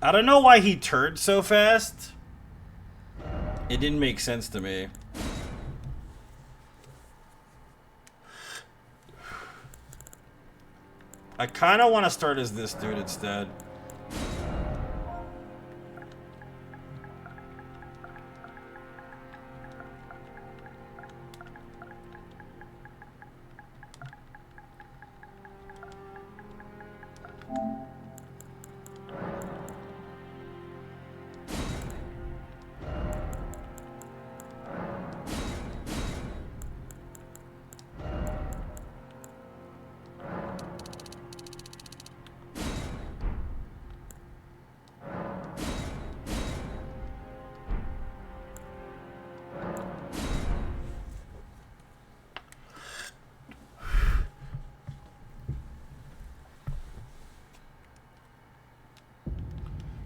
I don't know why he turned so fast. It didn't make sense to me. I kind of want to start as this dude instead.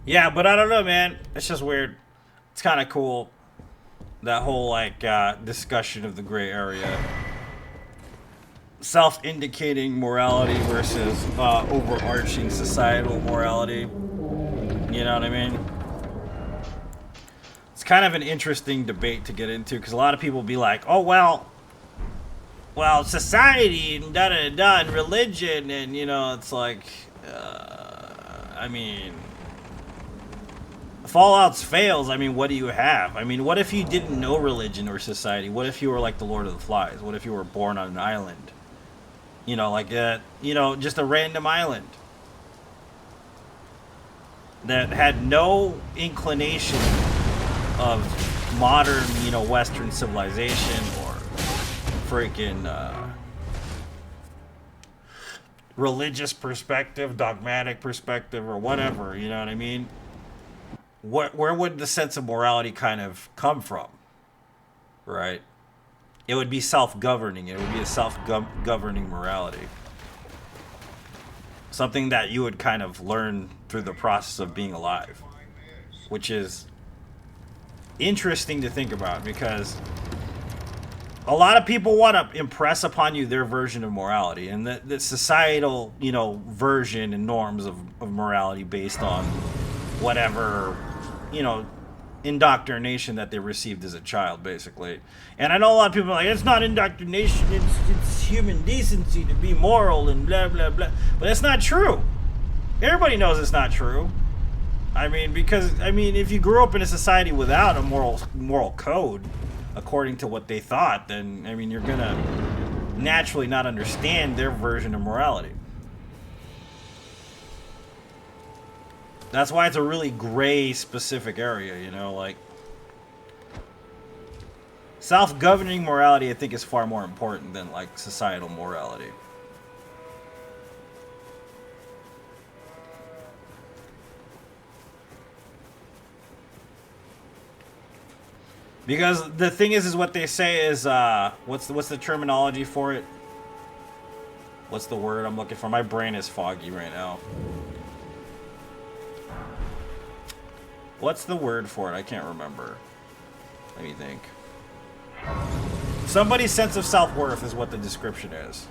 Yeah, but I don't know, man. It's just weird. It's kind of cool. That whole, like, discussion of the gray area. Self-indicating morality versus overarching societal morality. You know what I mean? It's kind of an interesting debate to get into because a lot of people be like, "Oh well, society and da da da and religion and it's like, I mean, Fallout's fails. I mean, what do you have? I mean, what if you didn't know religion or society? What if you were like the Lord of the Flies? What if you were born on an island? Like just a random island that had no inclination of modern, Western civilization or freaking religious perspective, dogmatic perspective, or whatever. You know what I mean? Where would the sense of morality kind of come from? Right? It would be self-governing. It would be a self-governing morality. Something that you would kind of learn through the process of being alive, which is interesting to think about because a lot of people want to impress upon you their version of morality and the societal, version and norms of morality based on whatever, you know, indoctrination that they received as a child, basically. And I know a lot of people are like, it's not indoctrination, it's human decency to be moral and blah, blah, blah. But that's not true. Everybody knows it's not true. I mean, because, if you grew up in a society without a moral code, according to what they thought, then, you're going to naturally not understand their version of morality. That's why it's a really gray, specific area, like self-governing morality, I think, is far more important than like societal morality. Because the thing is what they say is what's the terminology for it? What's the word I'm looking for? My brain is foggy right now. What's the word for it? I can't remember. Let me think. Somebody's sense of self-worth is what the description is.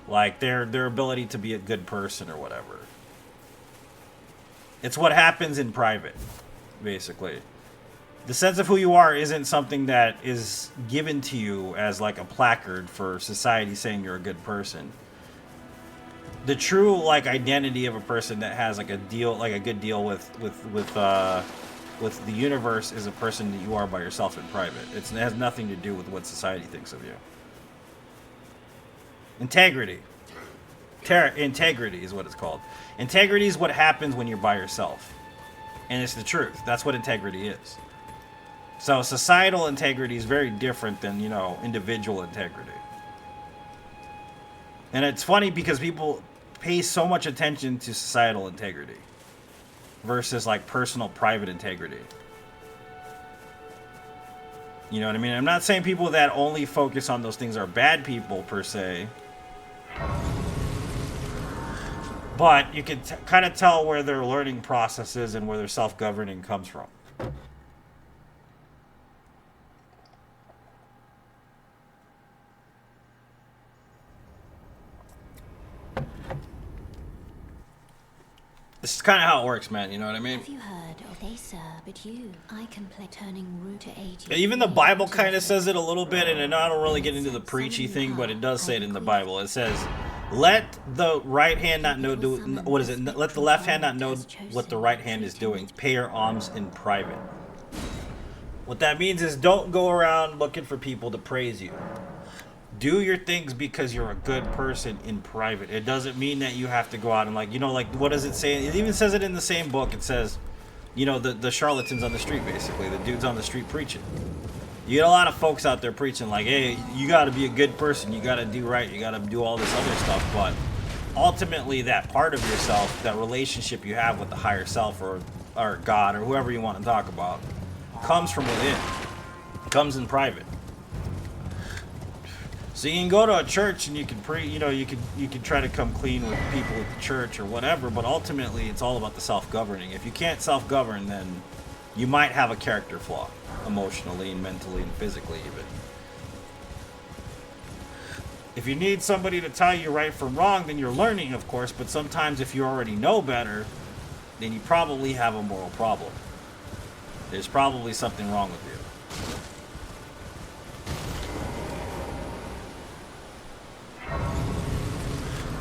Like their ability to be a good person or whatever. It's what happens in private, basically. The sense of who you are isn't something that is given to you as like a placard for society saying you're a good person. The true like identity of a person that has like a deal, like a good deal with the universe is a person that you are by yourself in private. It has nothing to do with what society thinks of you. Integrity. Integrity is what it's called. Integrity is what happens when you're by yourself. And it's the truth. That's what integrity is. So societal integrity is very different than, individual integrity. And it's funny because people pay so much attention to societal integrity versus like personal private integrity. You know what I mean? I'm not saying people that only focus on those things are bad people per se. But you can kind of tell where their learning process is and where their self-governing comes from. This is kind of how it works, man. You know what I mean? Have you heard of they, sir? But you, I can play turning root to age. Even the Bible kind of says it a little bit, and I don't really get into the preachy thing, but it does say it in the Bible. It says, "Let the right hand not know what is it? Let the left hand not know what the right hand is doing. Pay your alms in private." What that means is don't go around looking for people to praise you. Do your things because you're a good person in private. It doesn't mean that you have to go out and like, what does it say? It even says it in the same book. It says, the charlatans on the street, basically, the dudes on the street preaching. You get a lot of folks out there preaching like, hey, you got to be a good person. You got to do right. You got to do all this other stuff. But ultimately, that part of yourself, that relationship you have with the higher self or God or whoever you want to talk about, comes from within. Comes in private. So you can go to a church and you can you can try to come clean with people at the church or whatever, but ultimately it's all about the self-governing. If you can't self-govern, then you might have a character flaw, emotionally and mentally and physically even. If you need somebody to tell you right from wrong, then you're learning, of course, but sometimes if you already know better, then you probably have a moral problem. There's probably something wrong with you.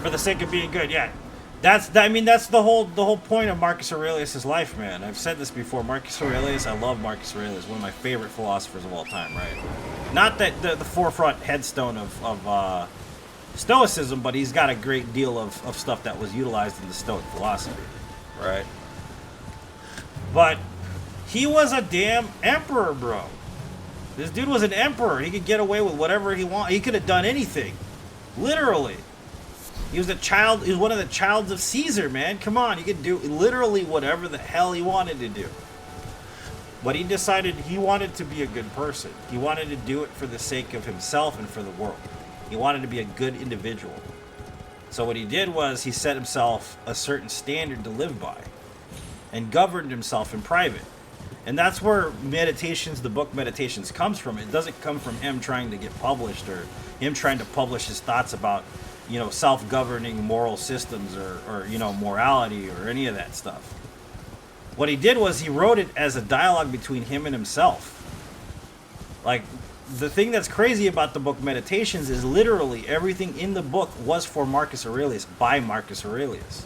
For the sake of being good, yeah. That's the whole point of Marcus Aurelius' life, man. I've said this before. Marcus Aurelius, I love Marcus Aurelius, one of my favorite philosophers of all time, right? Not that the forefront headstone of Stoicism, but he's got a great deal of stuff that was utilized in the Stoic philosophy, right? But he was a damn emperor, bro. This dude was an emperor. He could get away with whatever he wanted. He could have done anything, literally. He was one of the childs of Caesar, man. Come on, he could do literally whatever the hell he wanted to do. But he decided he wanted to be a good person. He wanted to do it for the sake of himself and for the world. He wanted to be a good individual. So what he did was he set himself a certain standard to live by and governed himself in private. And that's where the book Meditations comes from. It doesn't come from him trying to get published or him trying to publish his thoughts about self-governing moral systems or morality or any of that stuff. What he did was he wrote it as a dialogue between him and himself. Like, the thing that's crazy about the book Meditations is literally everything in the book was for Marcus Aurelius, by Marcus Aurelius.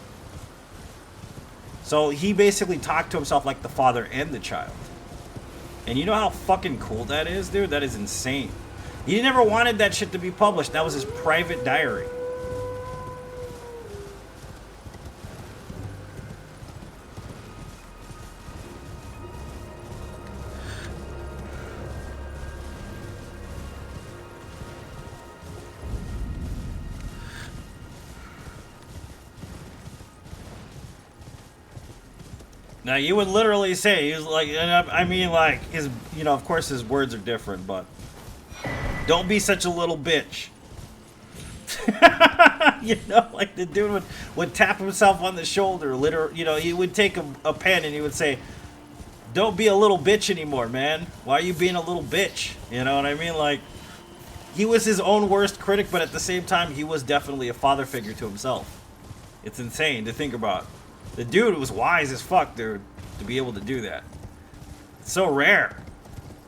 So he basically talked to himself like the father and the child. And you know how fucking cool that is, dude? That is insane. He never wanted that shit to be published. That was his private diary. Now you would literally say, he was like, his, of course his words are different, but don't be such a little bitch. Like the dude would tap himself on the shoulder, he would take a pen and he would say, don't be a little bitch anymore, man. Why are you being a little bitch? You know what I mean? Like, he was his own worst critic, but at the same time, he was definitely a father figure to himself. It's insane to think about. The dude was wise as fuck, dude, to be able to do that. It's so rare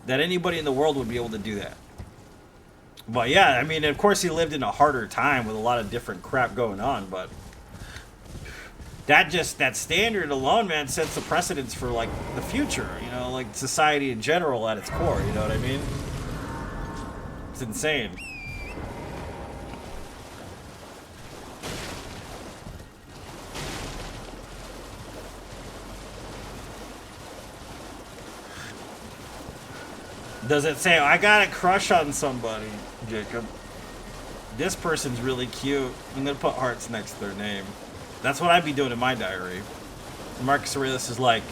that anybody in the world would be able to do that. But yeah, of course he lived in a harder time with a lot of different crap going on, but that standard alone, man, sets the precedence for, like, the future, like society in general at its core, you know what I mean? It's insane. Does it say, I got a crush on somebody, Jacob? This person's really cute. I'm going to put hearts next to their name. That's what I'd be doing in my diary. Marcus Aurelius is like,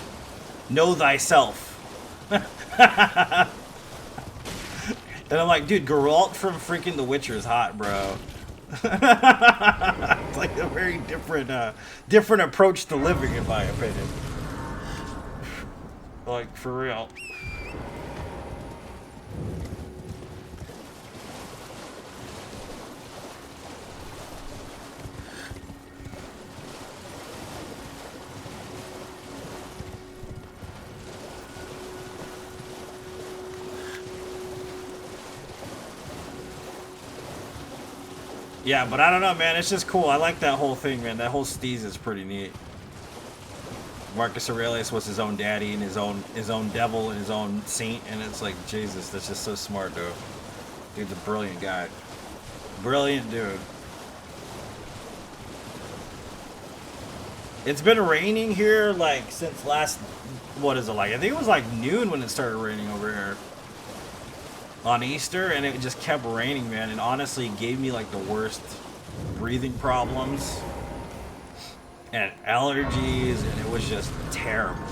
know thyself. And I'm like, dude, Geralt from freaking The Witcher is hot, bro. It's like a very different approach to living, in my opinion. Like, for real. Yeah, but I don't know, man. It's just cool. I like that whole thing, man. That whole steez is pretty neat. Marcus Aurelius was his own daddy and his own devil and his own saint, and it's like, Jesus, that's just so smart, dude. Dude's a brilliant guy. Brilliant dude. It's been raining here like since last, what is it like? I think it was like noon when it started raining over here on Easter, and it just kept raining, man. And honestly, it gave me like the worst breathing problems and allergies, and it was just terrible.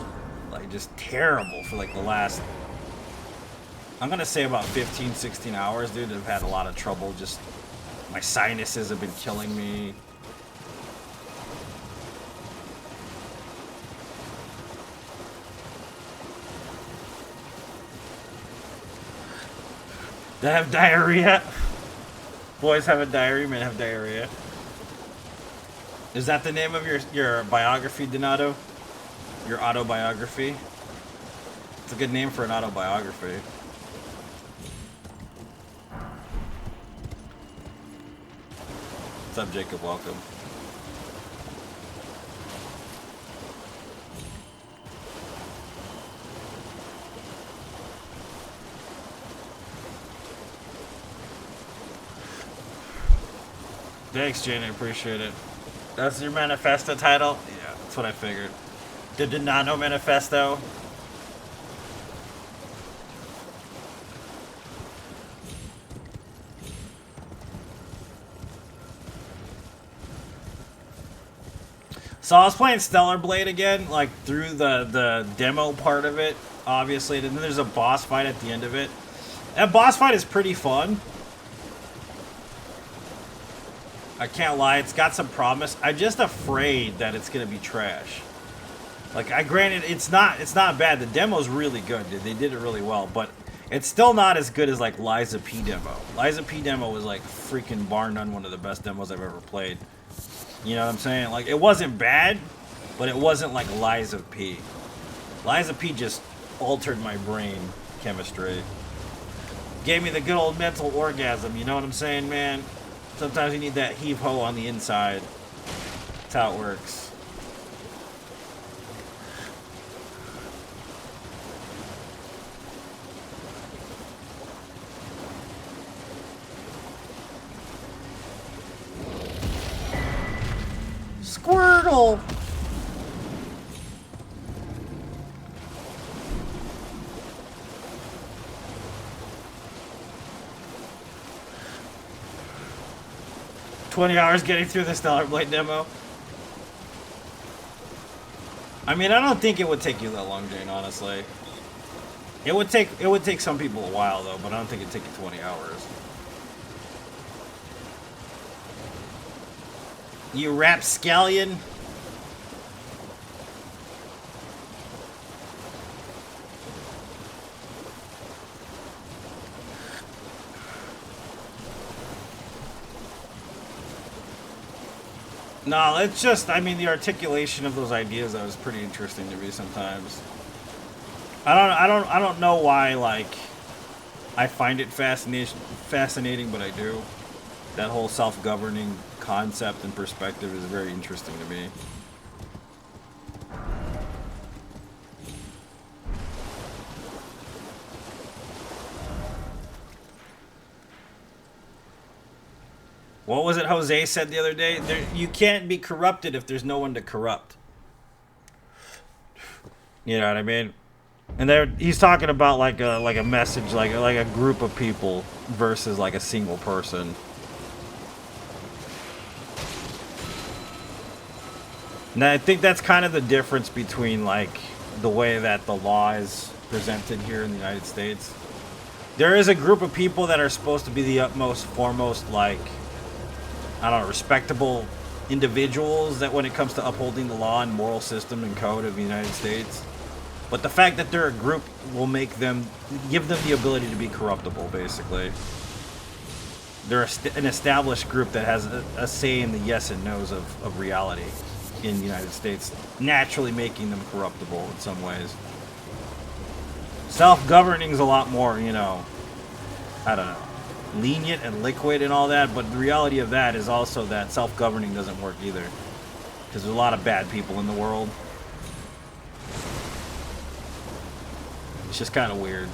Like, just terrible for like the last, I'm gonna say about 15, 16 hours, dude. I've had a lot of trouble. Just, my sinuses have been killing me. They have diarrhea. Boys having diarrhea, men have diarrhea. Is that the name of your biography, Donato? Your autobiography? It's a good name for an autobiography. What's up, Jacob? Welcome. Thanks, Jane. I appreciate it. That's your manifesto title? Yeah, that's what I figured. The Donato Manifesto. So I was playing Stellar Blade again, like through the demo part of it, obviously, and then there's a boss fight at the end of it. That boss fight is pretty fun. I can't lie, it's got some promise. I'm just afraid that it's gonna be trash. Like, granted, it's not bad. The demo's really good, dude. They did it really well, but it's still not as good as like Liza P demo. Liza P demo was like freaking bar none one of the best demos I've ever played. You know what I'm saying? Like, it wasn't bad, but it wasn't like Liza P. Liza P just altered my brain chemistry. Gave me the good old mental orgasm, you know what I'm saying, man? Sometimes you need that heave-ho on the inside. That's how it works. Squirtle! $20 getting through the Stellar Blade demo. I mean, I don't think it would take you that long, Jane, honestly. It would take some people a while though, but I don't think it'd take you 20 hours. You rapscallion. No, it's just, I mean, the articulation of those ideas that was pretty interesting to me sometimes. I don't know why, like, I find it fascinating, but I do. That whole self-governing concept and perspective is very interesting to me. What was it Jose said the other day? You can't be corrupted if there's no one to corrupt. You know what I mean? And he's talking about like a message, like a group of people versus like a single person. And I think that's kind of the difference between like the way that the law is presented here in the United States. There is a group of people that are supposed to be the utmost, foremost, like, I don't know, respectable individuals that when it comes to upholding the law and moral system and code of the United States. But the fact that they're a group will give them the ability to be corruptible, basically. They're an established group that has a say in the yes and no's of reality in the United States, naturally making them corruptible in some ways. Self-governing is a lot more, you know, I don't know. lenient and liquid and all that, but the reality of that is also that self-governing doesn't work either. Because there's a lot of bad people in the world. It's just kind of weird.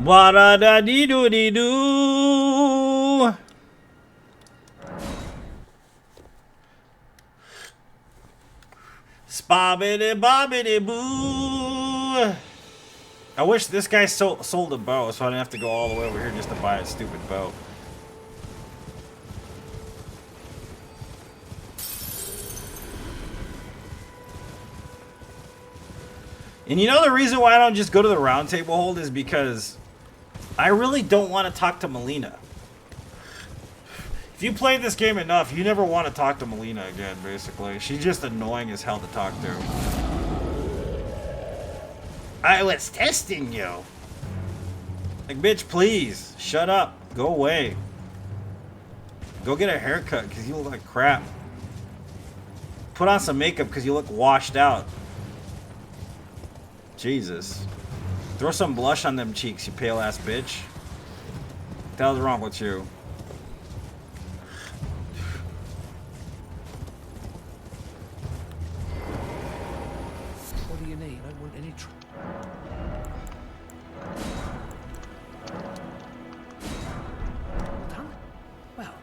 Wa-da-da-dee-doo-dee-doo. Spobbity-bobbity-boo. I wish this guy sold a bow so I didn't have to go all the way over here just to buy a stupid bow. And you know the reason why I don't just go to the round table hold is because I really don't want to talk to Melina. If you played this game enough, you never want to talk to Melina again, basically. She's just annoying as hell to talk to. I was testing you. Like, bitch, please. Shut up. Go away. Go get a haircut, because you look like crap. Put on some makeup, because you look washed out. Jesus. Throw some blush on them cheeks, you pale ass bitch. What the hell's wrong with you? What do you need? I don't want any done? Well.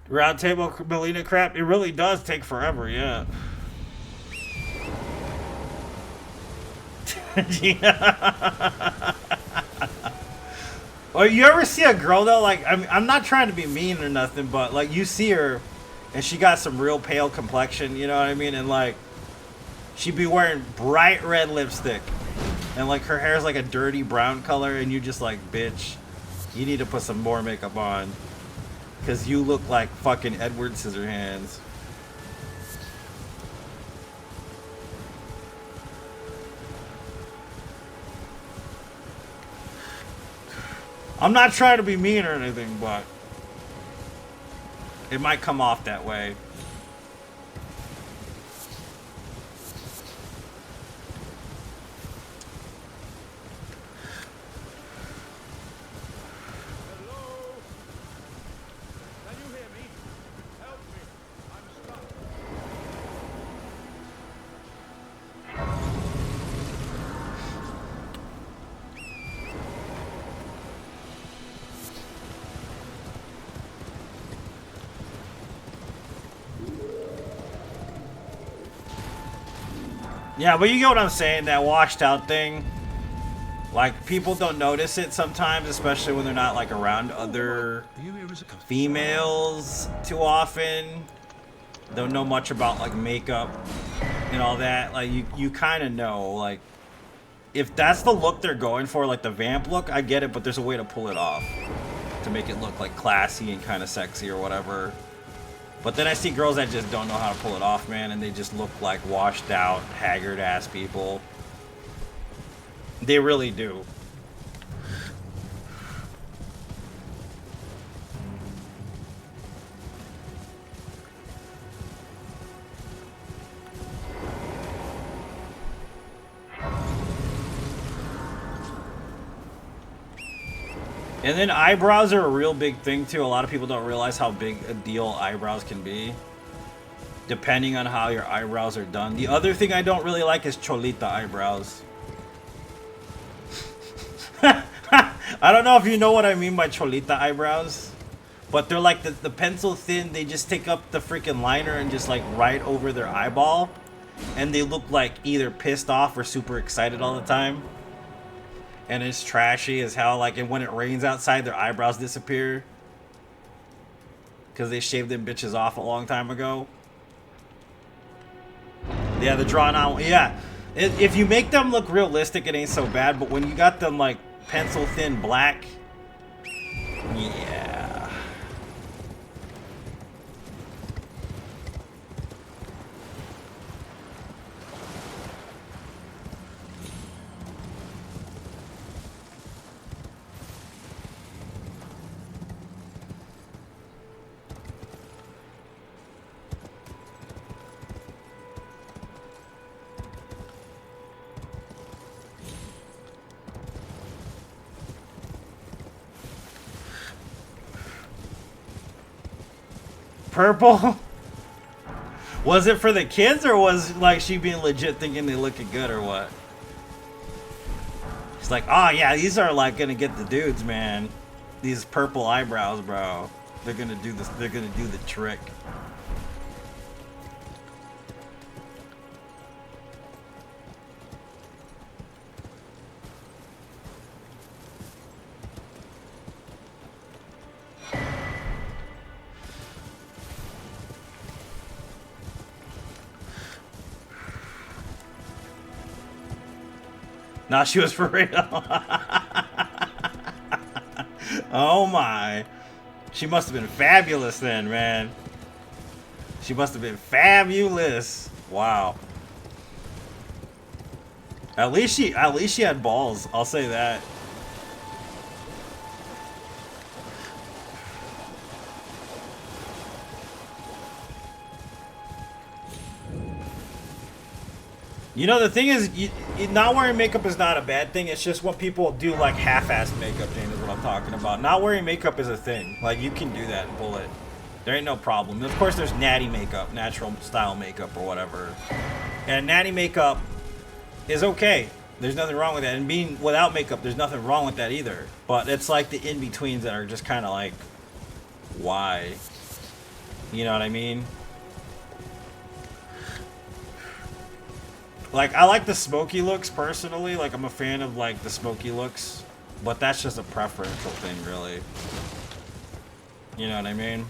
Round table Melina crap, it really does take forever, yeah. Or you ever see a girl though, like, I'm not trying to be mean or nothing, but like you see her and she got some real pale complexion, you know what I mean? And like she'd be wearing bright red lipstick and like her hair's like a dirty brown color and you just like, bitch, you need to put some more makeup on. Because you look like fucking Edward Scissorhands. I'm not trying to be mean or anything, but it might come off that way. Yeah, but you get what I'm saying, that washed out thing. Like, people don't notice it sometimes, especially when they're not, like, around other females too often. Don't know much about, like, makeup and all that. Like, you kind of know, like, if that's the look they're going for, like the vamp look, I get it, but there's a way to pull it off. To make it look, like, classy and kind of sexy or whatever. But then I see girls that just don't know how to pull it off, man, and they just look like washed out, haggard-ass people. They really do. And then eyebrows are a real big thing too. A lot of people don't realize how big a deal eyebrows can be, depending on how your eyebrows are done. The other thing I don't really like is cholita eyebrows. I don't know if you know what I mean by cholita eyebrows, but they're like the pencil thin. They just take up the freaking liner and just like right over their eyeball, and they look like either pissed off or super excited all the time. And it's trashy as hell. Like, and when it rains outside, their eyebrows disappear because they shaved them bitches off a long time ago. Yeah, the drawn out. Yeah, if you make them look realistic, it ain't so bad. But when you got them like pencil thin black, yeah. purple? Was it for the kids, or was like she being legit thinking they looking good or what? She's like, oh yeah, these are like gonna get the dudes, man. These purple eyebrows, bro. They're gonna do this. They're gonna do the trick. Nah, she was for real. Oh my. She must have been fabulous then, man. She must have been fabulous. Wow. At least she had balls. I'll say that. You know, the thing is, not wearing makeup is not a bad thing. It's just what people do, like, half-assed makeup, Jane, is what I'm talking about. Not wearing makeup is a thing. Like, you can do that and pull it. There ain't no problem. Of course, there's natty makeup, natural style makeup or whatever. And natty makeup is okay. There's nothing wrong with that. And being without makeup, there's nothing wrong with that either. But it's like the in-betweens that are just kind of like, why? You know what I mean? Like, I like the smoky looks, personally. Like, I'm a fan of, like, the smoky looks. But that's just a preferential thing, really. You know what I mean?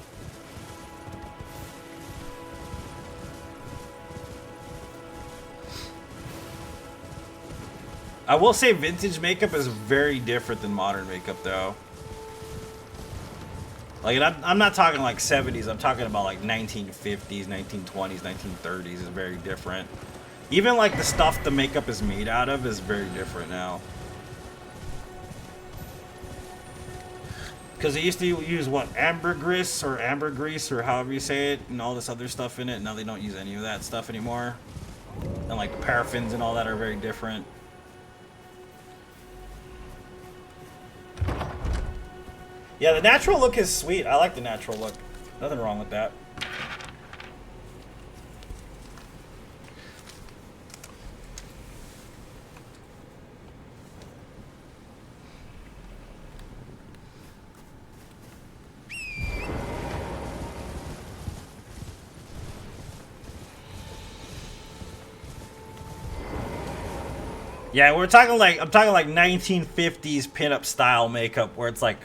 I will say vintage makeup is very different than modern makeup, though. Like, I'm not talking, like, 70s. I'm talking about, like, 1950s, 1920s, 1930s is very different. Even, like, the stuff the makeup is made out of is very different now. Because they used to use, what, ambergris or however you say it, and all this other stuff in it. Now they don't use any of that stuff anymore. And, like, the paraffins and all that are very different. Yeah, the natural look is sweet. I like the natural look. Nothing wrong with that. Yeah, I'm talking like 1950s pinup style makeup where it's like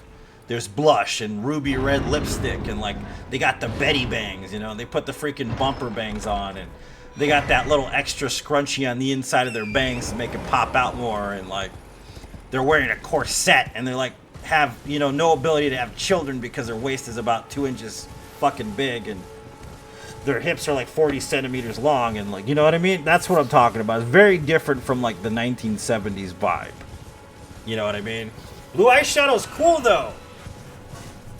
there's blush and ruby red lipstick and like they got the Betty bangs, you know, they put the freaking bumper bangs on and they got that little extra scrunchie on the inside of their bangs to make it pop out more, and like they're wearing a corset and they're like have, you know, no ability to have children because their waist is about 2 inches fucking big and their hips are like 40 centimeters long, and like, you know what I mean? That's what I'm talking about. It's very different from like the 1970s vibe. You know what I mean? Blue eyeshadow's cool though.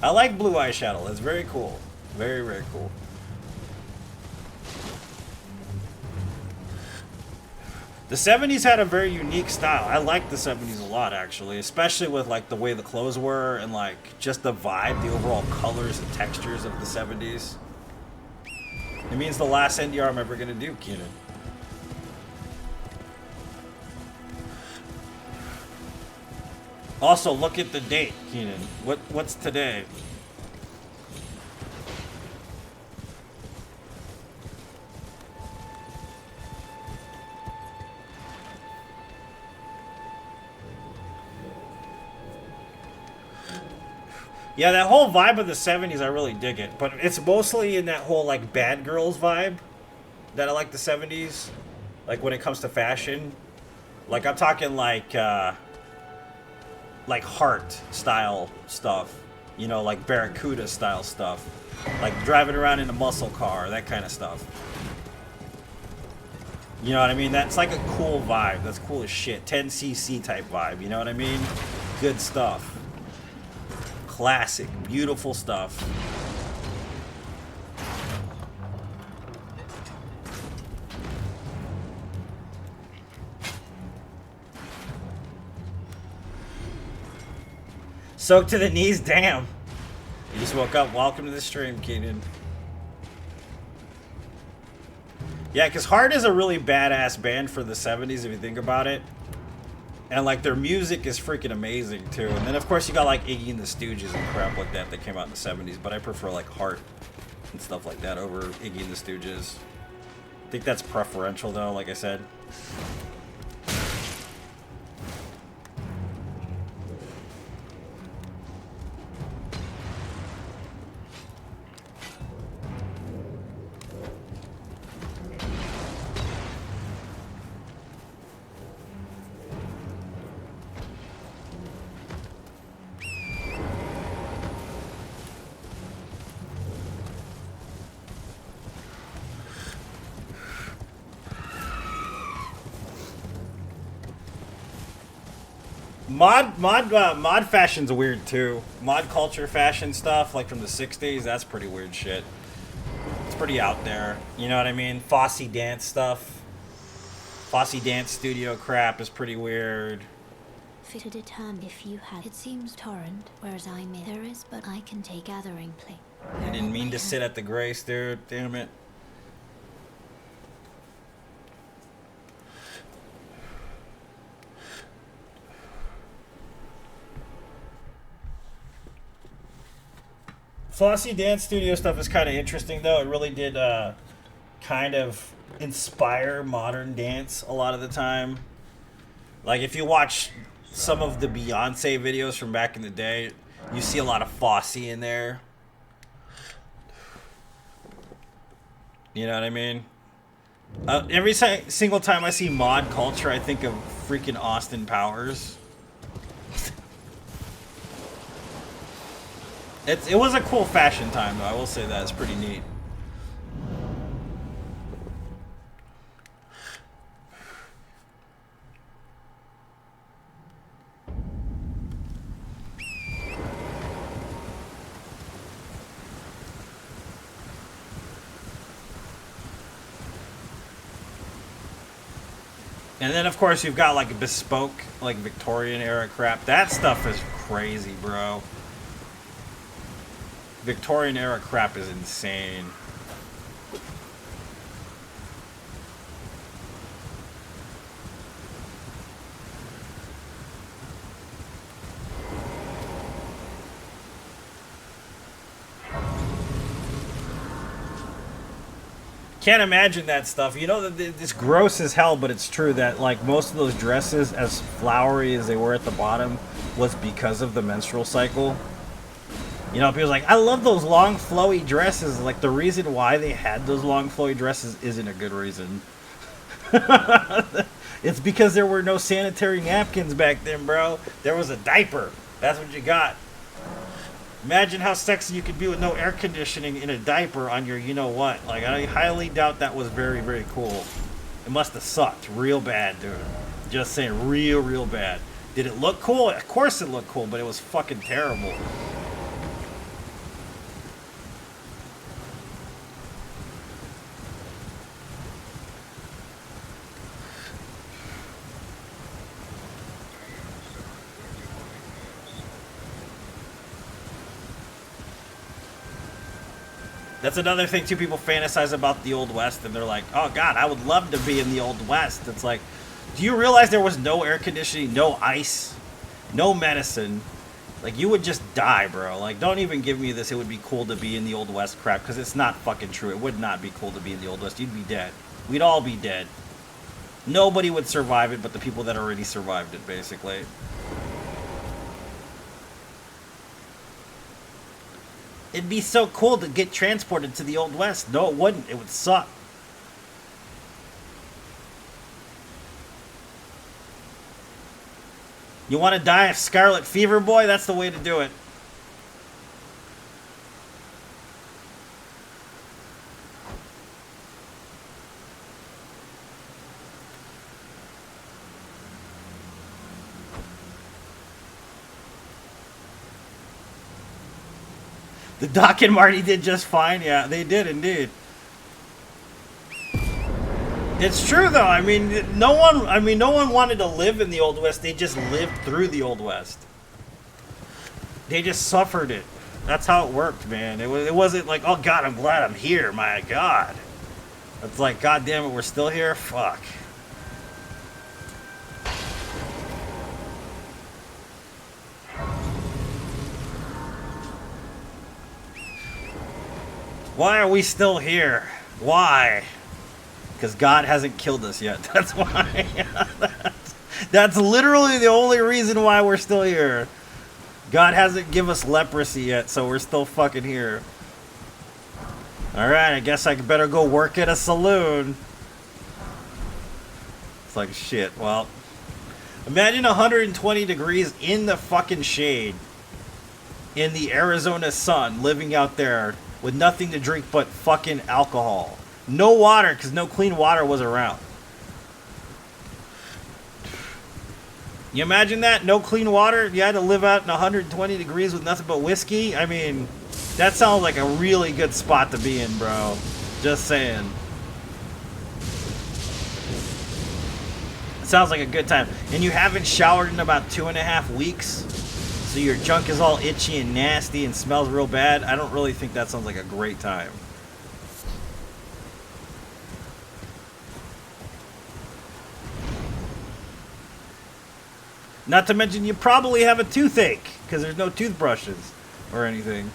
I like blue eyeshadow. That's very cool. Very, very cool. The 70s had a very unique style. I like the 70s a lot, actually, especially with like the way the clothes were and like just the vibe, the overall colors and textures of the 70s. It means the last NDR I'm ever gonna do, Keenan. Also, look at the date, Keenan. What's today? Yeah, that whole vibe of the 70s, I really dig it. But it's mostly in that whole, like, bad girls vibe that I like the 70s. Like, when it comes to fashion. Like, I'm talking, like Heart-style stuff. You know, like Barracuda-style stuff. Like, driving around in a muscle car, that kind of stuff. You know what I mean? That's like a cool vibe. That's cool as shit. 10cc type vibe, you know what I mean? Good stuff. Classic, beautiful stuff. Soaked to the knees, damn. You just woke up. Welcome to the stream, Keenan. Yeah, because Heart is a really badass band for the 70s if you think about it. And like their music is freaking amazing too. And then of course you got like Iggy and the Stooges and crap like that that came out in the 70s. But I prefer like Heart and stuff like that over Iggy and the Stooges. I think that's preferential though, like I said. Mod fashion's weird too. Mod culture fashion stuff, like from the 60s, that's pretty weird shit. It's pretty out there. You know what I mean? Fosse dance stuff. Fosse dance studio crap is pretty weird. Fit to determine if you had. It seems torrent, whereas I'm in. There is, but I can take gathering play. I didn't mean to sit at the grace, dude. Damn it. Flossy Dance Studio stuff is kind of interesting, though. It really did kind of inspire modern dance a lot of the time. Like, if you watch some of the Beyonce videos from back in the day, you see a lot of Fosse in there. You know what I mean? Every single time I see mod culture, I think of freaking Austin Powers. It was a cool fashion time, though. I will say that. It's pretty neat. And then, of course, you've got, like, bespoke, like, Victorian-era crap. That stuff is crazy, bro. Victorian era crap is insane. Can't imagine that stuff. You know, it's gross as hell, but it's true that like most of those dresses, as flowery as they were at the bottom, was because of the menstrual cycle. You know, people's like, I love those long, flowy dresses. Like, the reason why they had those long, flowy dresses isn't a good reason. It's because there were no sanitary napkins back then, bro. There was a diaper. That's what you got. Imagine how sexy you could be with no air conditioning in a diaper on your you-know-what. Like, I highly doubt that was very, very cool. It must have sucked real bad, dude. Just saying, real bad. Did it look cool? Of course it looked cool, but it was fucking terrible. That's another thing, too. People fantasize about the Old West, and they're like, oh, God, I would love to be in the Old West. It's like, do you realize there was no air conditioning, no ice, no medicine? Like, you would just die, bro. Like, don't even give me this, it would be cool to be in the Old West crap, because it's not fucking true. It would not be cool to be in the Old West. You'd be dead. We'd all be dead. Nobody would survive it but the people that already survived it, basically. It'd be so cool to get transported to the Old West. No, it wouldn't. It would suck. You want to die of scarlet fever, boy? That's the way to do it. The Doc and Marty did just fine. Yeah, they did indeed. It's true though. I mean, no one wanted to live in the Old West. They just lived through the Old West. They just suffered it. That's how it worked, man. It wasn't like, oh God, I'm glad I'm here. My God. It's like, God damn it, we're still here? Fuck. Why are we still here? Why? Because God hasn't killed us yet. That's why. That's literally the only reason why we're still here. God hasn't given us leprosy yet, so we're still fucking here. Alright, I guess I better go work at a saloon. It's like, shit, well. Imagine 120 degrees in the fucking shade. In the Arizona sun, living out there with nothing to drink but fucking alcohol. No water, because no clean water was around. You imagine that? No clean water? You had to live out in 120 degrees with nothing but whiskey? I mean, that sounds like a really good spot to be in, bro. Just saying. It sounds like a good time. And you haven't showered in about 2.5 weeks? So your junk is all itchy and nasty and smells real bad? I don't really think that sounds like a great time. Not to mention you probably have a toothache because there's no toothbrushes or anything.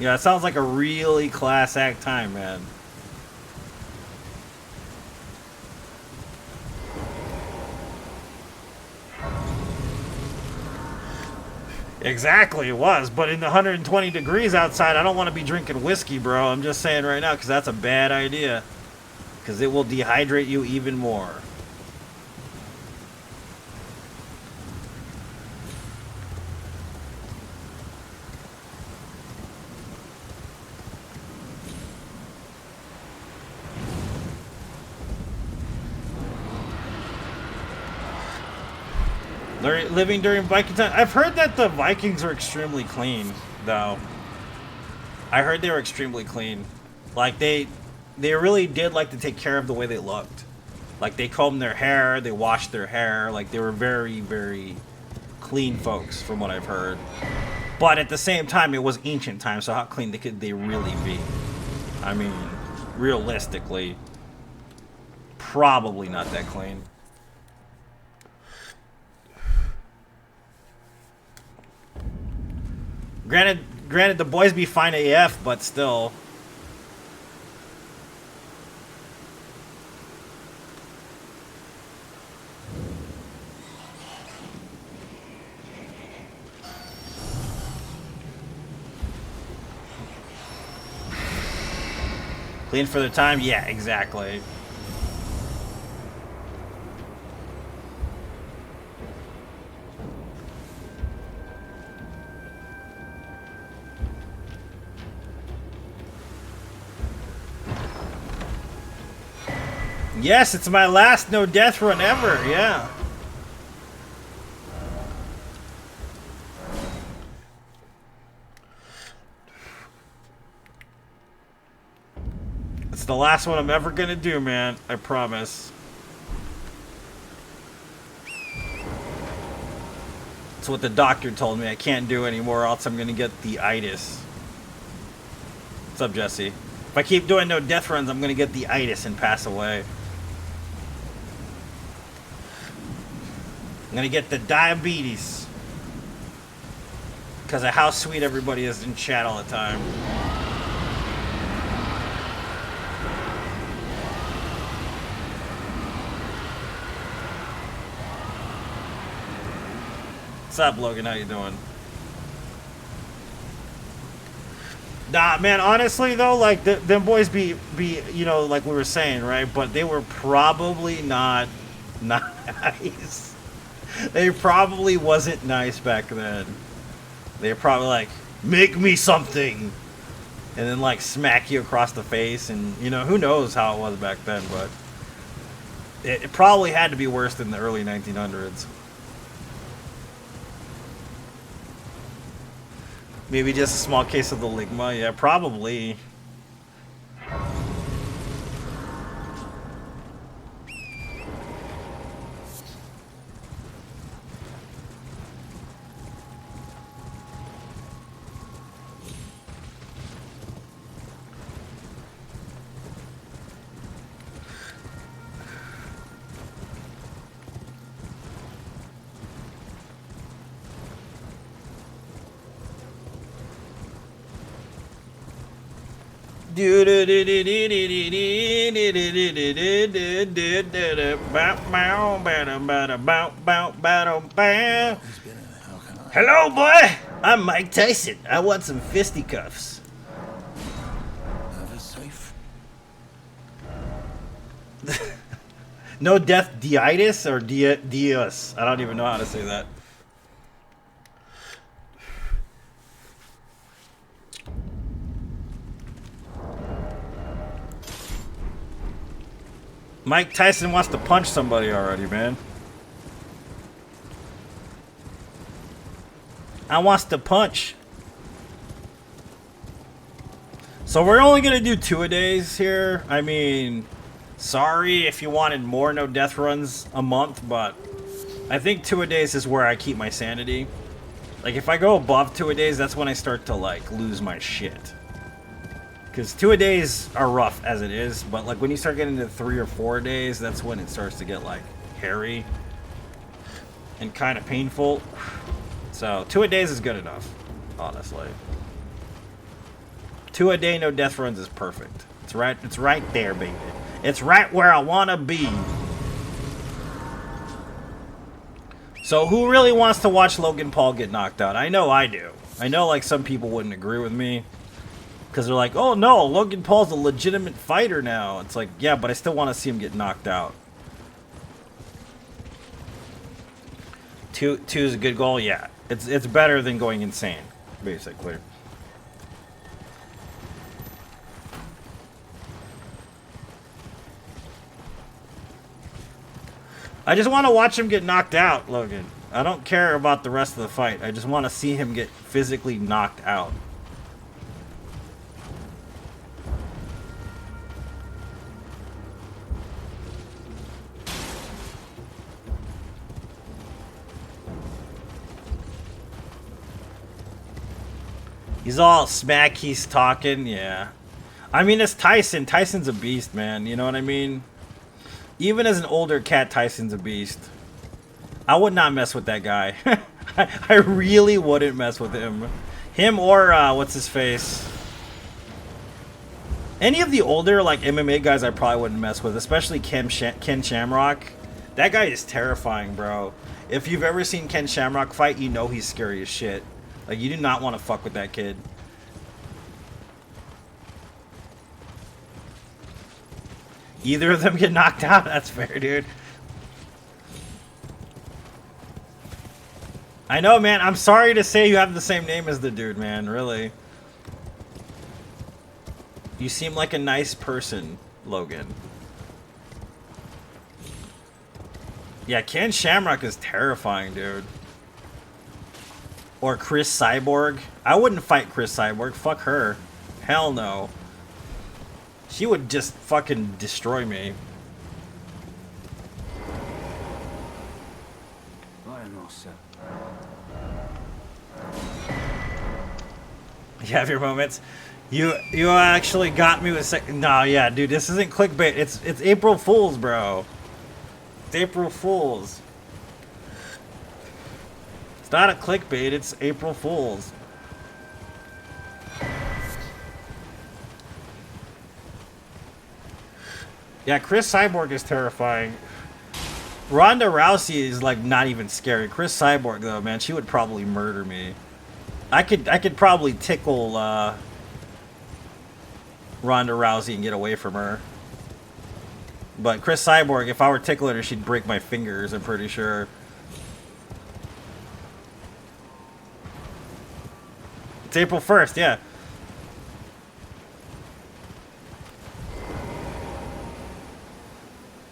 Yeah, it sounds like a really class act time, man. Exactly, it was. But in the 120 degrees outside, I don't want to be drinking whiskey, bro. I'm just saying right now because that's a bad idea. Because it will dehydrate you even more. Living during Viking time. I've heard that the Vikings are extremely clean, though. I heard they were extremely clean. Like, they really did like to take care of the way they looked. Like, they combed their hair, they washed their hair. Like, they were very, very clean folks, from what I've heard. But at the same time, it was ancient times, so how clean could they really be? I mean, realistically, probably not that clean. Granted, the boys be fine AF, but still. Clean for the time? Yeah, exactly. Yes, it's my last no death run ever, yeah. It's the last one I'm ever gonna do, man. I promise. That's what the doctor told me. I can't do anymore, else I'm gonna get the itis. What's up, Jesse? If I keep doing no death runs, I'm gonna get the itis and pass away. I'm gonna get the diabetes. Because of how sweet everybody is in chat all the time. What's up, Logan? How you doing? Nah, man, honestly, though, like, them boys be, you know, like we were saying, right? But they were probably not nice. They probably wasn't nice back then. They were probably like, make me something. And then, like, smack you across the face. And, you know, who knows how it was back then, but it probably had to be worse than the early 1900s. Maybe just a small case of the ligma. Yeah, probably. Hello, boy. I'm Mike Tyson. I want some fisticuffs. Never safe. No death deitis or dios. I don't even know how to say that. Mike Tyson wants to punch somebody already, man. I wants to punch. So we're only gonna do 2-a-days here. I mean, sorry if you wanted more no death runs a month, but I think 2-a-days is where I keep my sanity. Like if I go above 2-a-days, that's when I start to like lose my shit. Because 2-a-days are rough as it is, but like when you start getting to 3 or 4 days, that's when it starts to get like hairy and kind of painful. So 2-a-days is good enough, honestly. 2-a-day no death runs is perfect. It's right there, baby. It's right where I wanna be. So who really wants to watch Logan Paul get knocked out? I know I do. I know like some people wouldn't agree with me. Because they're like, oh no, Logan Paul's a legitimate fighter now. It's like, yeah, but I still want to see him get knocked out. 2 is a good goal, yeah. It's better than going insane, basically. I just want to watch him get knocked out, Logan. I don't care about the rest of the fight. I just want to see him get physically knocked out. He's all smack, he's talking, yeah. I mean, it's Tyson. Tyson's a beast, man. You know what I mean? Even as an older cat, Tyson's a beast. I would not mess with that guy. I really wouldn't mess with him. Him or, what's his face? Any of the older, like, MMA guys I probably wouldn't mess with. Especially Ken Shamrock. That guy is terrifying, bro. If you've ever seen Ken Shamrock fight, you know he's scary as shit. Like, you do not want to fuck with that kid. Either of them get knocked out? That's fair, dude. I know, man. I'm sorry to say you have the same name as the dude, man. Really. You seem like a nice person, Logan. Yeah, Ken Shamrock is terrifying, dude. Or Chris Cyborg. I wouldn't fight Chris Cyborg. Fuck her. Hell no. She would just fucking destroy me. You have your moments. You actually got me with no, yeah, dude, this isn't clickbait. It's April Fool's, bro. It's April Fool's. It's not a clickbait, it's April Fool's. Yeah, Chris Cyborg is terrifying. Ronda Rousey is like not even scary. Chris Cyborg though, man, she would probably murder me. I could probably tickle Ronda Rousey and get away from her. But Chris Cyborg, if I were tickling her, she'd break my fingers, I'm pretty sure. It's April 1st, yeah.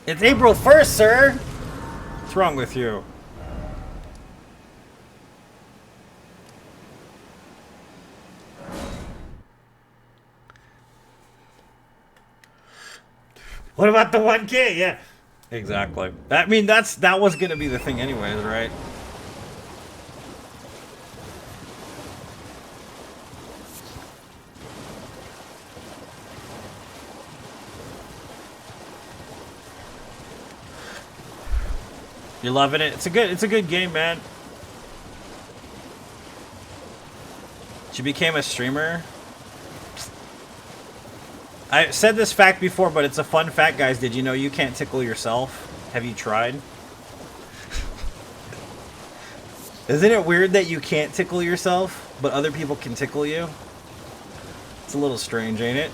It's April 1st, sir! What's wrong with you? What about the 1K? Yeah. Exactly. I mean, that was gonna be the thing anyways, right? You loving it? It's a good game, man. She became a streamer. I said this fact before, but it's a fun fact, guys. Did you know you can't tickle yourself? Have you tried? Isn't it weird that you can't tickle yourself, but other people can tickle you? It's a little strange, ain't it?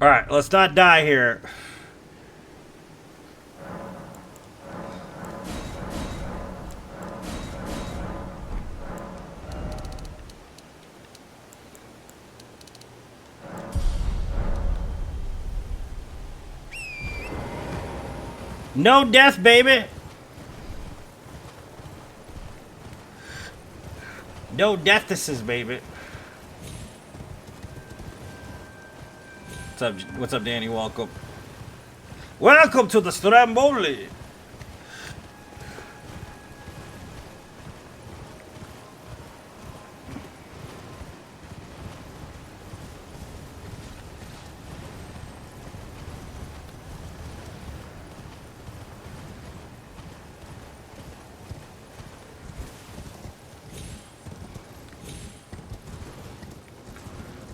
Alright, let's not die here. No death, baby! No deathnesses, baby. What's up, Danny? Welcome. Welcome to the Stromboli!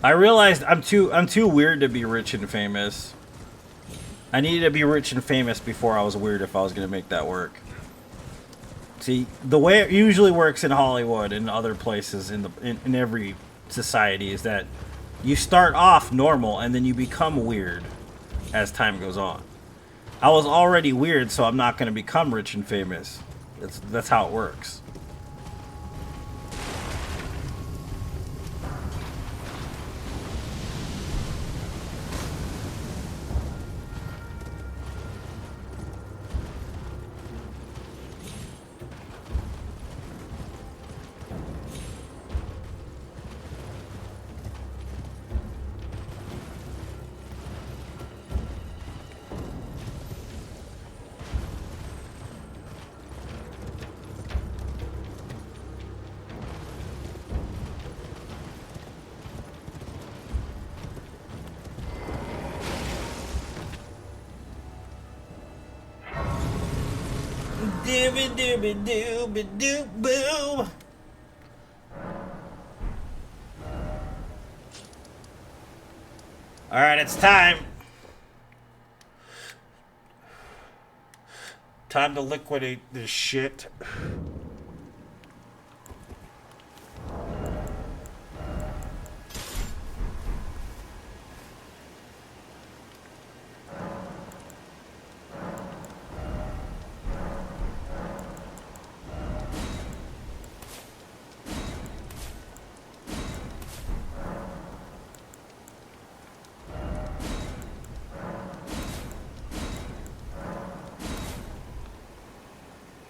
I realized I'm too weird to be rich and famous. I needed to be rich and famous before I was weird if I was gonna make that work. See, the way it usually works in Hollywood and other places in every society is that you start off normal and then you become weird as time goes on. I was already weird, so I'm not gonna become rich and famous. That's how it works. Dooby dooby dooby doo boo. Alright, it's time. Time to liquidate this shit.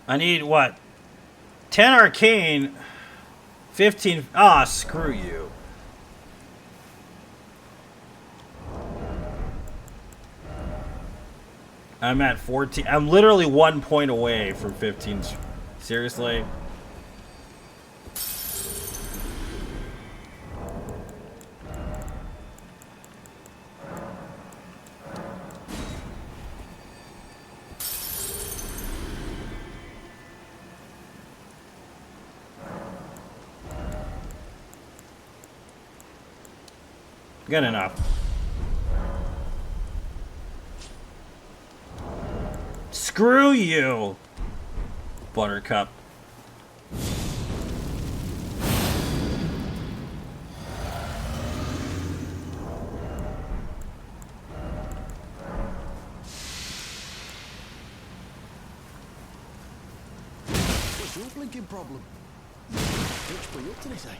I need what? 10 arcane, 15. Ah, screw you. I'm at 14. I'm literally 1 point away from 15. Seriously? Good enough. Screw you, Buttercup. What's your blinking problem? Which were you up to this, eh?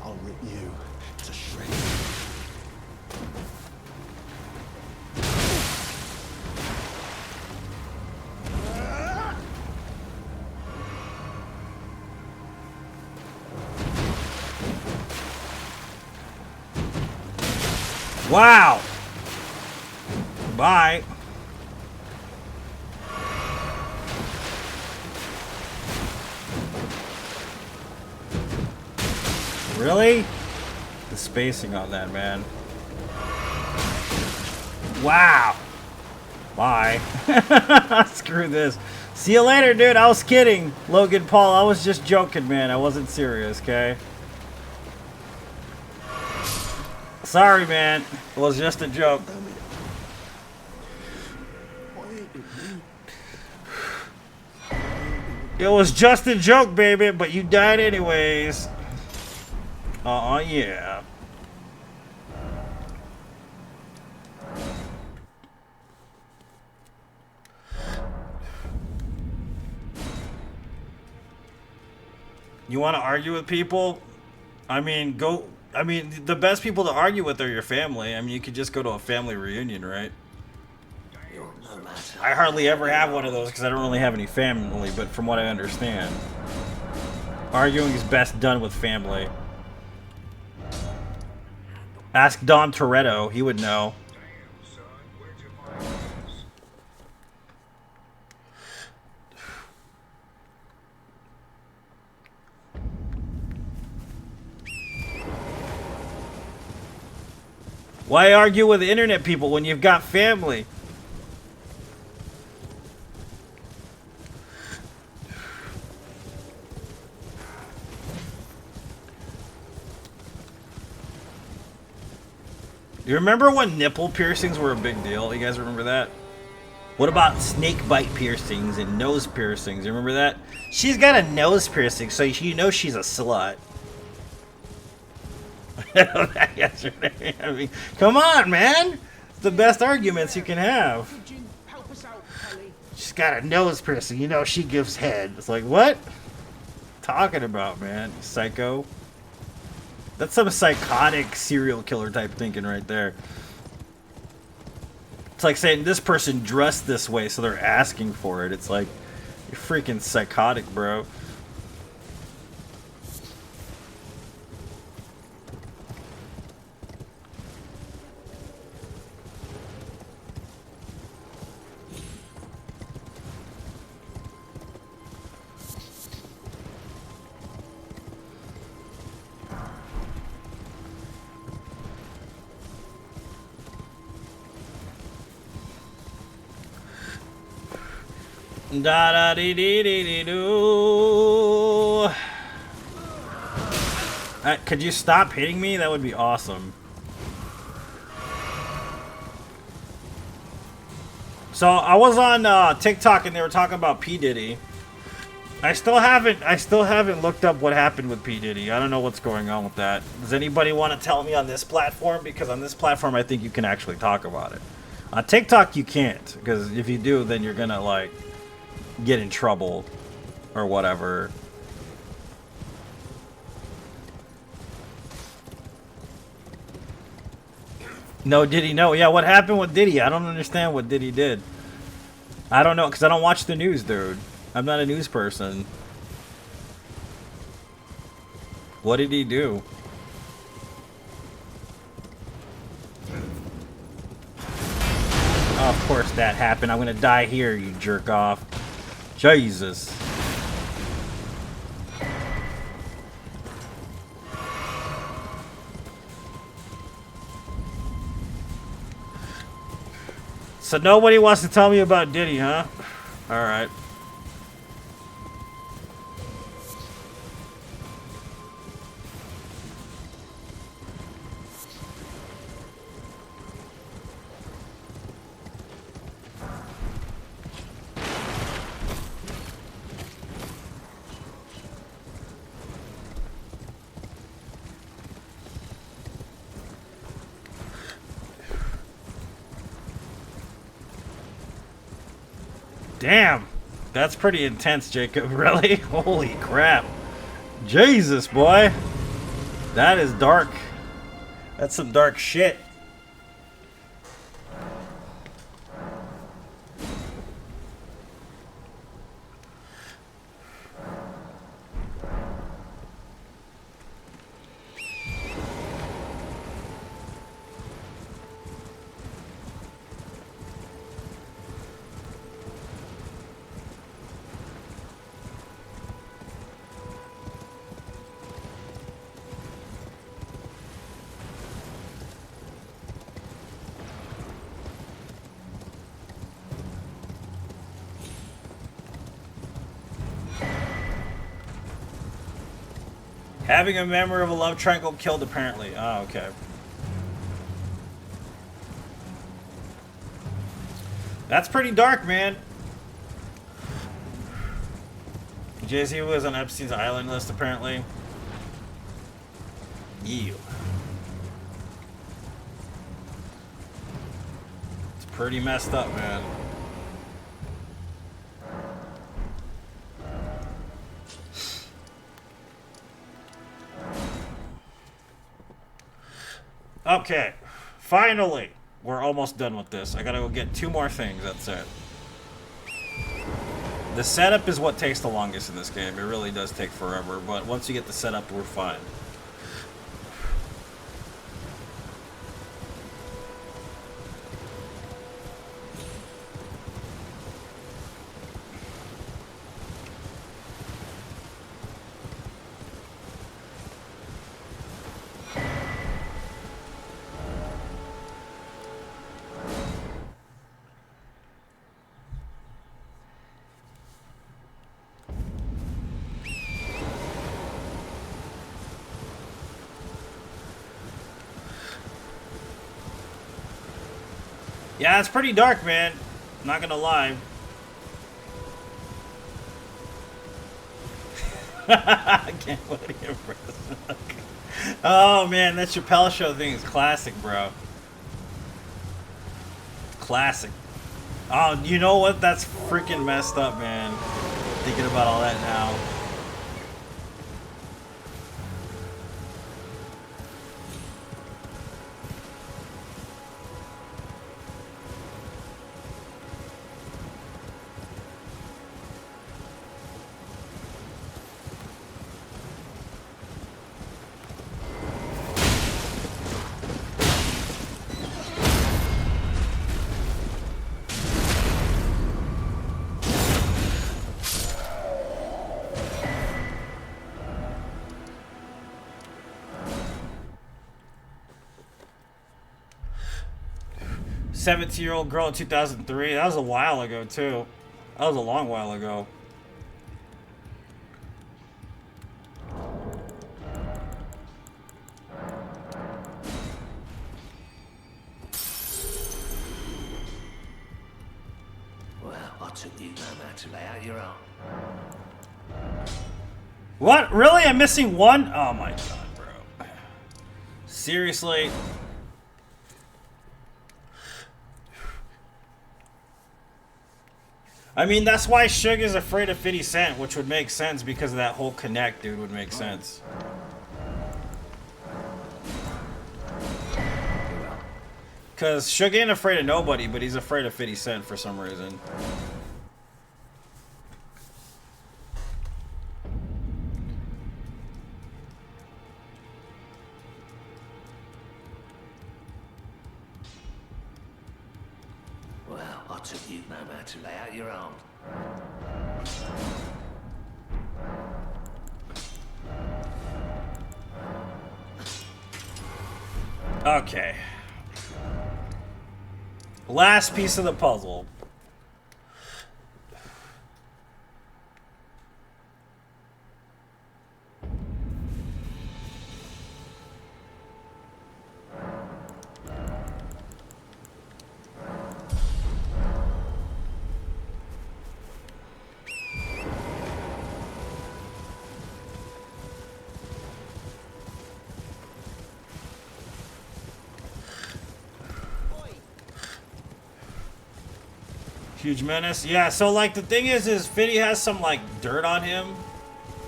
I'll rip you. Wow. Bye. Really? The spacing on that, man. Wow. Bye. Screw this. See you later, dude. I was kidding. Logan Paul, I was just joking, man. I wasn't serious, okay? Sorry, man. It was just a joke. It was just a joke, baby, but you died anyways. Yeah. You want to argue with people? I mean, the best people to argue with are your family. I mean, you could just go to a family reunion, right? I hardly ever have one of those because I don't really have any family, but from what I understand, arguing is best done with family. Ask Dom Toretto, he would know. Why argue with internet people when you've got family? You remember when nipple piercings were a big deal? You guys remember that? What about snake bite piercings and nose piercings? You remember that? She's got a nose piercing, so you know she's a slut. That's her name. I mean, come on, man. It's the best arguments you can have. She's got a nose piercing. You know she gives head. It's like, what? Talking about, man? Psycho. That's some psychotic serial killer type thinking right there. It's like saying this person dressed this way, so they're asking for it. It's like, you're freaking psychotic, bro. Da da dee dee dee dee doo. Could you stop hitting me? That would be awesome. So I was on TikTok and they were talking about P Diddy. I still haven't looked up what happened with P Diddy. I don't know what's going on with that. Does anybody want to tell me on this platform? Because on this platform, I think you can actually talk about it. On TikTok, you can't, because if you do, then you're gonna like get in trouble or whatever. No, Diddy, no. Yeah, what happened with Diddy? I don't understand what Diddy did. I don't know, because I don't watch the news, dude. I'm not a news person. What did he do? Oh, of course that happened. I'm gonna die here, you jerk off. Jesus. So nobody wants to tell me about Diddy, huh? Alright. Damn, that's pretty intense, Jacob. Really? Holy crap. Jesus, boy. That is dark. That's some dark shit. Having a memory of a love triangle killed, apparently. Oh, okay. That's pretty dark, man. Jay-Z was on Epstein's Island list, apparently. You. It's pretty messed up, man. Okay, finally, we're almost done with this. I gotta go get 2 more things, that's it. The setup is what takes the longest in this game. It really does take forever, but once you get the setup, we're fine. Yeah, it's pretty dark, man. Not gonna lie. I can't believe it. Oh man, that Chappelle Show thing is classic, bro. Classic. Oh, you know what? That's freaking messed up, man. Thinking about all that now. Seventeen-year-old girl in 2003. That was a while ago, too. That was a long while ago. Well, I took you no matter to lay out your own. What? Really? I'm missing one? Oh my god, bro. Seriously? I mean, that's why Suge is afraid of 50 Cent, which would make sense because of that whole connect, dude, would make sense. Because Suge ain't afraid of nobody, but he's afraid of 50 Cent for some reason. Well, I took you no matter to lay out your own. Okay. Last piece of the puzzle. Huge menace. Yeah, so like the thing is Fiddy has some like dirt on him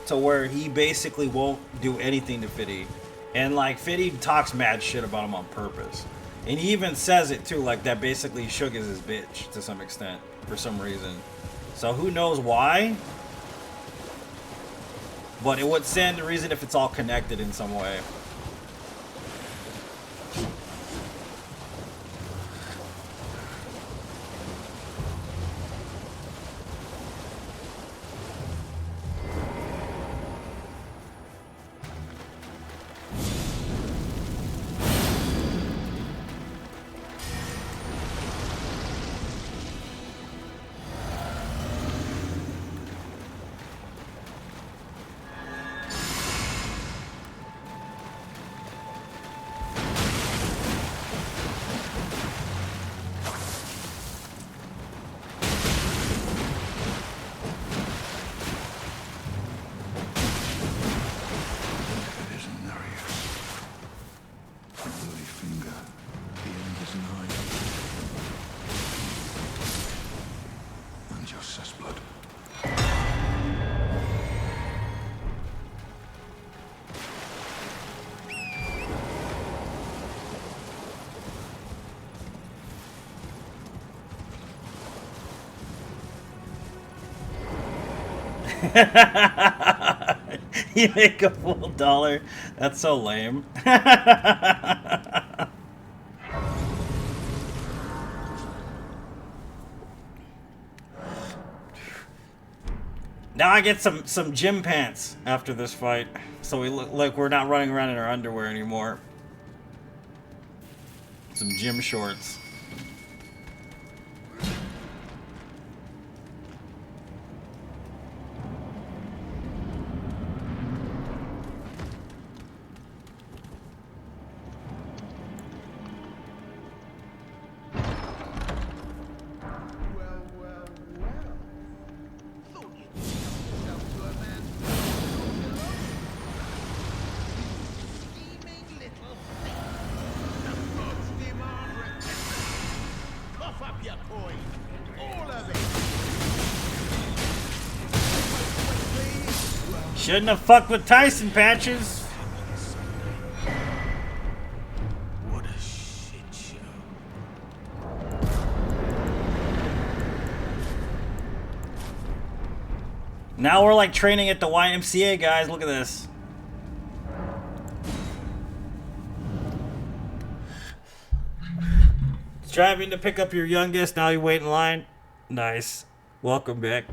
to where he basically won't do anything to Fiddy. And like Fiddy talks mad shit about him on purpose. And he even says it too, like that basically Suge is his bitch to some extent for some reason. So who knows why? But it would stand to reason if it's all connected in some way. You make a full dollar. That's so lame. Now I get some gym pants after this fight, so we look like we're not running around in our underwear anymore. Some gym shorts. Shouldn't have fucked with Tyson, Patches. What a shit show. Now we're like training at the YMCA, guys. Look at this. Striving to pick up your youngest. Now you wait in line. Nice. Welcome back.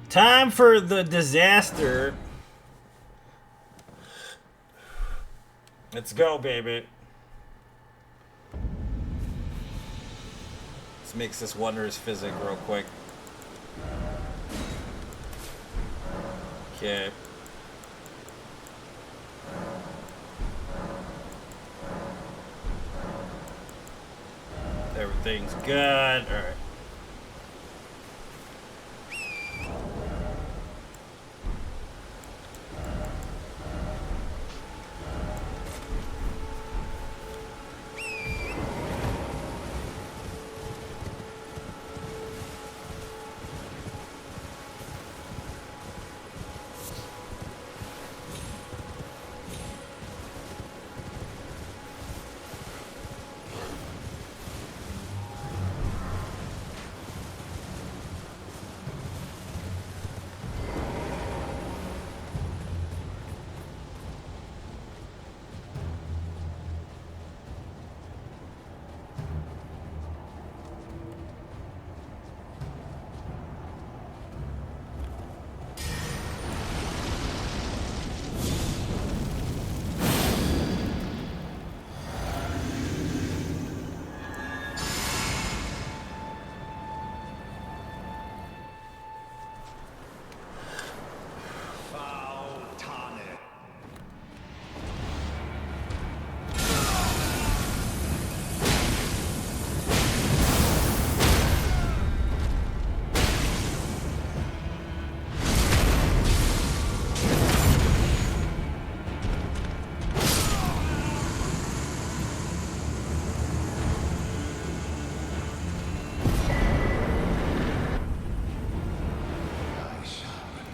Time for the disaster. Let's go, baby. Let's mix this wondrous physic real quick. Okay. Everything's good. All right.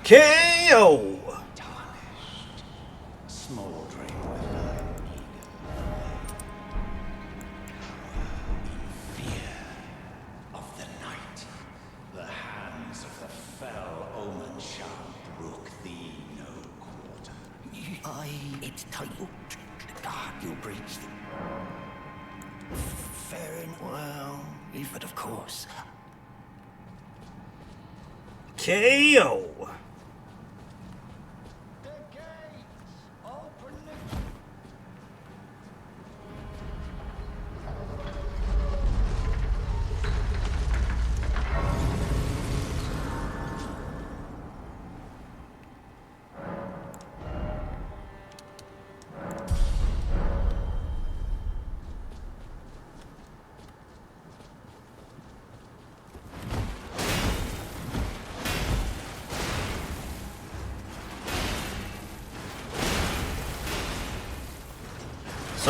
KO! Tarnished, smoldering with light, fear of the night. The hands of the fell omen shall brook thee no quarter. It's titled God, you breach the... Fair and well, but of course. KO!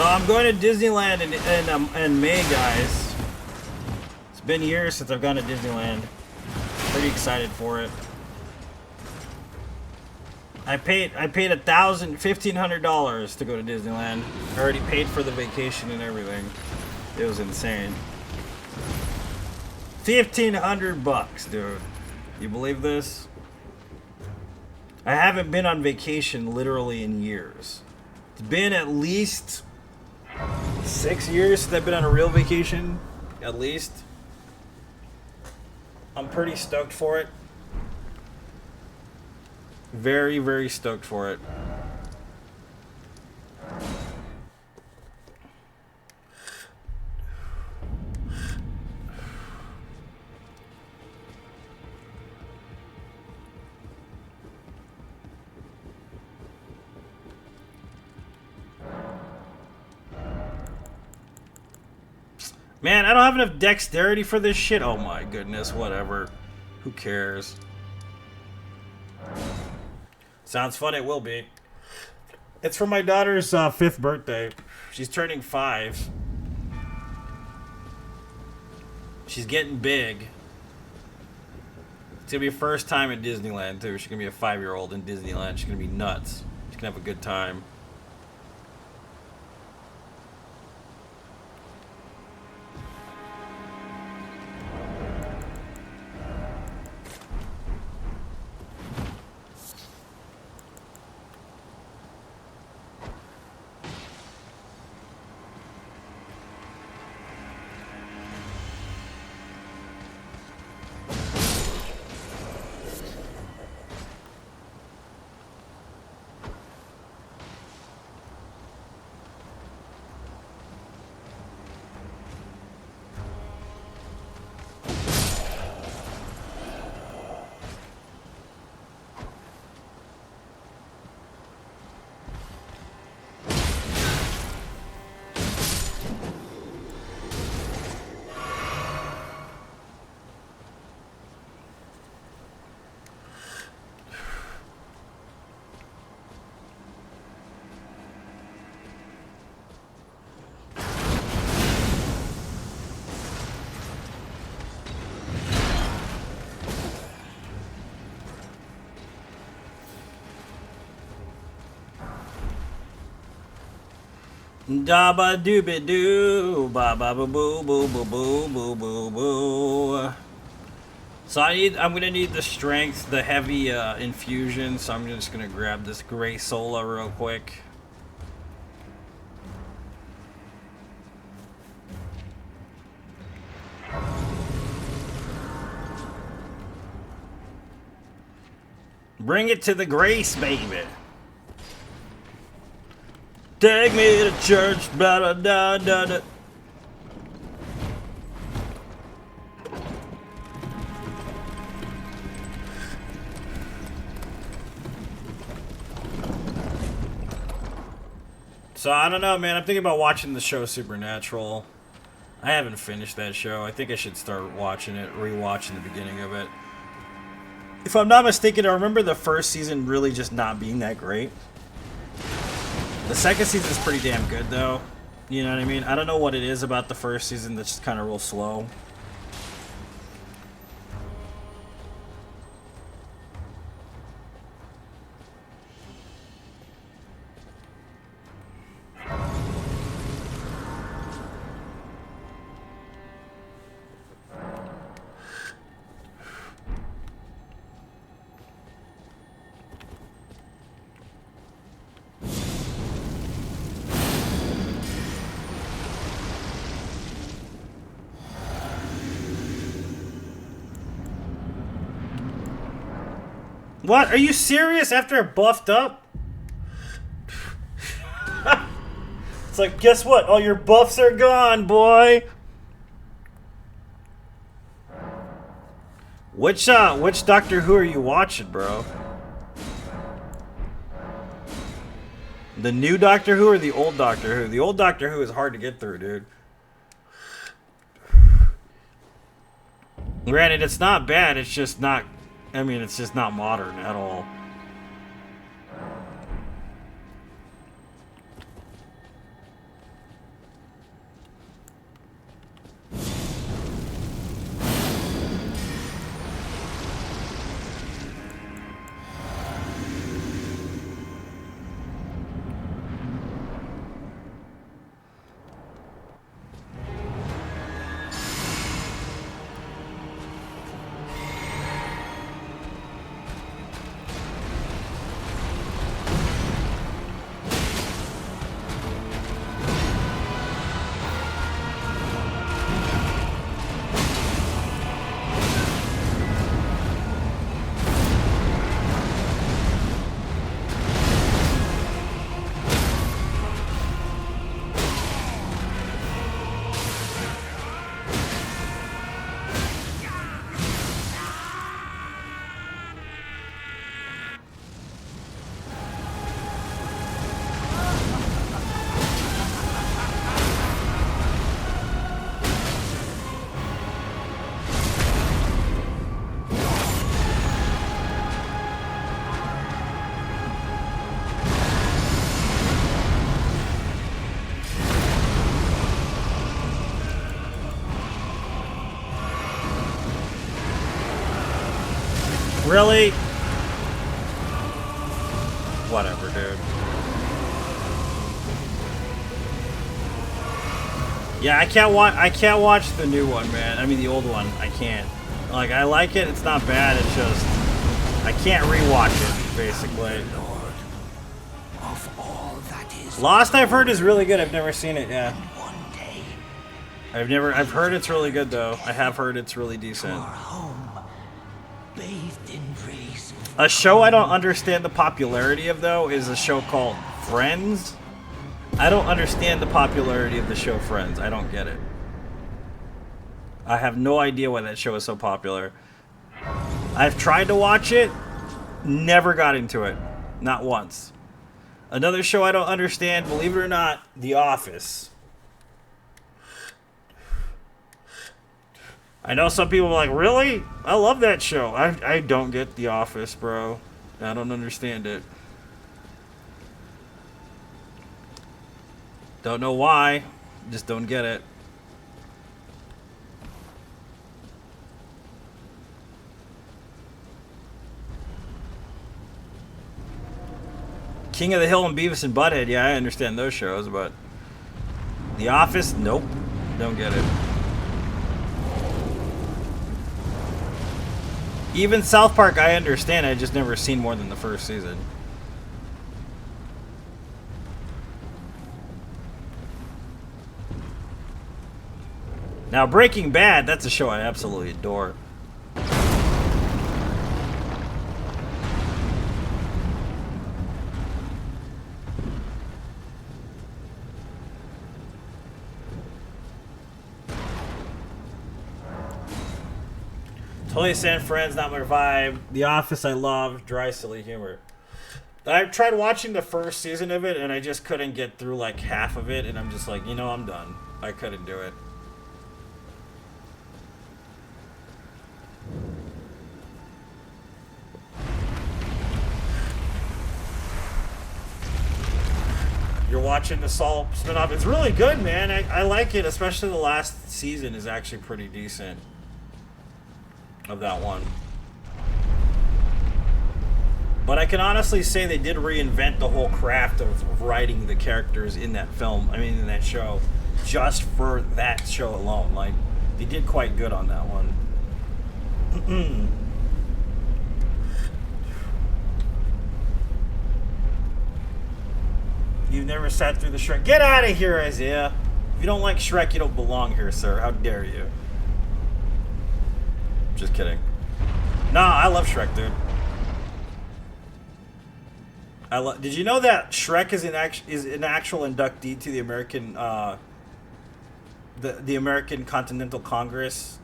So I'm going to Disneyland in May, guys. It's been years since I've gone to Disneyland. Pretty excited for it. I paid $1,500 to go to Disneyland. I already paid for the vacation and everything. It was insane. $1,500, dude. You believe this? I haven't been on vacation literally in years. It's been at least 6 years since I've been on a real vacation. At least. I'm pretty stoked for it. Very, very stoked for it. Man, I don't have enough dexterity for this shit. Oh my goodness, whatever. Who cares? Sounds fun, it will be. It's for my daughter's 5th birthday. She's turning 5. She's getting big. It's gonna be her first time at Disneyland too. She's gonna be a 5-year-old in Disneyland. She's gonna be nuts. She's gonna have a good time. Da ba dooby doo, ba ba boo boo boo boo boo boo boo boo. So I'm gonna need the strength, the heavy infusion. So I'm just gonna grab this gray sola real quick. Bring it to the grace, baby. Take me to church, blah, blah, blah, blah, blah. So, I don't know, man. I'm thinking about watching the show Supernatural. I haven't finished that show. I think I should start watching it, rewatching the beginning of it. If I'm not mistaken, I remember the first season really just not being that great. The second season's pretty damn good, though. You know what I mean? I don't know what it is about the first season that's just kind of real slow. What? Are you serious? After it buffed up? It's like, guess what? All your buffs are gone, boy. Which Doctor Who are you watching, bro? The new Doctor Who or the old Doctor Who? The old Doctor Who is hard to get through, dude. Granted, it's not bad. It's just not... I mean, it's just not modern at all. Really? Whatever, dude. Yeah, I can't watch the new one, man. I mean the old one. I can't. Like, I like it, it's not bad, it's just I can't rewatch it, basically. Lord of all that is Lost, I've heard, is really good. I've never seen it, yeah. one day, I've heard it's really good though. I have heard it's really decent. our home, bathed in rays. A show I don't understand the popularity of though is a show called Friends. I don't understand the popularity of the show Friends. I don't get it. I have no idea why that show is so popular. I've tried to watch it, never got into it. Not once. Another show I don't understand, believe it or not, The Office. I know some people are like, really? I love that show. I don't get The Office, bro. I don't understand it. Don't know why. Just don't get it. King of the Hill and Beavis and Butthead, yeah, I understand those shows, but The Office, nope. Don't get it. Even South Park, I understand. I just never seen more than the first season. Now, Breaking Bad, that's a show I absolutely adore. Totally Sand Friends, not my vibe. The Office, I love. Dry, silly humor. I tried watching the first season of it, and I just couldn't get through like half of it, and I'm just like, you know, I'm done. I couldn't do it. You're watching the Saul spinoff. It's really good, man. I like it, especially the last season is actually pretty decent of that one. But I can honestly say they did reinvent the whole craft of writing the characters in that film, I mean in that show, just for that show alone. Like, they did quite good on that one. You've never sat through the Shrek. Get out of here, Isaiah. If you don't like Shrek, you don't belong here, sir. How dare you? Just kidding. Nah, I love Shrek, dude. Did you know that Shrek is an actual inductee to the American the American Continental Congress,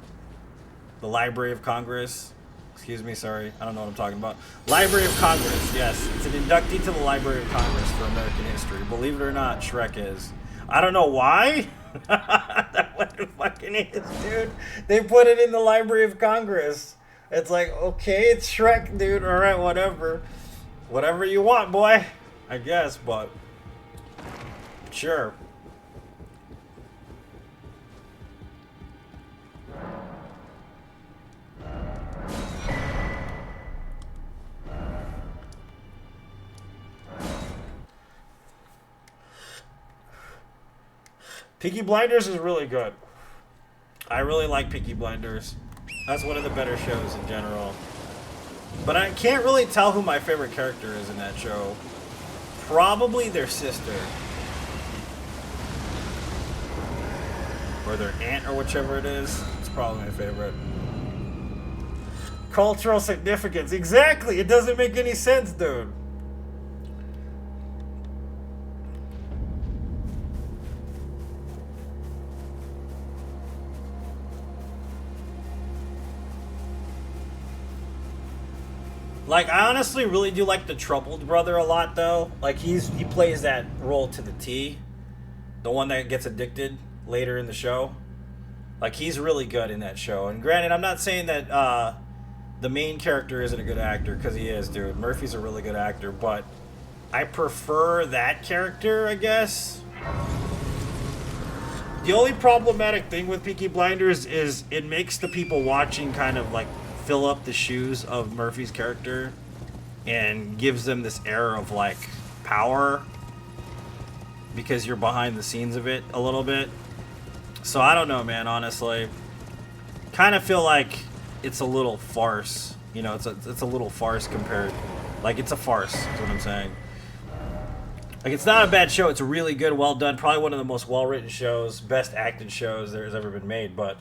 the Library of Congress? Excuse me, sorry, I don't know what I'm talking about. Library of Congress, yes, it's an inductee to the Library of Congress for American history. Believe it or not, Shrek is. I don't know why. That's what it fucking is, dude. They put it in the Library of Congress. It's like, okay, it's Shrek, dude. All right, whatever. Whatever you want, boy. I guess, but sure. Peaky Blinders is really good. I really like Peaky Blinders. That's one of the better shows in general. But I can't really tell who my favorite character is in that show. Probably their sister. Or their aunt, or whichever it is. It's probably my favorite. Cultural significance. Exactly! It doesn't make any sense, dude. Like, I honestly really do like the troubled brother a lot, though. Like, he plays that role to the T. The one that gets addicted later in the show. Like, he's really good in that show. And granted, I'm not saying that the main character isn't a good actor, because he is, dude. Murphy's a really good actor, but I prefer that character, I guess. The only problematic thing with Peaky Blinders is it makes the people watching kind of, like, fill up the shoes of Murphy's character and gives them this air of like power because you're behind the scenes of it a little bit. So I don't know, man, honestly. Kind of feel like it's a little farce. You know, it's a little farce compared. Like, it's a farce, is what I'm saying. Like, it's not a bad show. It's a really good, well done, probably one of the most well-written shows, best acted shows there's ever been made, but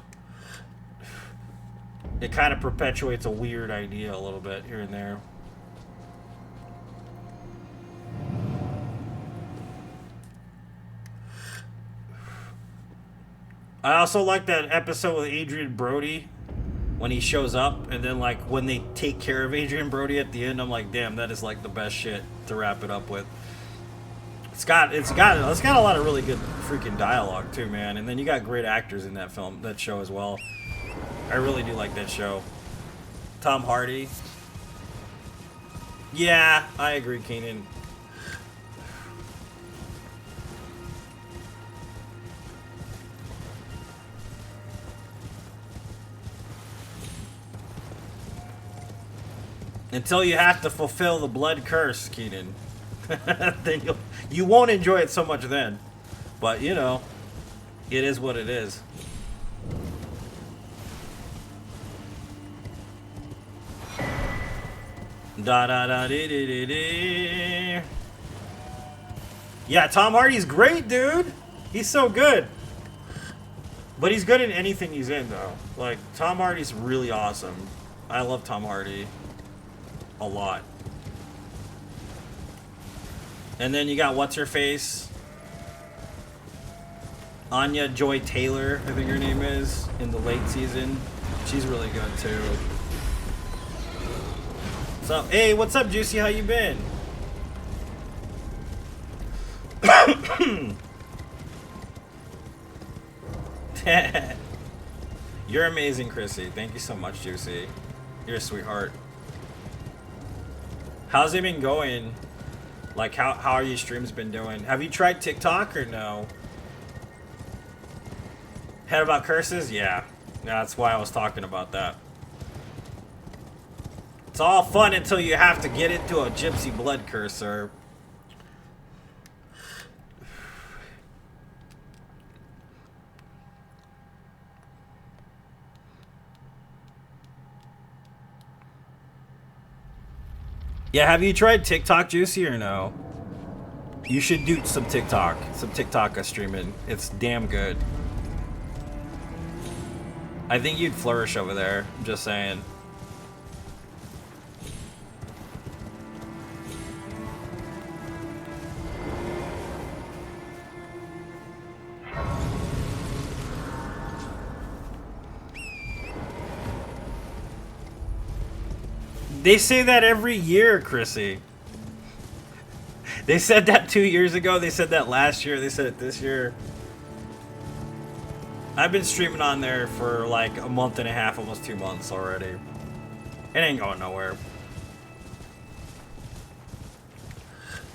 it kind of perpetuates a weird idea a little bit here and there. I also like that episode with Adrian Brody when he shows up, and then like when they take care of Adrian Brody at the end, I'm like, damn, that is like the best shit to wrap it up with. It's got a lot of really good freaking dialogue too, man. And then you got great actors in that show as well. I really do like that show. Tom Hardy. Yeah, I agree, Keenan. Until you have to fulfill the blood curse, Keenan. Then you won't enjoy it so much then. But, you know, it is what it is. Da da da dee dee dee dee. Yeah, Tom Hardy's great, dude. He's so good. But he's good in anything he's in, though. Like, Tom Hardy's really awesome. I love Tom Hardy a lot. And then you got what's-her-face? Anya Joy Taylor, I think her name is, in the late season. She's really good, too. So, hey, what's up, Juicy? How you been? You're amazing, Chrissy. Thank you so much, Juicy. You're a sweetheart. How's it been going? Like, how are your streams been doing? Have you tried TikTok or no? Head about curses? Yeah. That's why I was talking about that. It's all fun until you have to get into a gypsy blood curse, sir. Yeah, have you tried TikTok, Juicy, or no? You should do some TikTok streaming. It's damn good. I think you'd flourish over there. I'm just saying. They say that every year, Chrissy. They said that 2 years ago. They said that last year. They said it this year. I've been streaming on there for like a month and a half, almost 2 months already. It ain't going nowhere.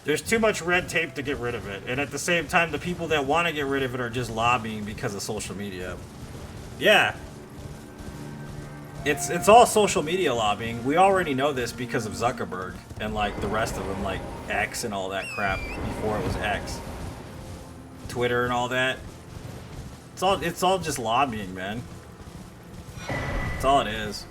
There's too much red tape to get rid of it. And at the same time, the people that want to get rid of it are just lobbying because of social media. Yeah. It's all social media lobbying. We already know this because of Zuckerberg and like the rest of them, like X and all that crap before it was X. Twitter and all that. It's all just lobbying, man. That's all it is.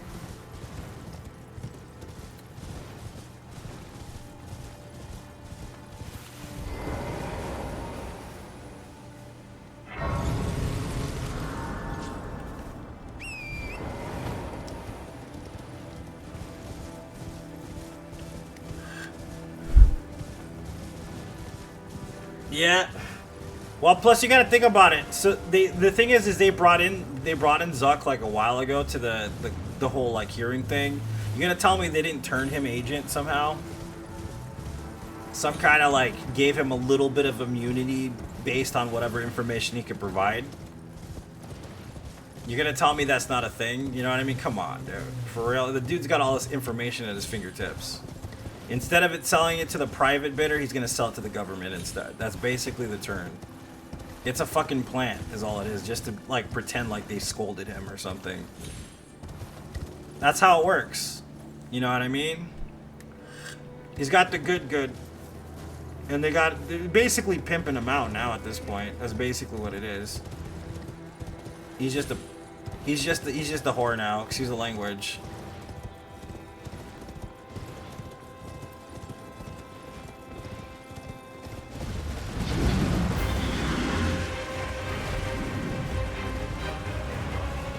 Yeah. Well, plus you got to think about it. So the thing is they brought in Zuck like a while ago to the whole like hearing thing. You're gonna tell me they didn't turn him agent somehow? Some kind of like gave him a little bit of immunity based on whatever information he could provide? You're gonna tell me that's not a thing? You know what I mean? Come on, dude. For real, the dude's got all this information at his fingertips. Instead of selling it to the private bidder, he's gonna sell it to the government instead. That's basically the turn. It's a fucking plant, is all it is, just to like pretend like they scolded him or something. That's how it works. You know what I mean? He's got the good. And they're basically pimping him out now at this point. That's basically what it is. He's just a whore now. Excuse the language.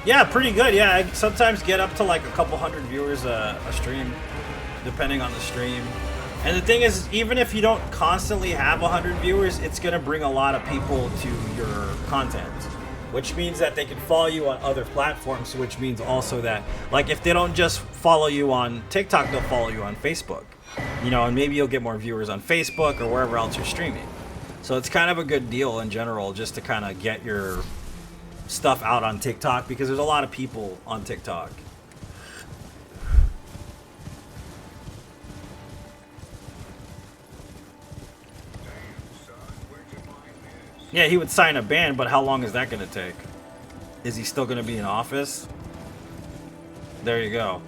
Yeah, pretty good. Yeah, I sometimes get up to like a couple hundred viewers a stream, depending on the stream. And the thing is, even if you don't constantly have 100 viewers, it's gonna bring a lot of people to your content, which means that they can follow you on other platforms. Which means also that, like, if they don't just follow you on TikTok, they'll follow you on Facebook. You know, and maybe you'll get more viewers on Facebook or wherever else you're streaming. So it's kind of a good deal in general, just to kind of get your stuff out on TikTok, because there's a lot of people on TikTok. Yeah, he would sign a ban, but how long is that going to take? Is he still going to be in office? There you go.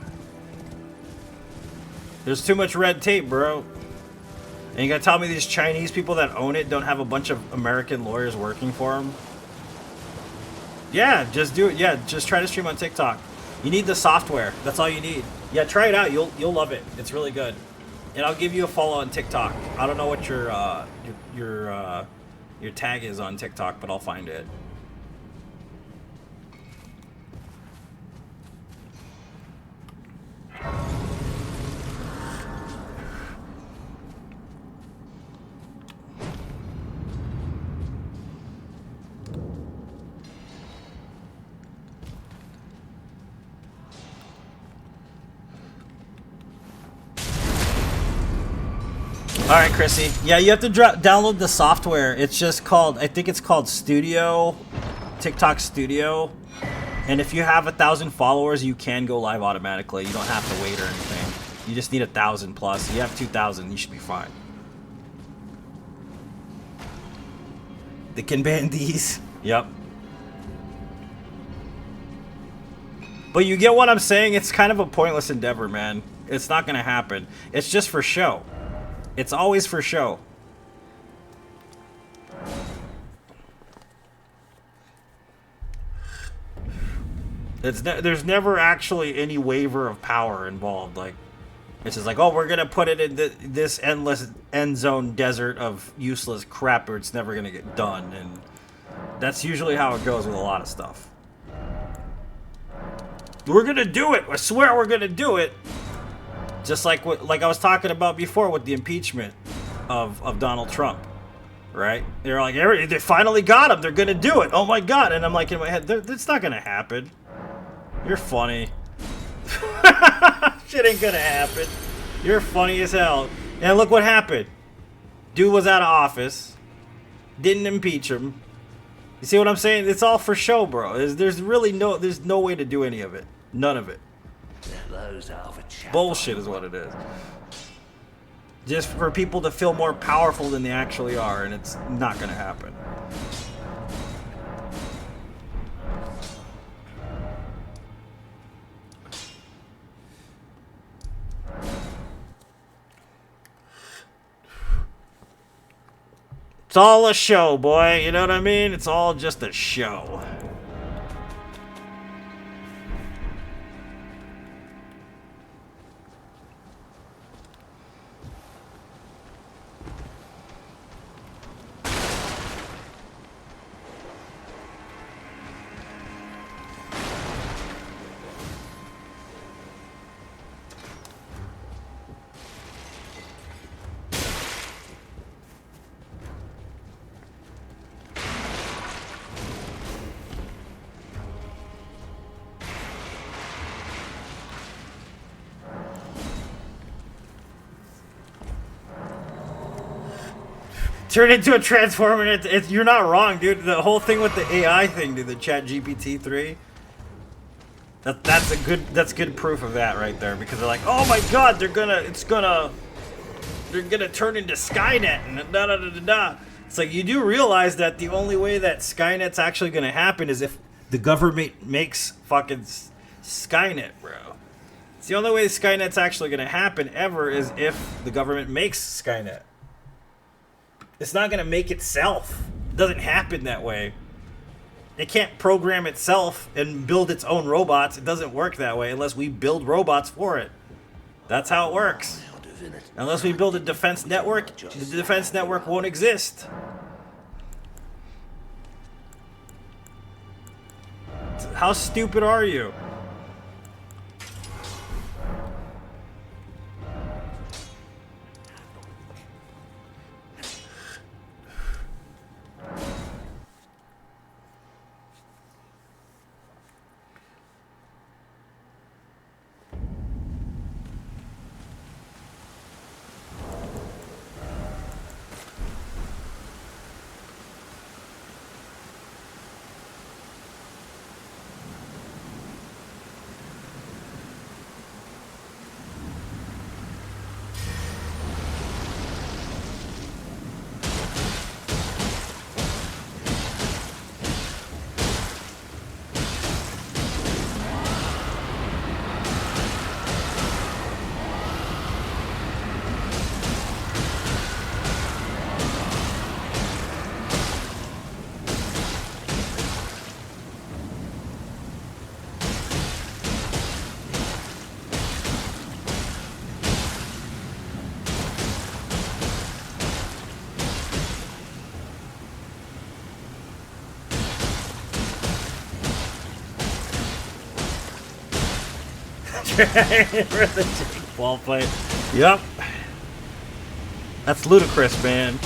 There's too much red tape, bro. And you got to tell me these Chinese people that own it don't have a bunch of American lawyers working for them? Yeah, just do it. Yeah, just try to stream on TikTok. You need the software. That's all you need. Yeah, try it out. You'll love it. It's really good. And I'll give you a follow on TikTok. I don't know what your tag is on TikTok, but I'll find it. All right, Chrissy. Yeah, you have to download the software. It's just called, I think it's called Studio, TikTok Studio. And if you have 1,000 followers, you can go live automatically. You don't have to wait or anything. You just need 1,000 plus. You have 2,000, you should be fine. They can ban these. Yep. But you get what I'm saying? It's kind of a pointless endeavor, man. It's not going to happen. It's just for show. It's always for show. There's never actually any waiver of power involved. Like, it's just like, oh, we're gonna put it in this endless end zone desert of useless crap, or it's never gonna get done. And that's usually how it goes with a lot of stuff. We're gonna do it. I swear we're gonna do it. Just like I was talking about before with the impeachment of Donald Trump, right? They're like, they finally got him. They're gonna do it. Oh my god! And I'm like in my head, that's not gonna happen. You're funny. Shit ain't gonna happen. You're funny as hell. And look what happened. Dude was out of office. Didn't impeach him. You see what I'm saying? It's all for show, bro. There's no way to do any of it. None of it. Bullshit is what it is. Just for people to feel more powerful than they actually are, and it's not gonna happen. It's all a show, boy. You know what I mean? It's all just a show. Turn into a transformer. You're not wrong, dude. The whole thing with the AI thing, dude, the Chat GPT 3. That's good proof of that right there, because they're like, oh my god, they're gonna turn into Skynet and da da da da da. It's like, you do realize that the only way that Skynet's actually gonna happen is if the government makes fucking Skynet, bro. It's the only way Skynet's actually going to happen ever is if the government makes Skynet. It's not going to make itself. It doesn't happen that way. It can't program itself and build its own robots. It doesn't work that way unless we build robots for it. That's how it works. Unless we build a defense network, the defense network won't exist. How stupid are you? Ball fight. Yep. That's ludicrous, man.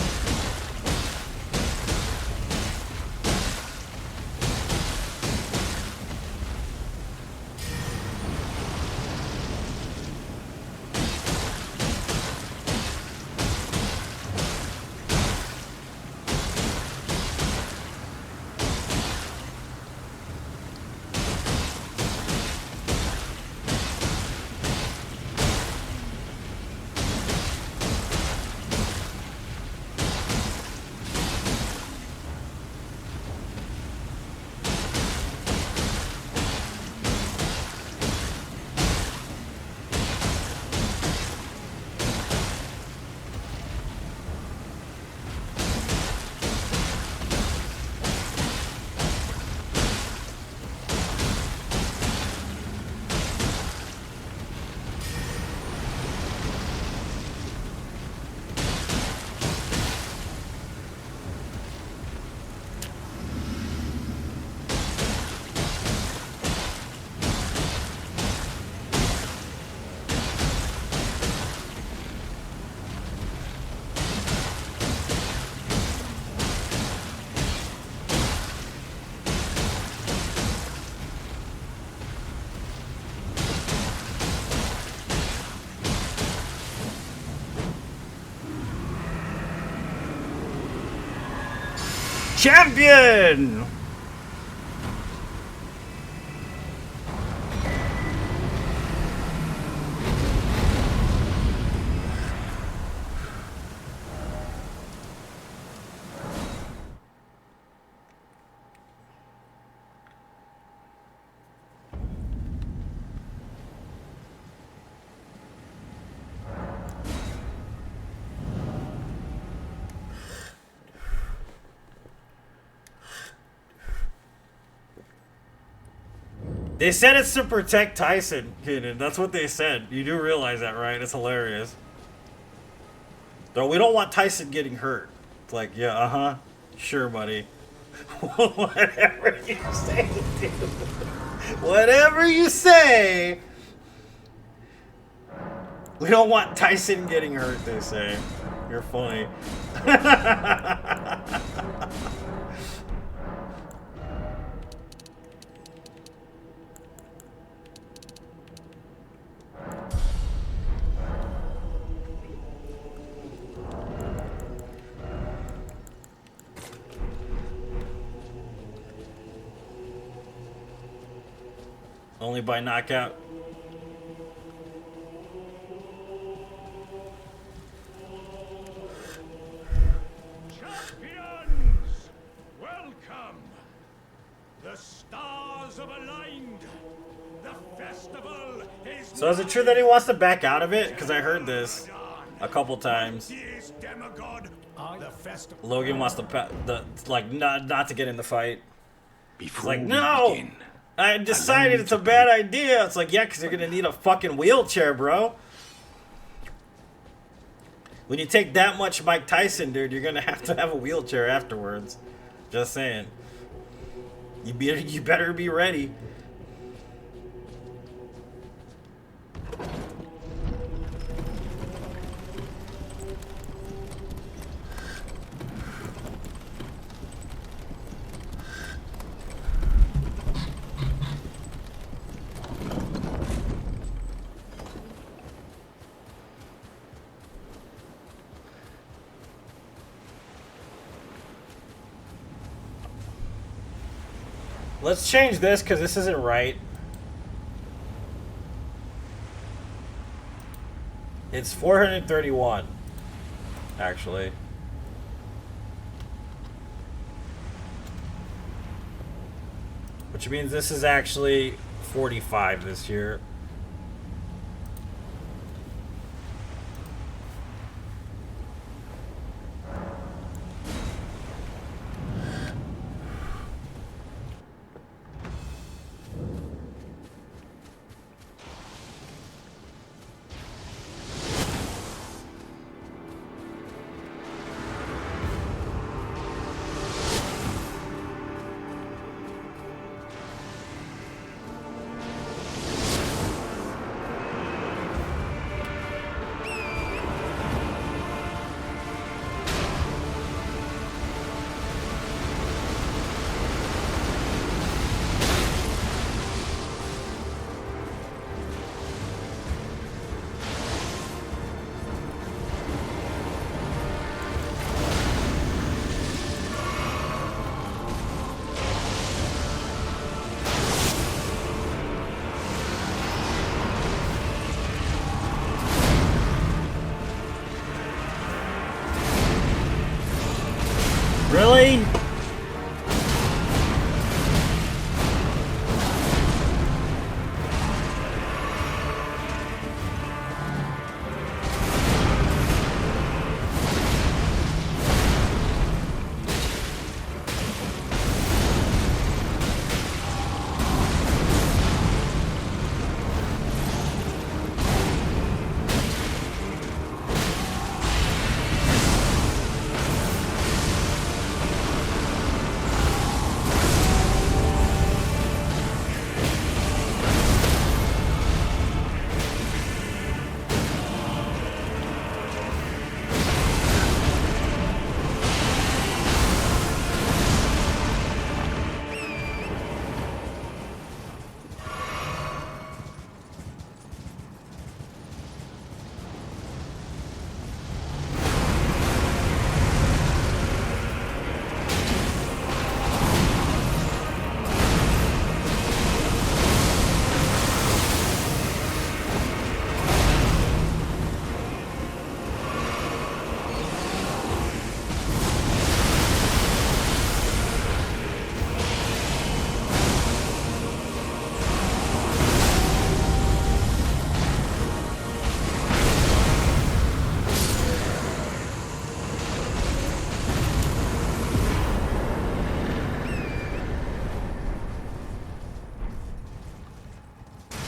Champion! They said it's to protect Tyson, Keenan. That's what they said. You do realize that, right? It's hilarious. Though we don't want Tyson getting hurt. It's like, yeah, uh-huh. Sure, buddy. Whatever you say, dude. Whatever you say. We don't want Tyson getting hurt, they say. You're funny. Only by knockout. Champions! Welcome! The stars have aligned! The festival So is it true that he wants to back out of it? Because I heard this a couple times. Logan wants to not to get in the fight. He's like, no! I decided it's a bad idea. It's like, yeah, because you're going to need a fucking wheelchair, bro. When you take that much Mike Tyson, dude, you're going to have a wheelchair afterwards. Just saying. You better be ready. Let's change this because this isn't right. It's 431, actually. Which means this is actually 45 this year. Really?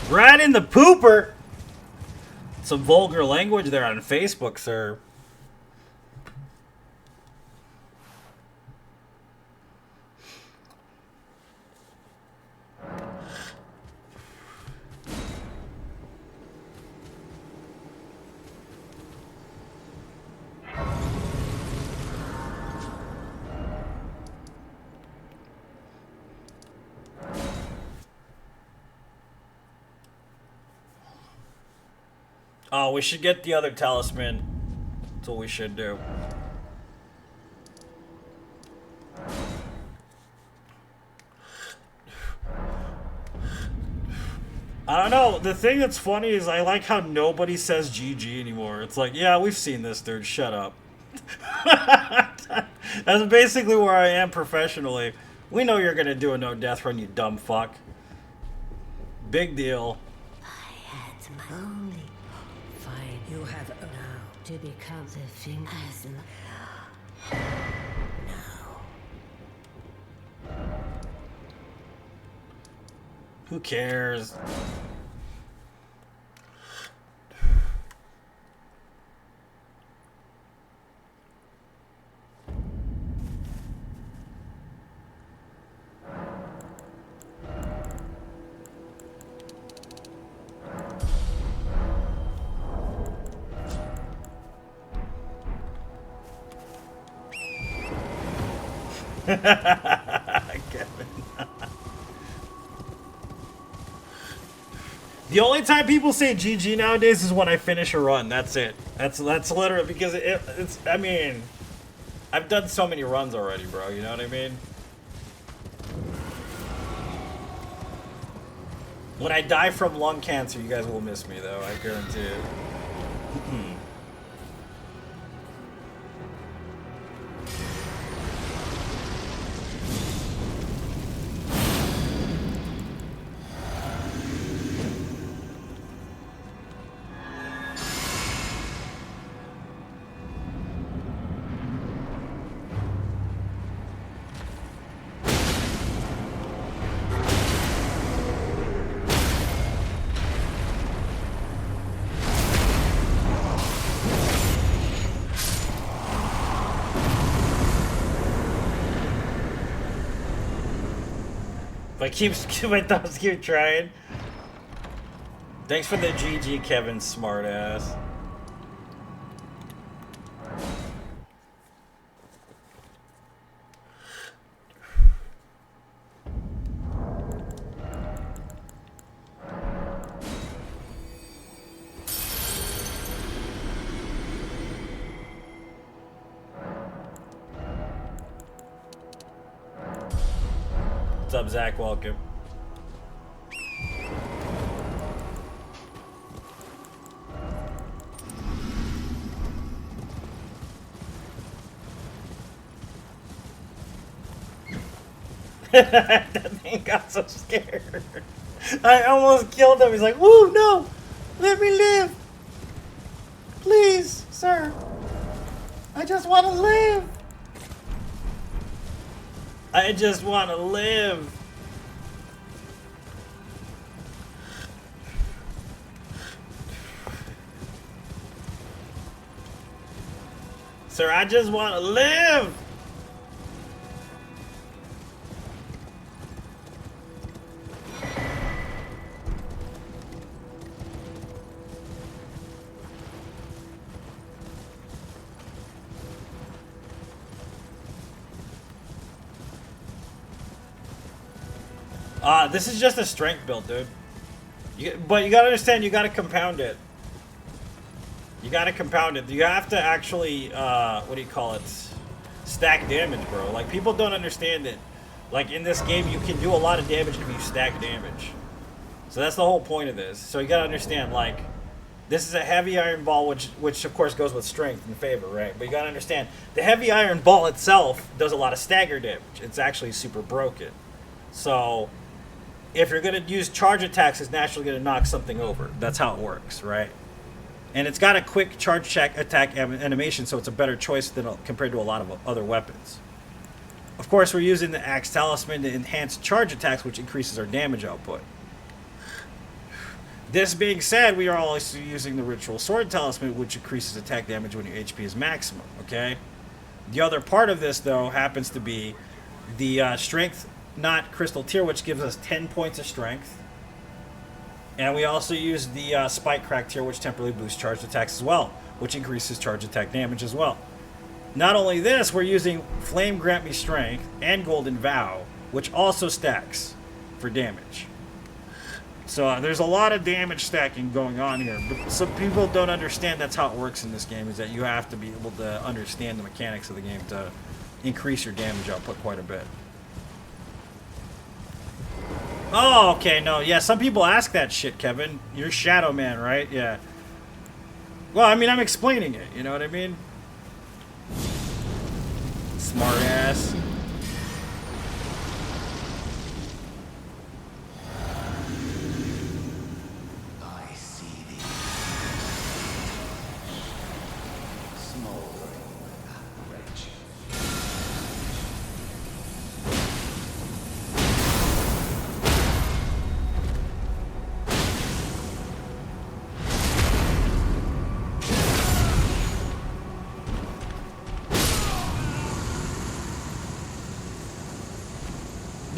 Right in the pooper. Some vulgar language there on Facebook, sir. Oh, we should get the other talisman. That's what we should do. I don't know. The thing that's funny is I like how nobody says GG anymore. It's like, yeah, we've seen this, dude. Shut up. That's basically where I am professionally. We know you're going to do a no death run, you dumb fuck. Big deal. I had only. Fine, you have now to become the thing as Who cares? Kevin. The only time people say GG nowadays is when I finish a run. That's it. That's literally because it's. I mean, I've done so many runs already, bro. You know what I mean? When I die from lung cancer, you guys will miss me, though. I guarantee it. My thumbs keep trying. Thanks for the GG, Kevin, smartass. What's up, Zach? Welcome. That thing got so scared. I almost killed him. He's like, "Woo, no! Let me live! Please, sir! I just want to live! I just want to live!" Sir, I just want to live! This is just a strength build, dude. But you gotta understand, you gotta compound it. You gotta compound it. You have to actually, what do you call it? Stack damage, bro. Like, people don't understand it. Like, in this game, you can do a lot of damage if you stack damage. So that's the whole point of this. So you gotta understand, like, this is a heavy iron ball, which of course goes with strength in favor, right? But you gotta understand, the heavy iron ball itself does a lot of stagger damage. It's actually super broken. So if you're going to use charge attacks, it's naturally going to knock something over. That's how it works, right? And it's got a quick charge attack animation, so it's a better choice than compared to a lot of other weapons. Of course, we're using the Axe Talisman to enhance charge attacks, which increases our damage output. This being said, we are also using the Ritual Sword Talisman, which increases attack damage when your HP is maximum, okay? The other part of this, though, happens to be the Strength Knot Crystal Tier, which gives us 10 points of strength. And we also use the Spike Crack Tier, which temporarily boosts charged attacks as well, which increases charge attack damage as well. Not only this, we're using Flame Grant Me Strength and Golden Vow, which also stacks for damage. So there's a lot of damage stacking going on here, but some people don't understand that's how it works in this game, is that you have to be able to understand the mechanics of the game to increase your damage output quite a bit. Oh, okay, no, yeah, some people ask that shit, Kevin. You're Shadow Man, right? Yeah. Well, I mean, I'm explaining it, you know what I mean? Smart ass. I see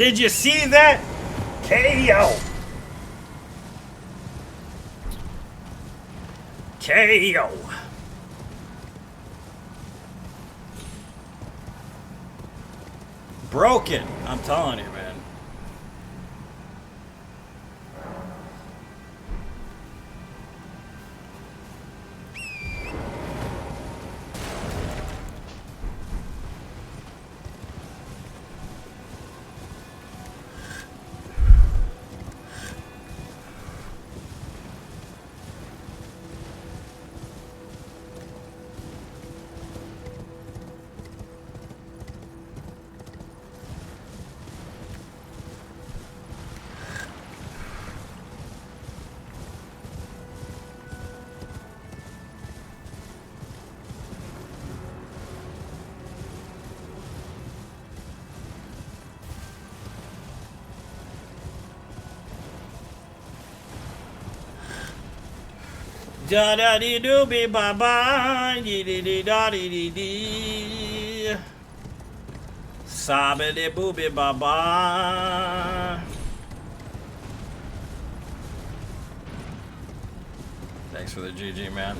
Did you see that? KO. KO. Broken. I'm telling you, man. Da da dee doo be bye bye dee dee dee da dee dee dee. Sabe de booby bye bye. Thanks for the GG, man.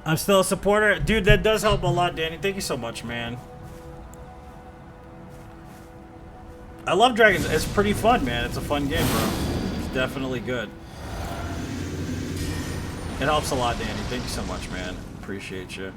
I'm still a supporter. Dude, that does help a lot, Danny. Thank you so much, man. I love Dragons. It's pretty fun, man. It's a fun game, bro. It's definitely good. It helps a lot, Danny. Thank you so much, man. Appreciate you.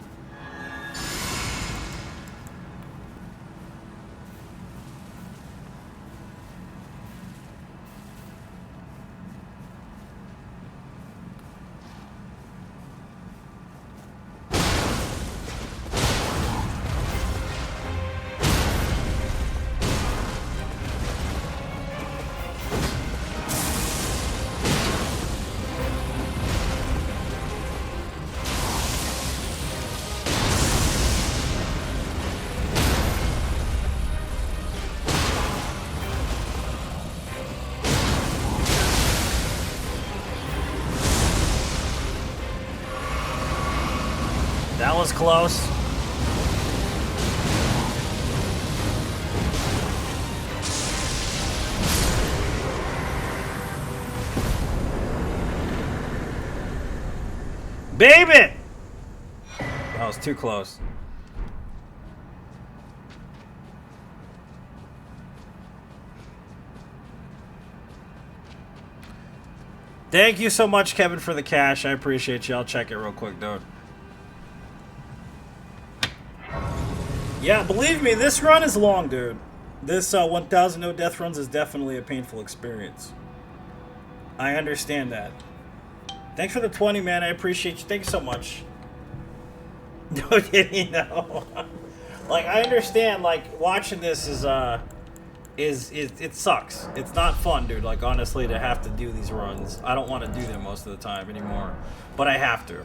That was close. Baby! That was too close. Thank you so much, Kevin, for the cash. I appreciate you. I'll check it real quick, dude. Yeah, believe me, this run is long, dude. This 1,000 no death runs is definitely a painful experience. I understand that. Thanks for the 20, man. I appreciate you. Thank you so much. No kidding, no. Like, I understand, like, watching this is it sucks. It's not fun, dude. Like, honestly, to have to do these runs. I don't want to do them most of the time anymore. But I have to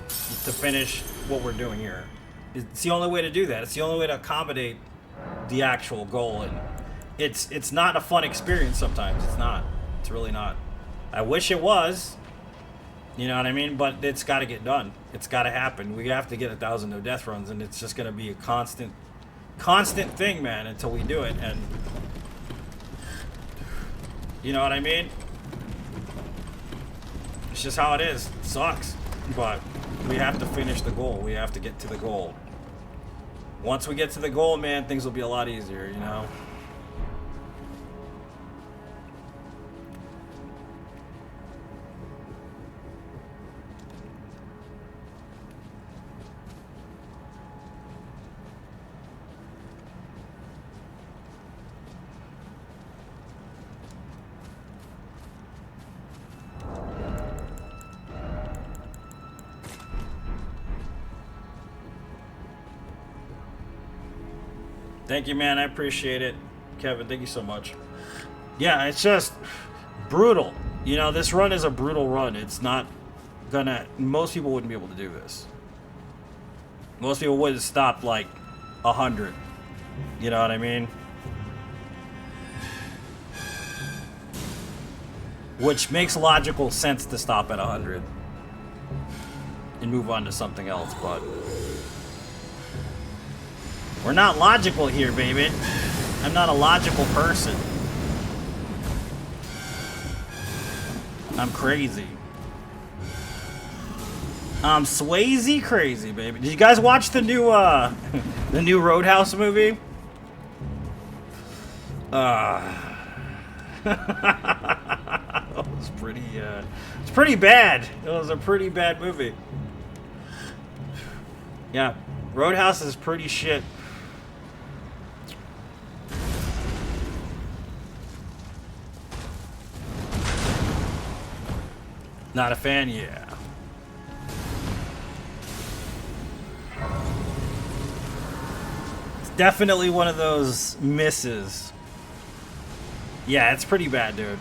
finish what we're doing here. It's the only way to do that. It's the only way to accommodate the actual goal, and it's not a fun experience sometimes. It's not. It's really not. I wish it was. You know what I mean? But it's got to get done. It's got to happen. We have to get 1,000 no death runs, and it's just going to be a constant thing, man, until we do it. And you know what I mean? It's just how it is. It sucks, but we have to finish the goal. We have to get to the goal. Once we get to the goal, man, things will be a lot easier, you know? Thank you, man. I appreciate it. Kevin. Thank you so much. Yeah, it's just brutal. You know, this run is a brutal run. It's not gonna... Most people wouldn't be able to do this. Most people wouldn't stop, like, 100. You know what I mean? Which makes logical sense to stop at 100. And move on to something else, but... We're not logical here, baby. I'm not a logical person. I'm crazy. I'm Swayze crazy, baby. Did you guys watch the new the new Roadhouse movie? It was pretty it's pretty bad. It was a pretty bad movie. Yeah, Roadhouse is pretty shit. Not a fan, yeah. It's definitely one of those misses. Yeah, it's pretty bad, dude.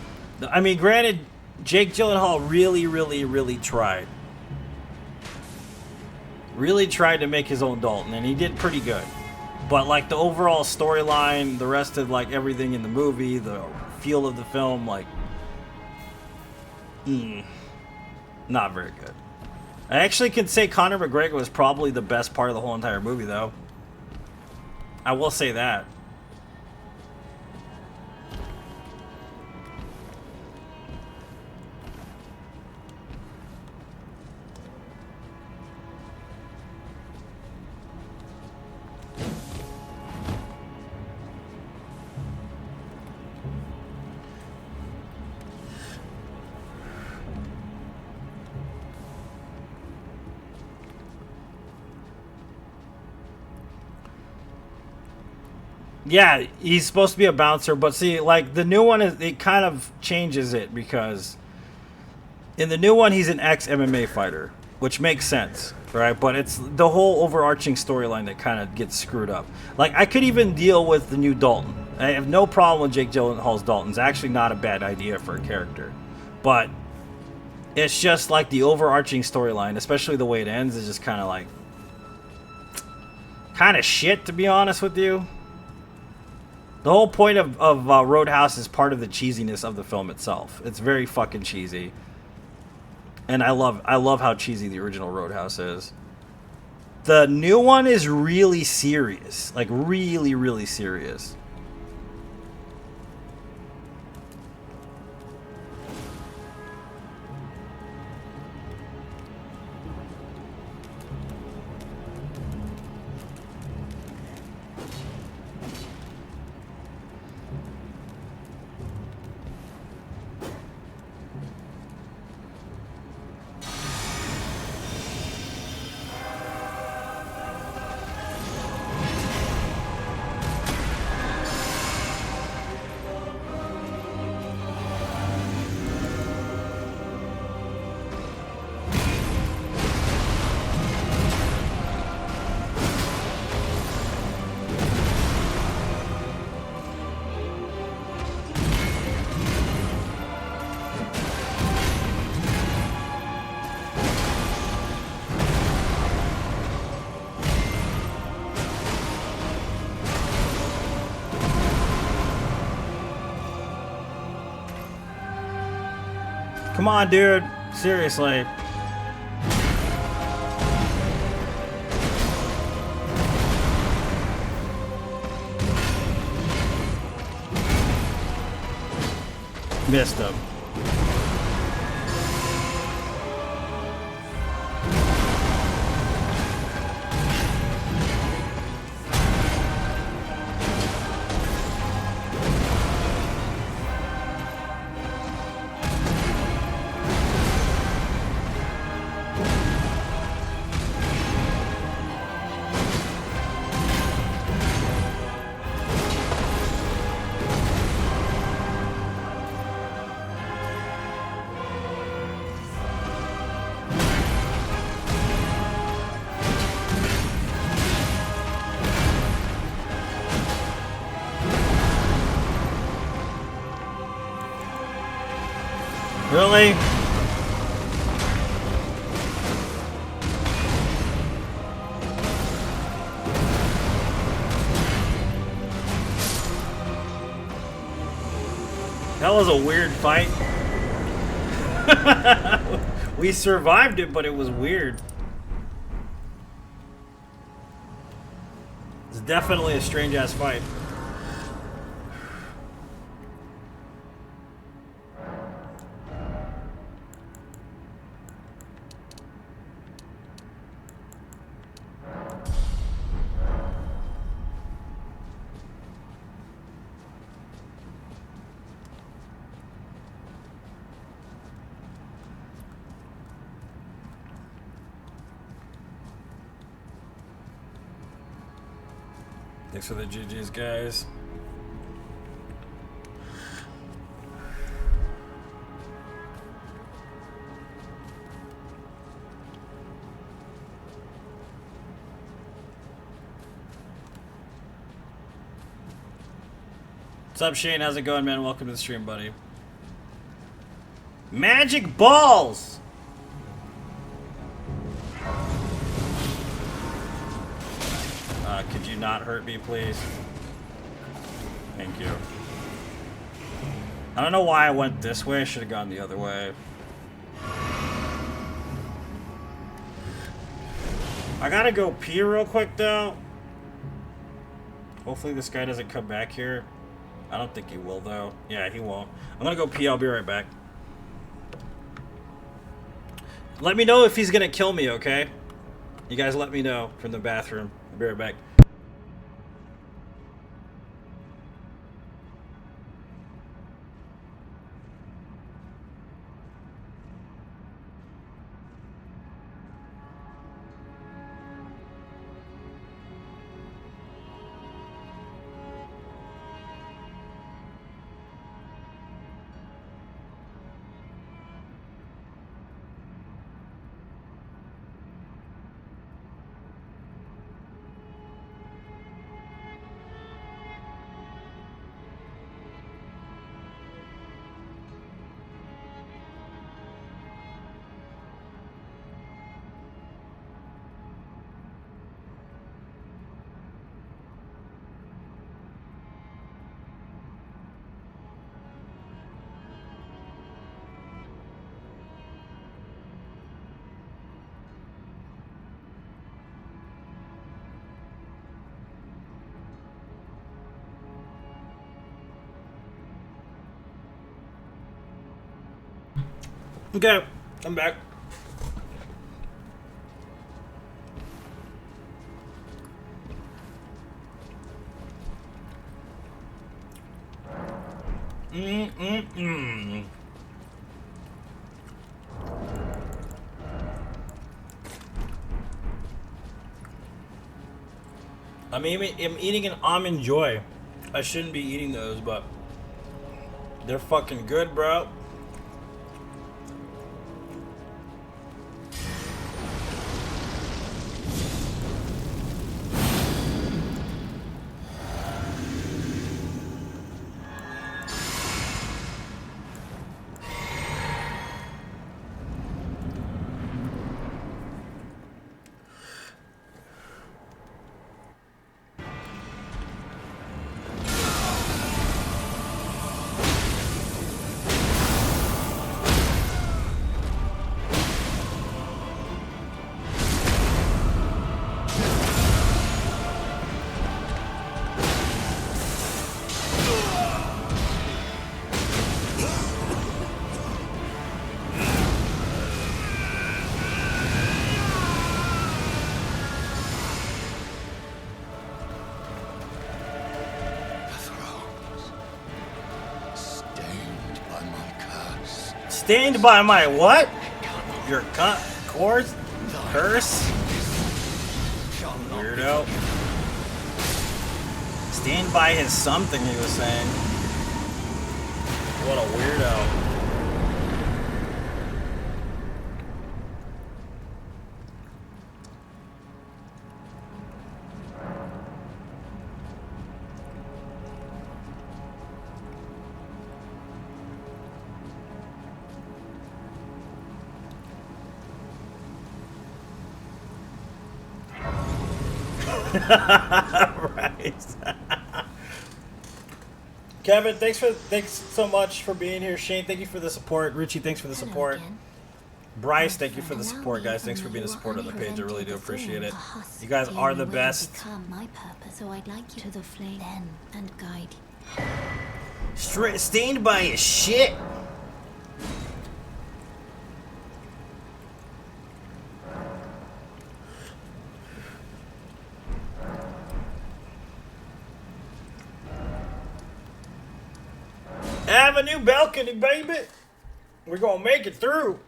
I mean, granted, Jake Gyllenhaal really tried. Really tried to make his own Dalton, and he did pretty good. But, like, the overall storyline, the rest of, like, everything in the movie, the feel of the film, like... not very good. I actually can say Conor McGregor was probably the best part of the whole entire movie, though. I will say that. Yeah, he's supposed to be a bouncer, but see, like, the new one, it kind of changes it, because in the new one, he's an ex-MMA fighter, which makes sense, right? But it's the whole overarching storyline that kind of gets screwed up. Like, I could even deal with the new Dalton. I have no problem with Jake Gyllenhaal's Dalton. It's actually not a bad idea for a character. But it's just, like, the overarching storyline, especially the way it ends, is just kind of, like, kind of shit, to be honest with you. The whole point of Roadhouse is part of the cheesiness of the film itself. It's very fucking cheesy. And I love how cheesy the original Roadhouse is. The new one is really serious. Like, really serious. Come on, dude. Seriously. Missed him. Really? That was a weird fight. We survived it, but it was weird. It's definitely a strange ass fight. Thanks for the GGs, guys. What's up, Shane? How's it going, man? Welcome to the stream, buddy. Magic balls! Could you not hurt me, please? Thank you. I don't know why I went this way. I should have gone the other way. I gotta go pee real quick, though. Hopefully this guy doesn't come back here. I don't think he will, though. Yeah, he won't. I'm gonna go pee. I'll be right back. Let me know if he's gonna kill me, okay? You guys let me know from the bathroom. I'll be right back. Okay, I'm back. I'm eating an almond joy. I shouldn't be eating those, but they're fucking good, bro. Stained by my what? Your course? Curse? Weirdo. Stained by his something, he was saying. What a weirdo. Right. Kevin, thanks so much for being here. Shane, thank you for the support. Richie, thanks for the support. Again. Bryce, thank you for the support, guys. Thanks for being a supporter of the page. I really do appreciate it. You guys are the best. My purpose, so I'd like you to the flame then and guide you. Stained by his shit. Have a new balcony, baby. We're gonna make it through.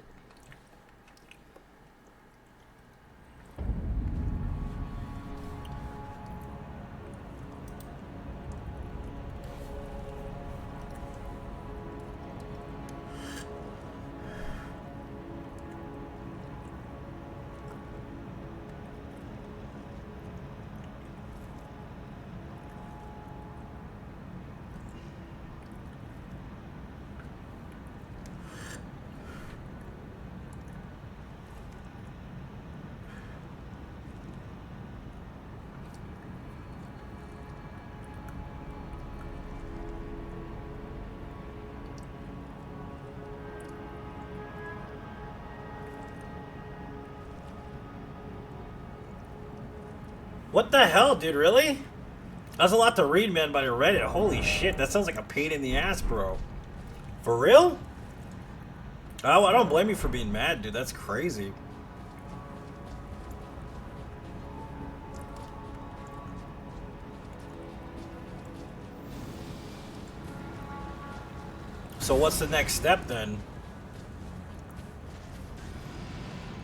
What the hell, dude? Really? That's a lot to read, man, but I read it. Holy shit, that sounds like a pain in the ass, bro. For real? Oh, I don't blame you for being mad, dude. That's crazy. So what's the next step then?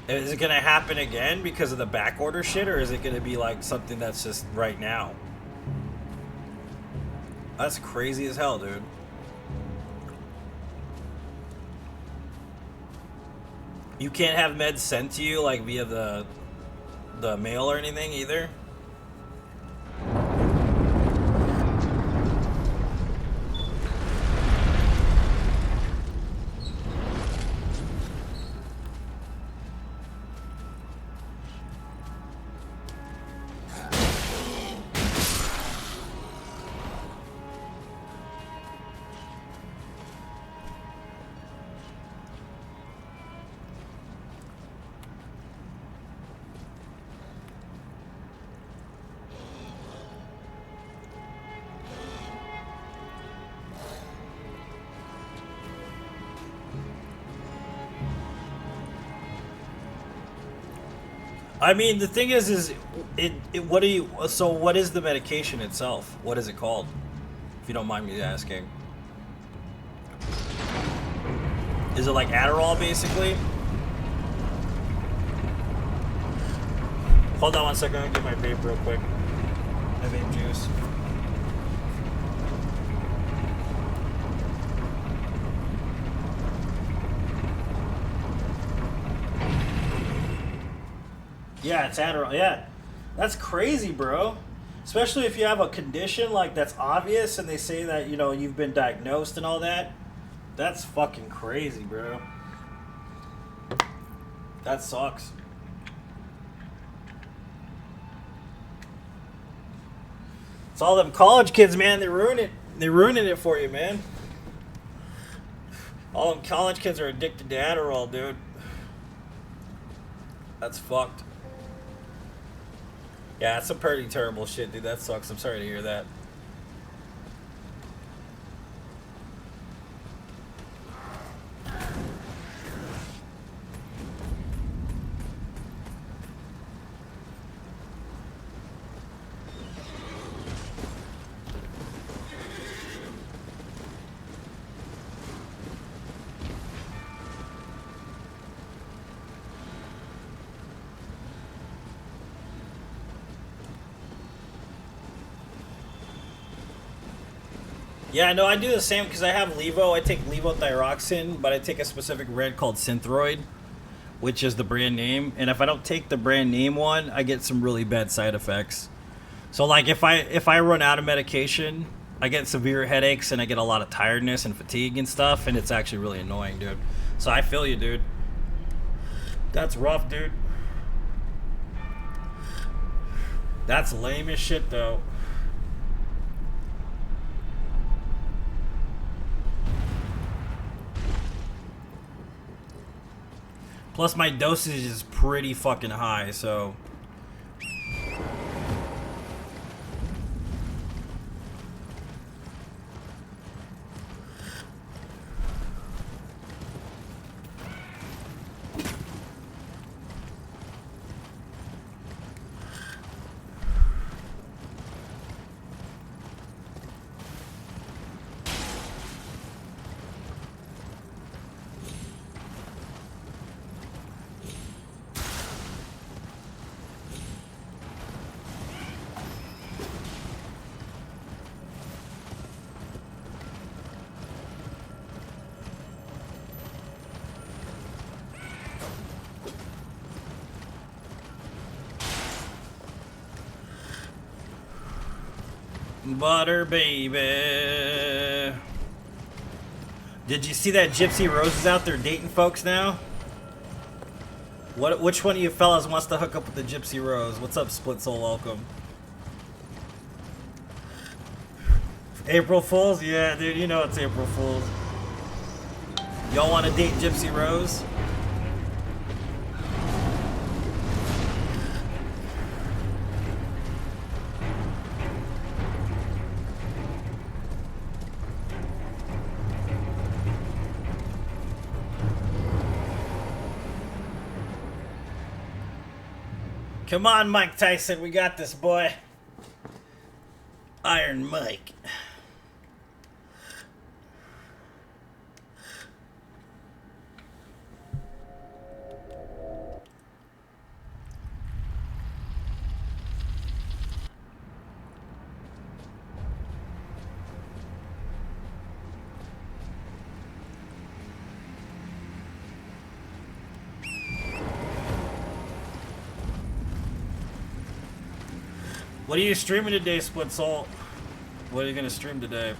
Is it gonna happen again because of the back order shit, or is it gonna be like something that's just right now? That's crazy as hell, dude. You can't have meds sent to you like via the mail or anything either? I mean, the thing is what do you, so what is the medication itself? What is it called? If you don't mind me asking. Is it like Adderall, basically? Hold on one second, I'm gonna get my vape real quick. My vape juice. Yeah, it's Adderall. Yeah, that's crazy, bro. Especially if you have a condition like that's obvious and they say that, you know, you've been diagnosed and all that. That's fucking crazy, bro. That sucks. It's all them college kids, man. They ruin it. They're ruining it for you, man. All them college kids are addicted to Adderall, dude. That's fucked. Yeah, that's some pretty terrible shit, dude. That sucks. I'm sorry to hear that. Yeah, no, I do the same because I have Levo. I take levothyroxine, but I take a specific brand called Synthroid, which is the brand name. And if I don't take the brand name one, I get some really bad side effects. So like if I run out of medication, I get severe headaches and I get a lot of tiredness and fatigue and stuff, and it's actually really annoying, dude. So I feel you, dude. That's rough, dude. That's lame as shit, though. Plus, my dosage is pretty fucking high, so... Butter baby. Did you see that Gypsy Rose is out there dating folks now? Which one of you fellas wants to hook up with the Gypsy Rose? What's up, Split Soul? Welcome. April Fools? Yeah, dude, you know it's April Fools. Y'all want to date Gypsy Rose? Come on, Mike Tyson, we got this, boy. Iron Mike. What are you streaming today, Split Salt? What are you gonna stream today?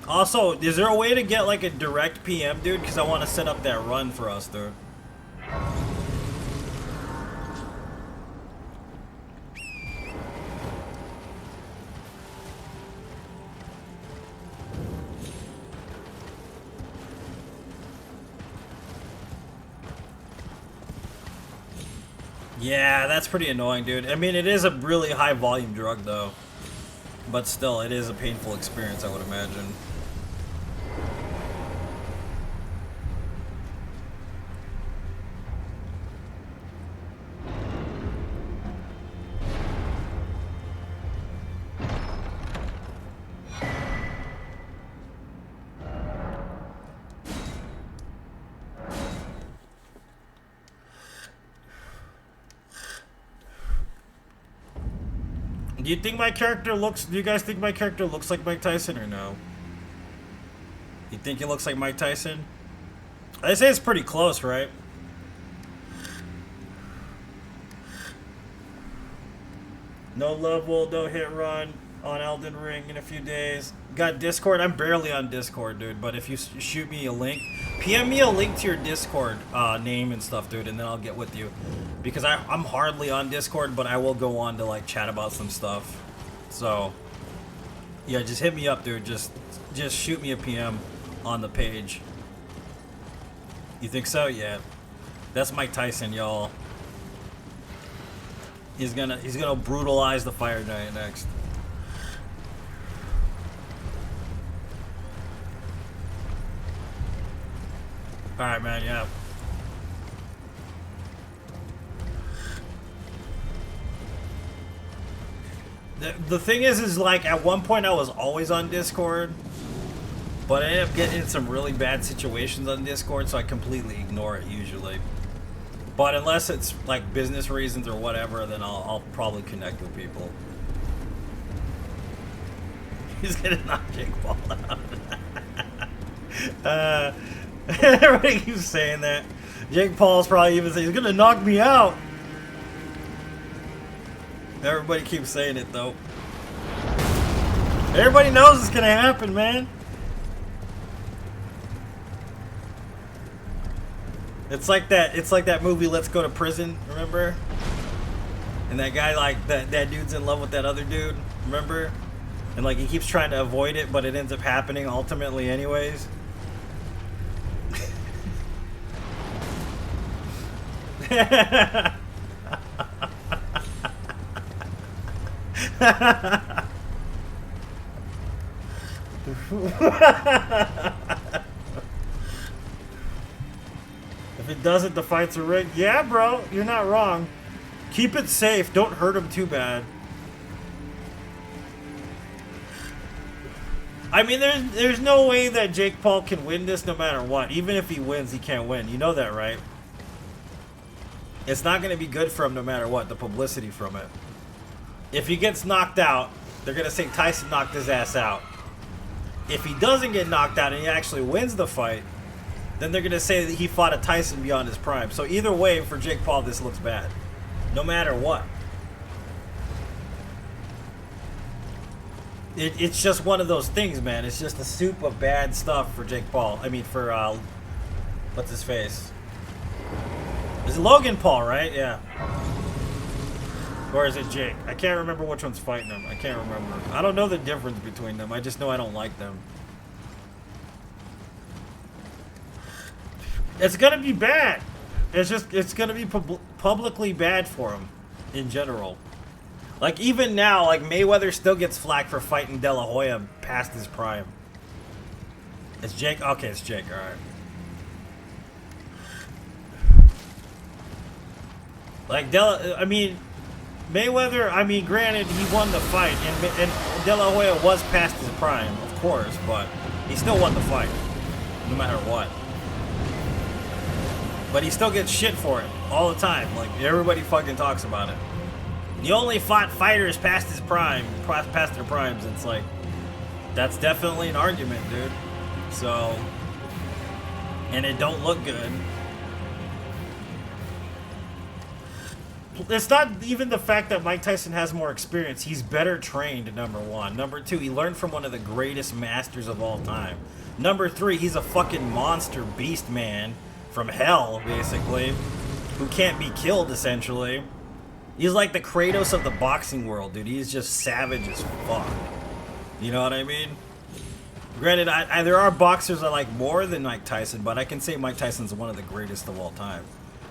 Also, is there a way to get like a direct PM, dude? Because I want to set up that run for us, dude. Yeah, that's pretty annoying, dude. I mean, it is a really high volume drug, though. But still, it is a painful experience, I would imagine. Do you think my character looks... Do you guys think my character looks like Mike Tyson or no? You think he looks like Mike Tyson? I say it's pretty close, right? No level, no hit run on Elden Ring in a few days. Got Discord? I'm barely on Discord, dude. But if you shoot me a link, PM me a link to your Discord name and stuff, dude, and then I'll get with you. Because I'm hardly on Discord, but I will go on to like chat about some stuff. So yeah, just hit me up, dude. Just shoot me a PM on the page. You think so? Yeah. That's Mike Tyson, y'all. He's gonna brutalize the Fire Giant next. Alright, man, yeah. The thing is like at one point I was always on Discord, but I ended up getting in some really bad situations on Discord, so I completely ignore it usually. But unless it's like business reasons or whatever, then I'll probably connect with people. He's gonna knock Jake Paul out. Everybody keeps saying that. Jake Paul's probably even saying he's gonna knock me out. Everybody keeps saying it though. Everybody knows it's gonna happen, man. It's like that. It's like that movie Let's Go to Prison. Remember? And that guy, like that dude's in love with that other dude. Remember? And like he keeps trying to avoid it, but it ends up happening ultimately anyways. If it doesn't, the fights are rigged. Yeah, bro, you're not wrong. Keep it safe. Don't hurt him too bad. I mean, there's no way that Jake Paul can win this no matter what. Even if he wins, he can't win. You know that, right? It's not going to be good for him no matter what, the publicity from it. If he gets knocked out, they're going to say Tyson knocked his ass out. If he doesn't get knocked out and he actually wins the fight, then they're going to say that he fought a Tyson beyond his prime. So either way, for Jake Paul, this looks bad. No matter what. It's just one of those things, man. It's just a soup of bad stuff for Jake Paul. I mean, for, what's his face? Is it Logan Paul, right? Yeah. Or is it Jake? I can't remember which one's fighting him. I can't remember. I don't know the difference between them. I just know I don't like them. It's gonna be bad. It's gonna be publicly bad for him in general. Like even now, like Mayweather still gets flack for fighting De La Hoya past his prime. It's Jake. Okay, it's Jake. All right. Like Mayweather. I mean, granted, he won the fight, and De La Hoya was past his prime, of course, but he still won the fight, no matter what. But he still gets shit for it all the time. Like everybody fucking talks about it. You only fought fighters past his prime, past their primes. It's like that's definitely an argument, dude. So, and it don't look good. It's not even the fact that Mike Tyson has more experience. He's better trained, number one. Number two, he learned from one of the greatest masters of all time. Number three, he's a fucking monster beast man from hell, basically, who can't be killed, essentially. He's like the Kratos of the boxing world, dude. He's just savage as fuck. You know what I mean? Granted, there are boxers I like more than Mike Tyson, but I can say Mike Tyson's one of the greatest of all time.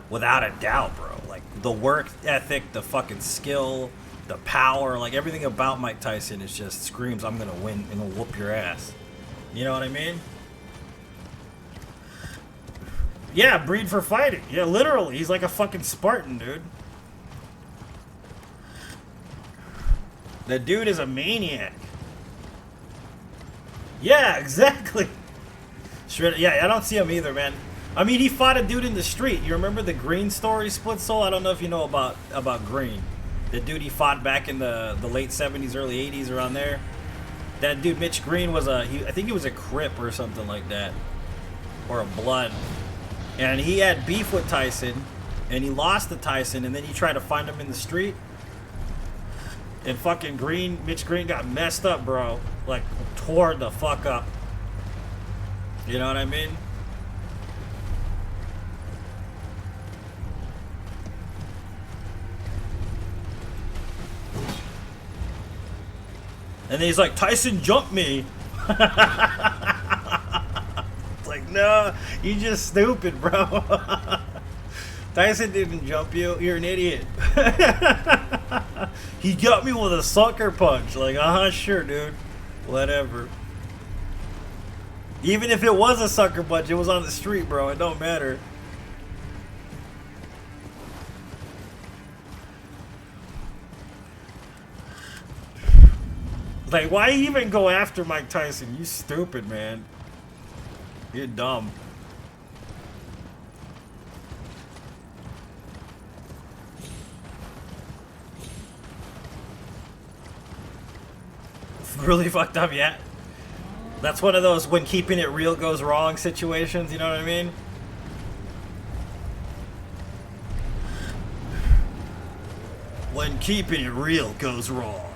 Without a doubt, bro. Like, the work ethic, the fucking skill, the power, like, everything about Mike Tyson is just screams, I'm gonna win and gonna whoop your ass. You know what I mean? Yeah, breed for fighting. Yeah, literally. He's like a fucking Spartan, dude. That dude is a maniac. Yeah, exactly. Yeah, I don't see him either, man. I mean, he fought a dude in the street. You remember the Green story, Split Soul? I don't know if you know about Green. The dude he fought back in the late 70s, early 80s, around there. That dude, Mitch Green, was I think he was a Crip or something like that. Or a Blood. And he had beef with Tyson, and he lost to Tyson, and then he tried to find him in the street. And fucking Mitch Green got messed up, bro. Like, tore the fuck up. You know what I mean? And then he's like, Tyson jumped me. It's like, no, you just stupid, bro. Tyson didn't jump you. You're an idiot. He got me with a sucker punch. Like, sure, dude. Whatever. Even if it was a sucker punch, it was on the street, bro. It don't matter. Like, why even go after Mike Tyson? You stupid, man. You're dumb. Really fucked up, yeah. That's one of those when keeping it real goes wrong situations, you know what I mean? When keeping it real goes wrong.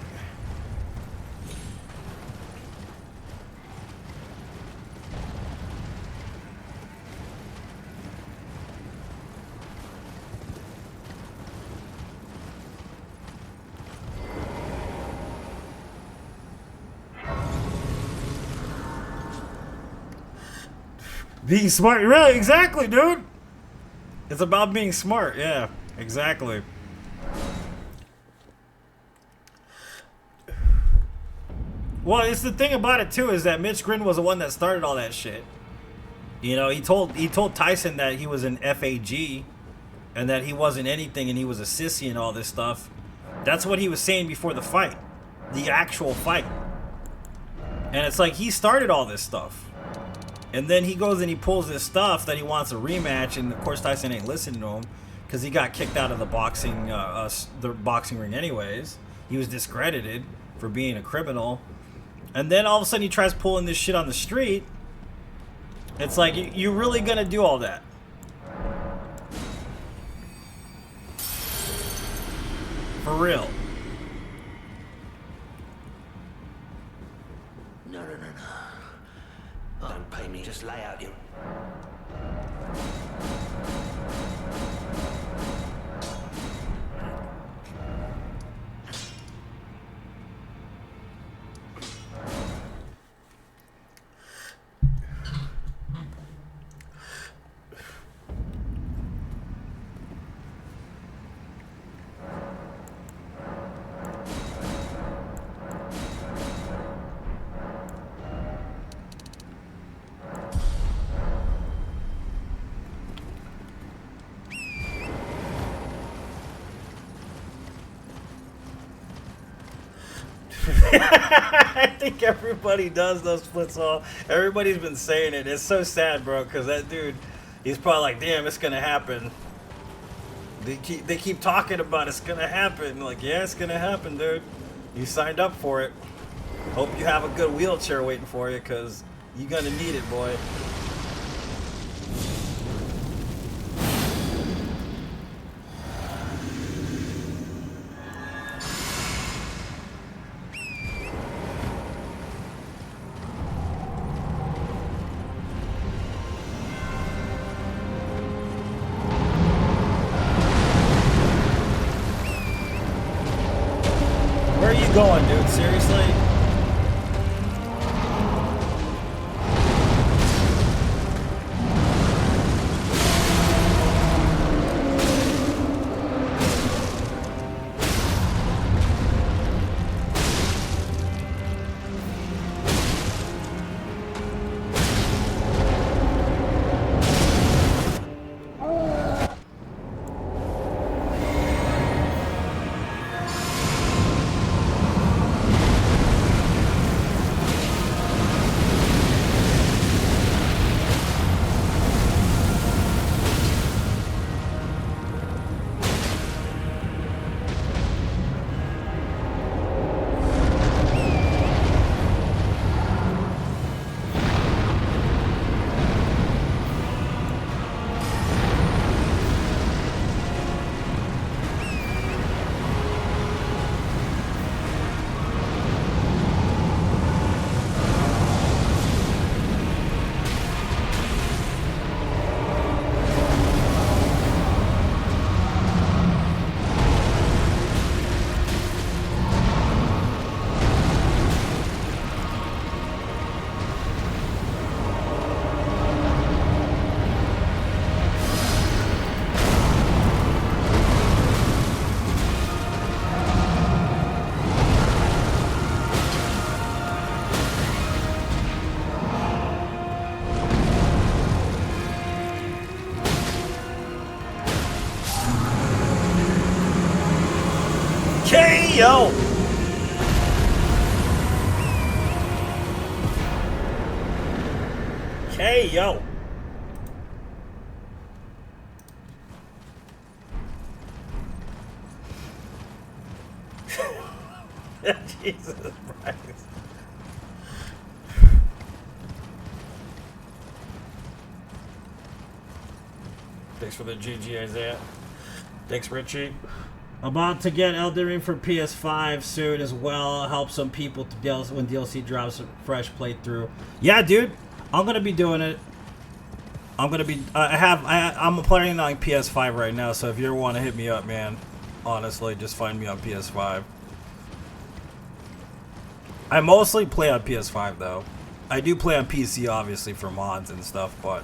Being smart, really? Exactly, dude. It's about being smart. Yeah, exactly. Well, it's the thing about it too is that Mitch Grin was the one that started all that shit. You know, he told Tyson that he was an FAG and that he wasn't anything and he was a sissy and all this stuff. That's what he was saying before the fight, the actual fight. And it's like he started all this stuff. And then he goes and he pulls this stuff that he wants a rematch, and of course Tyson ain't listening to him because he got kicked out of the boxing ring anyways. He was discredited for being a criminal. And then all of a sudden he tries pulling this shit on the street. It's like, you really gonna do all that? For real. No. Don't pay me, just lay out your... I think everybody does those splits all. Everybody's been saying it. It's so sad, bro, because that dude, he's probably like, damn, it's gonna happen. They keep talking about it's gonna happen. Like, yeah, it's gonna happen, dude. You signed up for it. Hope you have a good wheelchair waiting for you, because you're gonna need it, boy. Where are you going, dude? Seriously? KO! KO! Jesus Christ. Thanks for the GG, Isaiah. Thanks, Richie. About to get Elden Ring for PS5 soon as well. Help some people to DLC when DLC drops a fresh playthrough. Yeah, dude, I'm gonna be doing it. I'm gonna be. I'm playing on PS5 right now. So if you ever want to hit me up, man, honestly, just find me on PS5. I mostly play on PS5 though. I do play on PC, obviously, for mods and stuff, but...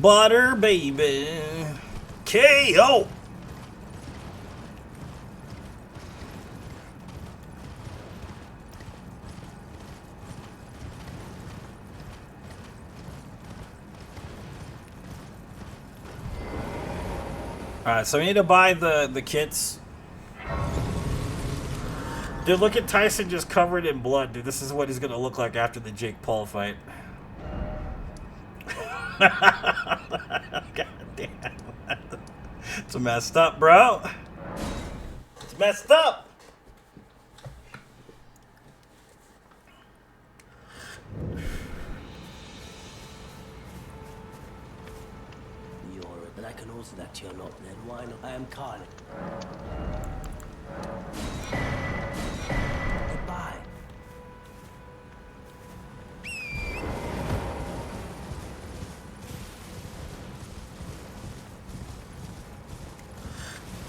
Butter, baby. KO! Alright, so we need to buy the kits. Dude, look at Tyson just covered in blood, dude. This is what he's gonna look like after the Jake Paul fight. God damn. It's messed up, bro. It's messed up. But I can also that you're not, then why not? I am Carly. Goodbye.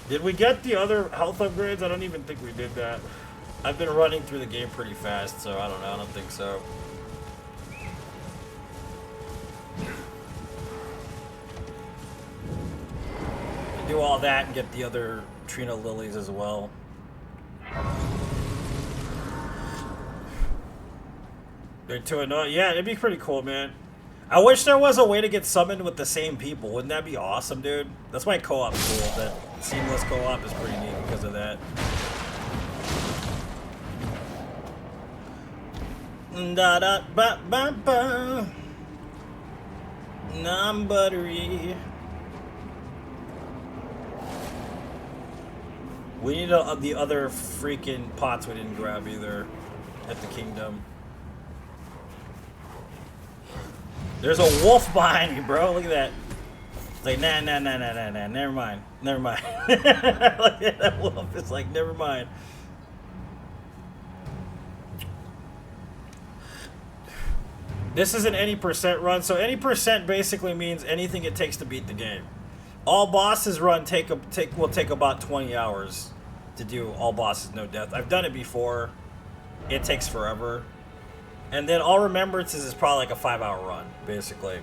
Did we get the other health upgrades? I don't even think we did that. I've been running through the game pretty fast, so I don't know. I don't think so. Do all that and get the other Trina lilies as well. They're too annoying. Yeah, it'd be pretty cool, man. I wish there was a way to get summoned with the same people. Wouldn't that be awesome, dude? That's why co-op's cool. That seamless co-op is pretty neat because of that. Da da ba ba ba. I'm buttery. We need the other freaking pots we didn't grab either at the kingdom. There's a wolf behind you, bro. Look at that. It's like, nah. Never mind. Look at that wolf. It's like, never mind. This is an any percent run. So any percent basically means anything it takes to beat the game. All bosses run will take about 20 hours to do all bosses no death. I've done it before. It takes forever. And then all remembrances is probably like a 5-hour run, basically.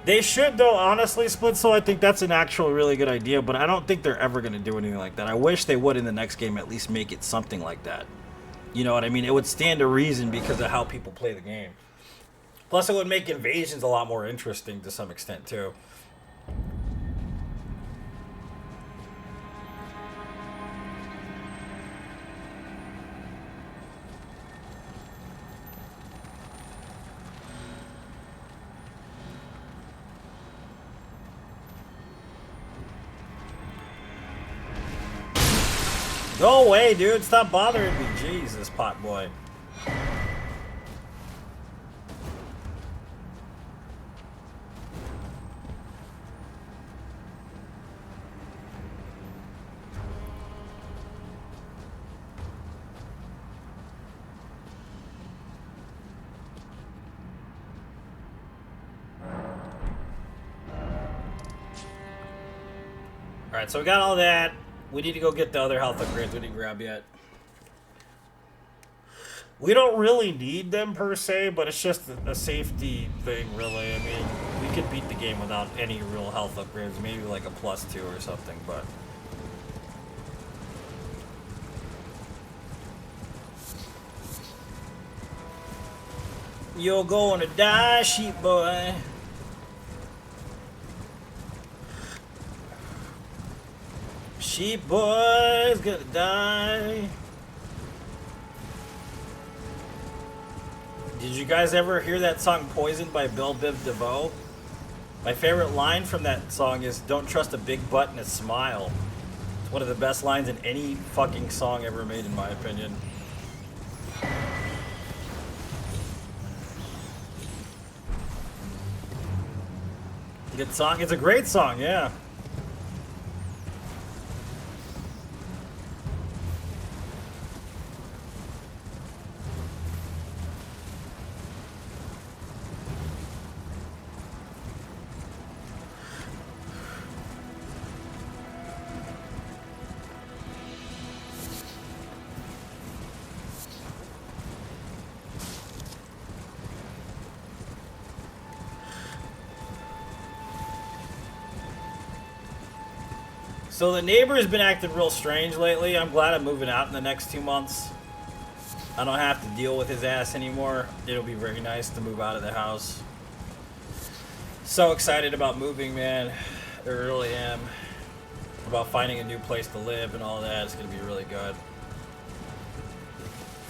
They should, though, honestly, Split Soul. I think that's an actual really good idea, but I don't think they're ever going to do anything like that. I wish they would in the next game at least make it something like that. You know what I mean? It would stand to reason because of how people play the game. Plus, it would make invasions a lot more interesting to some extent, too. Go away, dude. Stop bothering me. Jesus, pot boy. Alright, so we got all that. We need to go get the other health upgrades we didn't grab yet. We don't really need them per se, but it's just a safety thing, really. I mean, we could beat the game without any real health upgrades. Maybe like a +2 or something, but... You're gonna die, sheep boy. Sheep boy's gonna die. Did you guys ever hear that song Poisoned by Bill Biv DeVoe? My favorite line from that song is, "Don't trust a big butt and a smile." It's one of the best lines in any fucking song ever made, in my opinion. Good song. It's a great song, yeah. So the neighbor's been acting real strange lately. I'm glad I'm moving out in the next 2 months. I don't have to deal with his ass anymore. It'll be very nice to move out of the house. So excited about moving, man. I really am. About finding a new place to live and all that. It's gonna be really good.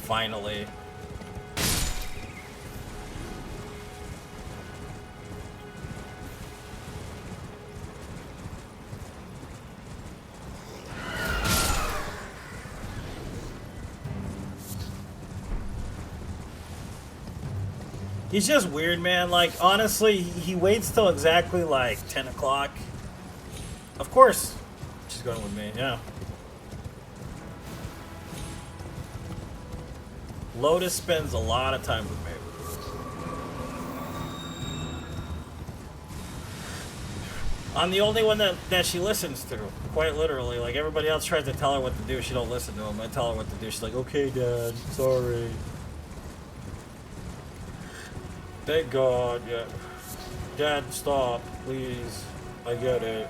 Finally. He's just weird, man. Like, honestly, he waits till exactly, like, 10 o'clock. Of course. She's going with me, yeah. Lotus spends a lot of time with me. I'm the only one that she listens to, quite literally. Like, everybody else tries to tell her what to do. She don't listen to them. I tell her what to do. She's like, okay, Dad, sorry. Thank God, yeah. Dad, stop, please. I get it.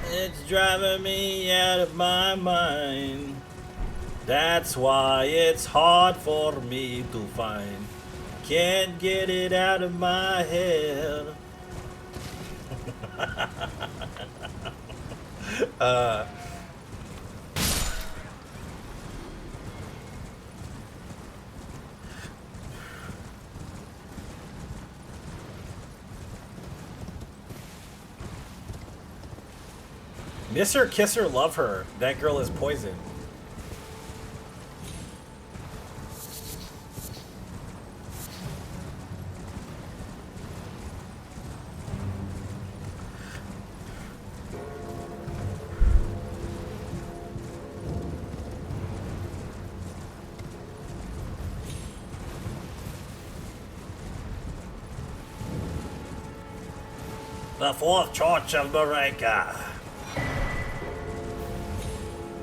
It's driving me out of my mind. That's why it's hard for me to find. Can't get it out of my head. Miss her, kiss her, love her. That girl is poison. The Fourth Church of America.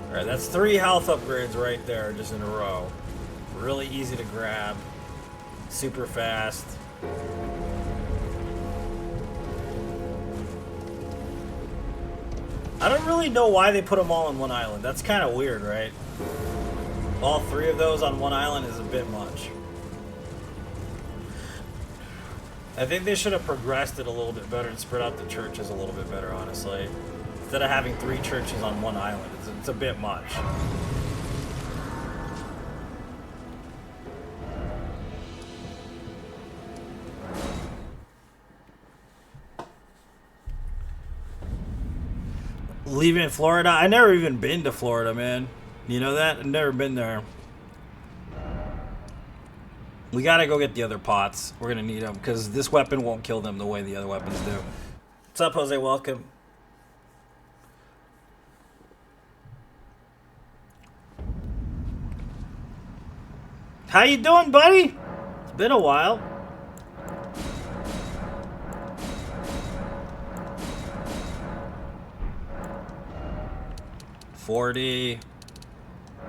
Alright, that's 3 health upgrades right there, just in a row. Really easy to grab. Super fast. I don't really know why they put them all on one island. That's kind of weird, right? All 3 of those on one island is a bit much. I think they should have progressed it a little bit better and spread out the churches a little bit better, honestly. Instead of having 3 churches on one island, it's a bit much. Leaving Florida? I never even been to Florida, man. You know that? I've never been there. We gotta go get the other pots. We're gonna need them, because this weapon won't kill them the way the other weapons do. What's up, Jose? Welcome. How you doing, buddy? It's been a while. $40.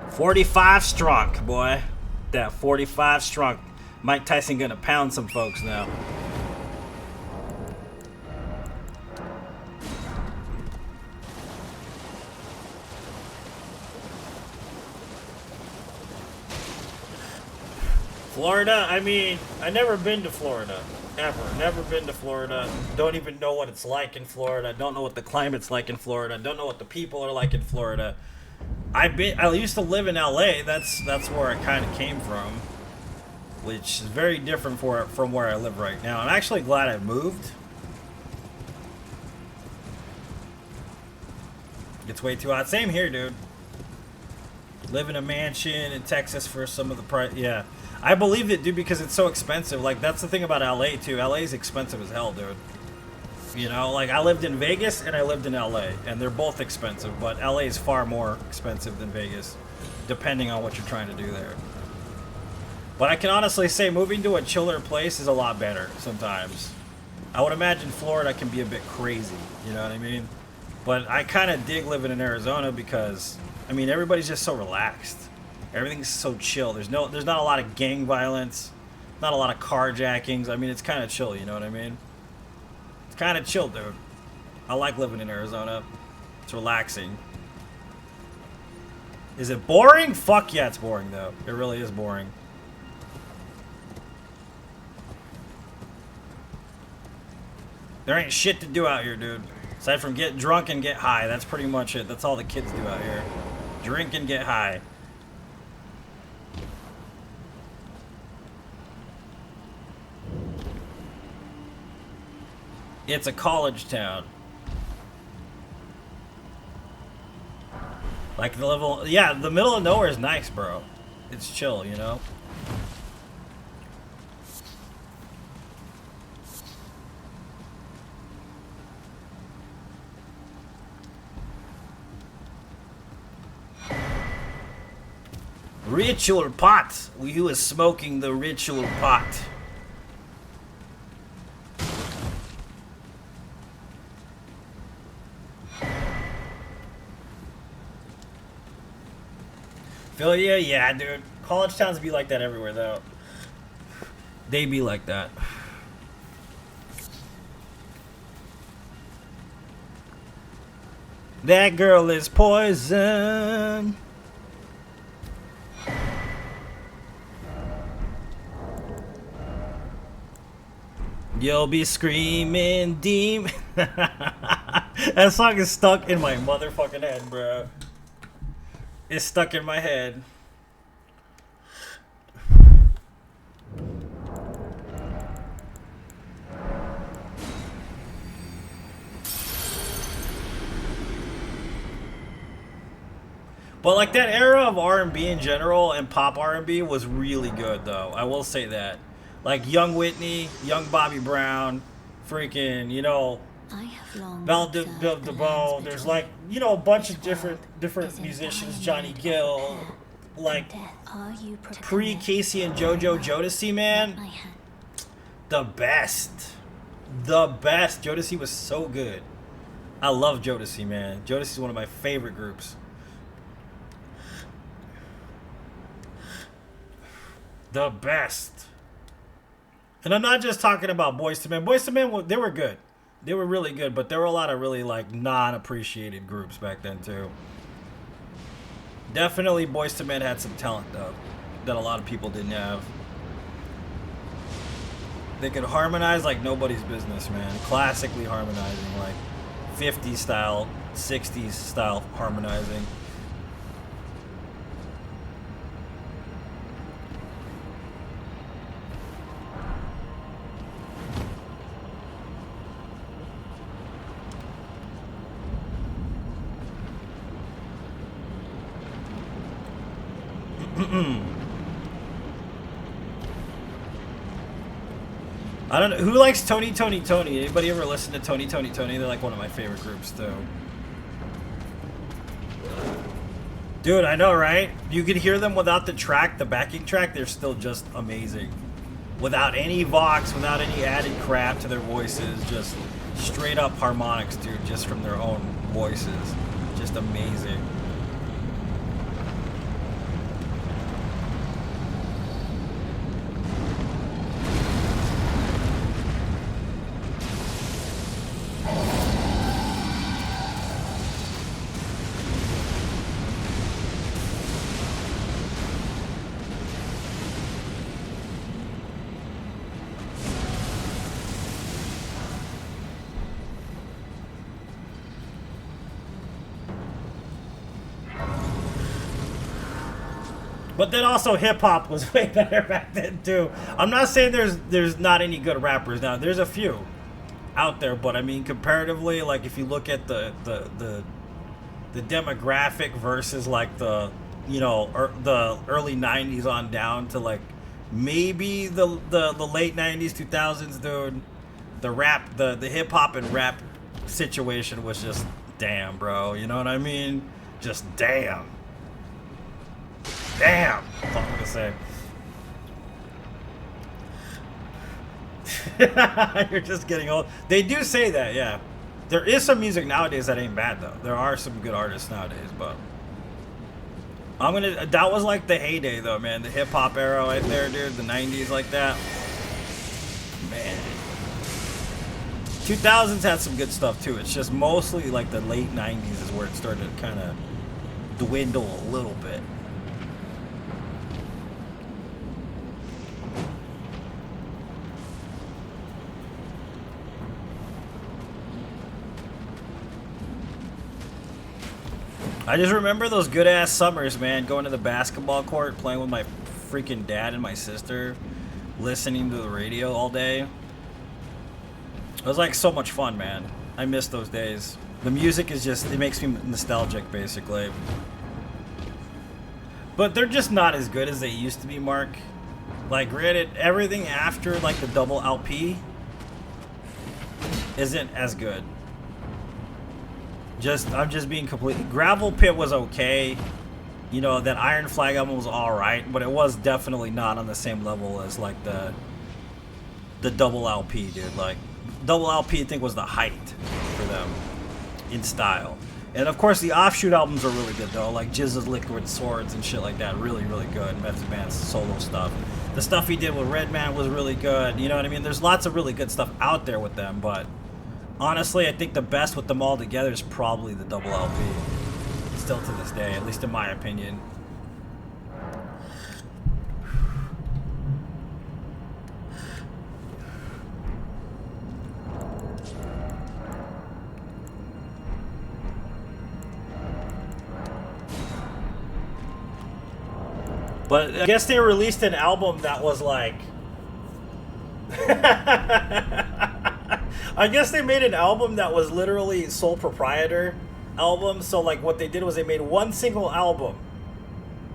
45 strong, boy. That 45 strong. Mike Tyson gonna pound some folks now. Florida, I mean, I never been to Florida. Ever. Never been to Florida. Don't even know what it's like in Florida. Don't know what the climate's like in Florida. Don't know what the people are like in Florida. I used to live in LA. That's where I kind of came from, which is very different from where I live right now. I'm actually glad I moved. It's way too hot. Same here, dude. Live in a mansion in Texas for some of the price. Yeah. I believed it, dude, because it's so expensive. Like, that's the thing about LA, too. LA is expensive as hell, dude. You know, like, I lived in Vegas and I lived in LA, and they're both expensive, but LA is far more expensive than Vegas, depending on what you're trying to do there. But I can honestly say moving to a chiller place is a lot better sometimes. I would imagine Florida can be a bit crazy, you know what I mean? But I kind of dig living in Arizona because, I mean, everybody's just so relaxed. Everything's so chill. There's not a lot of gang violence. Not a lot of carjackings. I mean, it's kind of chill, you know what I mean? It's kind of chill, dude. I like living in Arizona. It's relaxing. Is it boring? Fuck yeah, it's boring, though. It really is boring. There ain't shit to do out here, dude. Aside from get drunk and get high. That's pretty much it. That's all the kids do out here. Drink and get high. It's a college town. Like the level, yeah, the middle of nowhere is nice, bro. It's chill, you know? Ritual pot. Who is smoking the ritual pot? Phil, yeah, dude. College towns be like that everywhere, though. They be like that. That girl is poison. You'll be screaming demon. That song is stuck in my motherfucking head, bro. It's stuck in my head. But like that era of R&B in general and pop R&B was really good, though. I will say that. Like Young Whitney, Young Bobby Brown, freaking, you know, Belle DeVoe. There's like, you know, a bunch of different musicians. Johnny Gill, like pre Casey and JoJo Jodeci, man. The best. Jodeci was so good. I love Jodeci, man. Jodeci is one of my favorite groups. The best. And I'm not just talking about Boyz II Men. Boyz II Men, they were good. They were really good, but there were a lot of really, like, non-appreciated groups back then, too. Definitely Boyz II Men had some talent, though, that a lot of people didn't have. They could harmonize like nobody's business, man. Classically harmonizing, like 50s style, 60s style harmonizing. I don't know who likes Tony. Anybody ever listen to Tony? They're like one of my favorite groups, though. Dude, I know, right? You could hear them without the track, the backing track. They're still just amazing. Without any vox, without any added crap to their voices, just straight up harmonics, dude, just from their own voices. Just amazing. But then also hip hop was way better back then too. I'm not saying there's not any good rappers now. There's a few out there, but I mean comparatively, like if you look at the demographic versus like the the early 90s on down to like maybe the late 90s 2000s, dude, the rap the hip hop and rap situation was just damn, bro. You know what I mean? Just damn. Damn! That's all I'm gonna say. You're just getting old. They do say that, yeah. There is some music nowadays that ain't bad, though. There are some good artists nowadays, but That was like the heyday though, man. The hip hop era right there, dude. The 90s like that. Man. 2000s had some good stuff too. It's just mostly like the late 90s is where it started to kind of dwindle a little bit. I just remember those good ass summers, man, going to the basketball court, playing with my freaking dad and my sister, listening to the radio all day. It was like so much fun, man. I miss those days. The music is just, it makes me nostalgic, basically. But they're just not as good as they used to be, Mark. Like, granted, everything after, like, the double LP isn't as good. I'm just being completely... Gravel Pit was okay. You know, that Iron Flag album was alright, but it was definitely not on the same level as, like, the double LP, dude. Like, double LP, I think, was the height for them in style. And, of course, the offshoot albums are really good, though. Like, Jizz's Liquid Swords and shit like that. Really, really good. Method Man's solo stuff. The stuff he did with Redman was really good. You know what I mean? There's lots of really good stuff out there with them, but... honestly, I think the best with them all together is probably the double LP. Still to this day, at least in my opinion. But I guess they released an album that was like... I guess they made an album that was literally sole proprietor album. So like what they did was they made one single album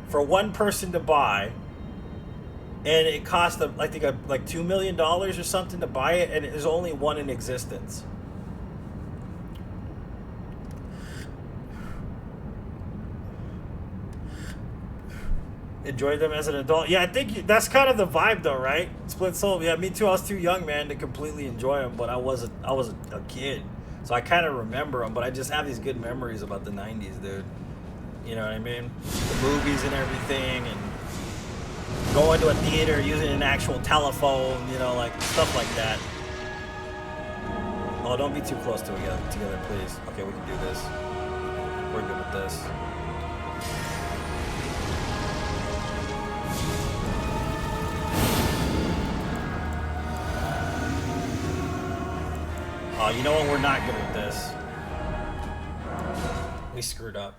for one person to buy, and it cost them I think like $2 million or something to buy it, and there's only one in existence. Enjoyed them as an adult. Yeah, I think that's kind of the vibe, though, right? Split Soul. Yeah, me too. I was too young, man, to completely enjoy them, but I was a kid, so I kind of remember them. But I just have these good memories about the '90s, dude. You know what I mean? The movies and everything, and going to a theater, using an actual telephone, you know, like stuff like that. Oh, don't be too close together, please. Okay, we can do this. We're good with this. Oh, you know what? We're not good with this. We screwed up.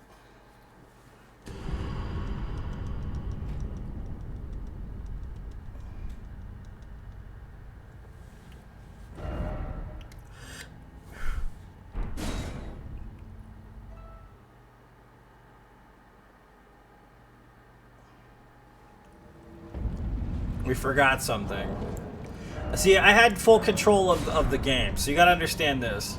We forgot something. See, I had full control of the game, so you gotta understand this.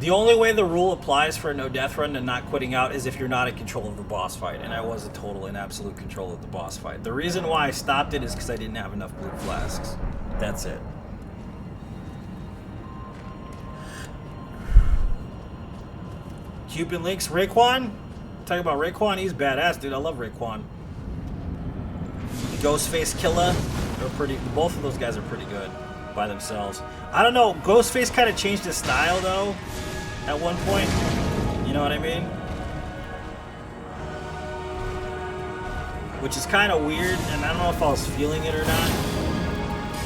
The only way the rule applies for a no-death run and not quitting out is if you're not in control of the boss fight, and I was in total and absolute control of the boss fight. The reason why I stopped it is because I didn't have enough blue flasks. That's it. Cuban Links, Raekwon? Talking about Raekwon, he's badass, dude. I love Raekwon. Ghostface Killa, they're pretty. Both of those guys are pretty good by themselves. I don't know. Ghostface kind of changed his style though, at one point. You know what I mean? Which is kind of weird, and I don't know if I was feeling it or not.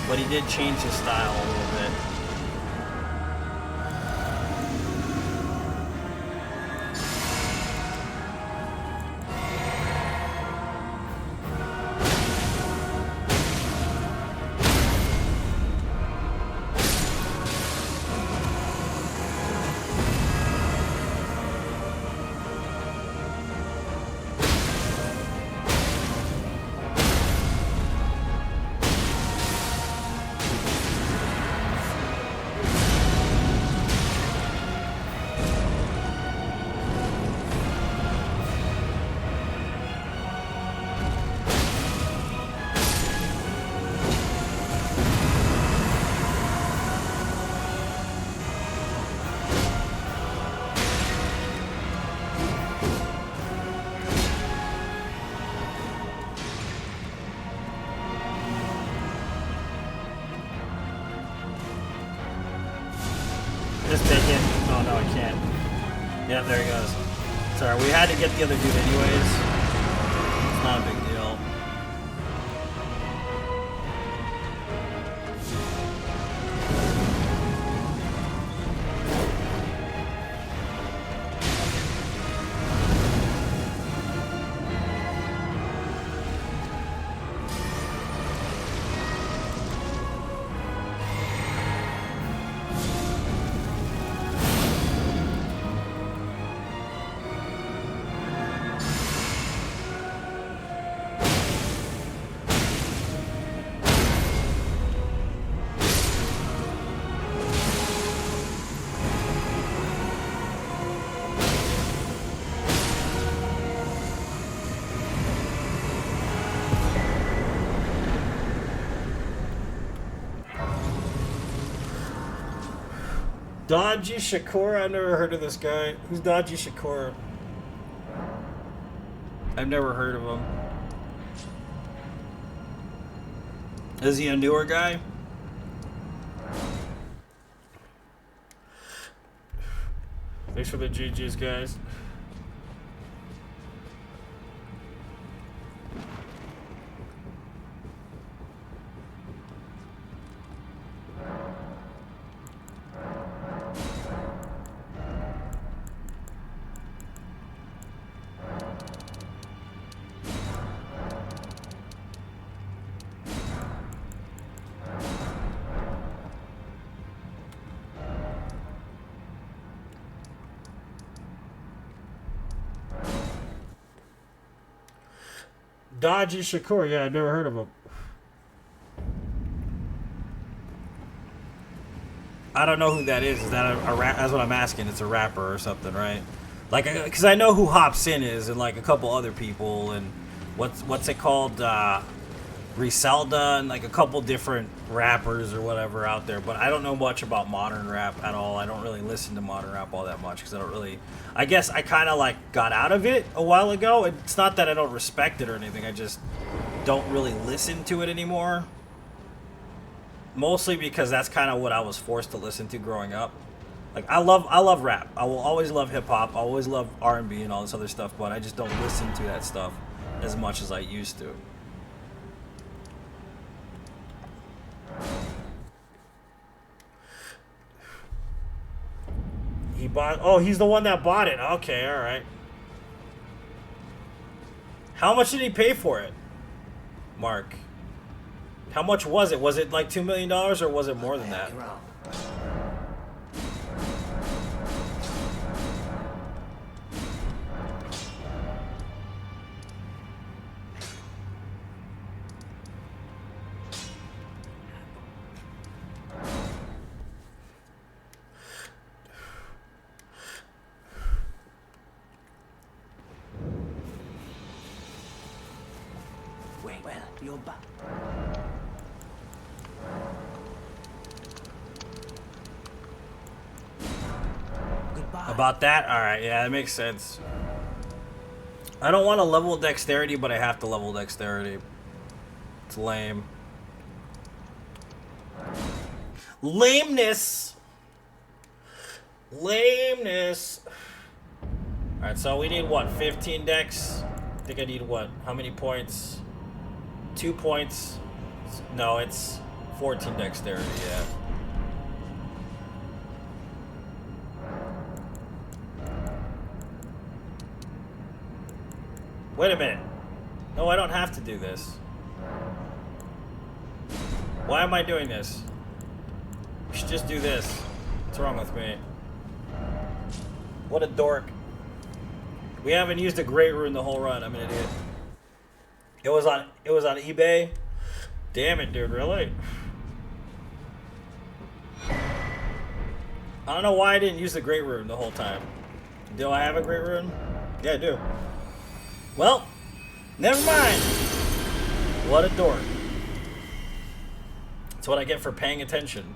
But he did change his style a little bit. No, I can't. Yeah, there he goes. Sorry, we had to get the other dude anyways. It's not a big deal. Dodgy Shakur? I've never heard of this guy. Who's Dodgy Shakur? I've never heard of him. Is he a newer guy? Thanks for the GGs, guys. Dodgy Shakur, yeah, I've never heard of him. I don't know who that is. Is that a rap? That's what I'm asking. It's a rapper or something, right? Like, because I know who Hops In is, and like a couple other people, and what's it called? Griselda, and like a couple different rappers or whatever out there. But I don't know much about modern rap at all. I don't really listen to modern rap all that much because I don't really. I guess I kind of like got out of it a while ago. It's not that I don't respect it or anything. I just don't really listen to it anymore. Mostly because that's kind of what I was forced to listen to growing up. Like I love rap. I will always love hip hop. I always love R&B and all this other stuff. But I just don't listen to that stuff as much as I used to. He bought. Oh, he's the one that bought it. Okay, all right. How much did he pay for it, Mark? How much was it? Was it like $2 million or was it more than that? Well, you're back. Goodbye. About that? Alright, yeah, that makes sense. I don't want to level dexterity, but I have to level dexterity. It's lame. Lameness! Lameness! Alright, so we need what? 15 dex? I think I need what? How many points? 2 points. No, it's 14 dexterity, yeah. Wait a minute. No, I don't have to do this. Why am I doing this? We should just do this. What's wrong with me? What a dork. We haven't used a great rune the whole run. I'm an idiot. It was on eBay. Damn it, dude, really? I don't know why I didn't use the great rune the whole time. Do I have a great rune? Yeah, I do. Well, never mind. What a dork. That's what I get for paying attention.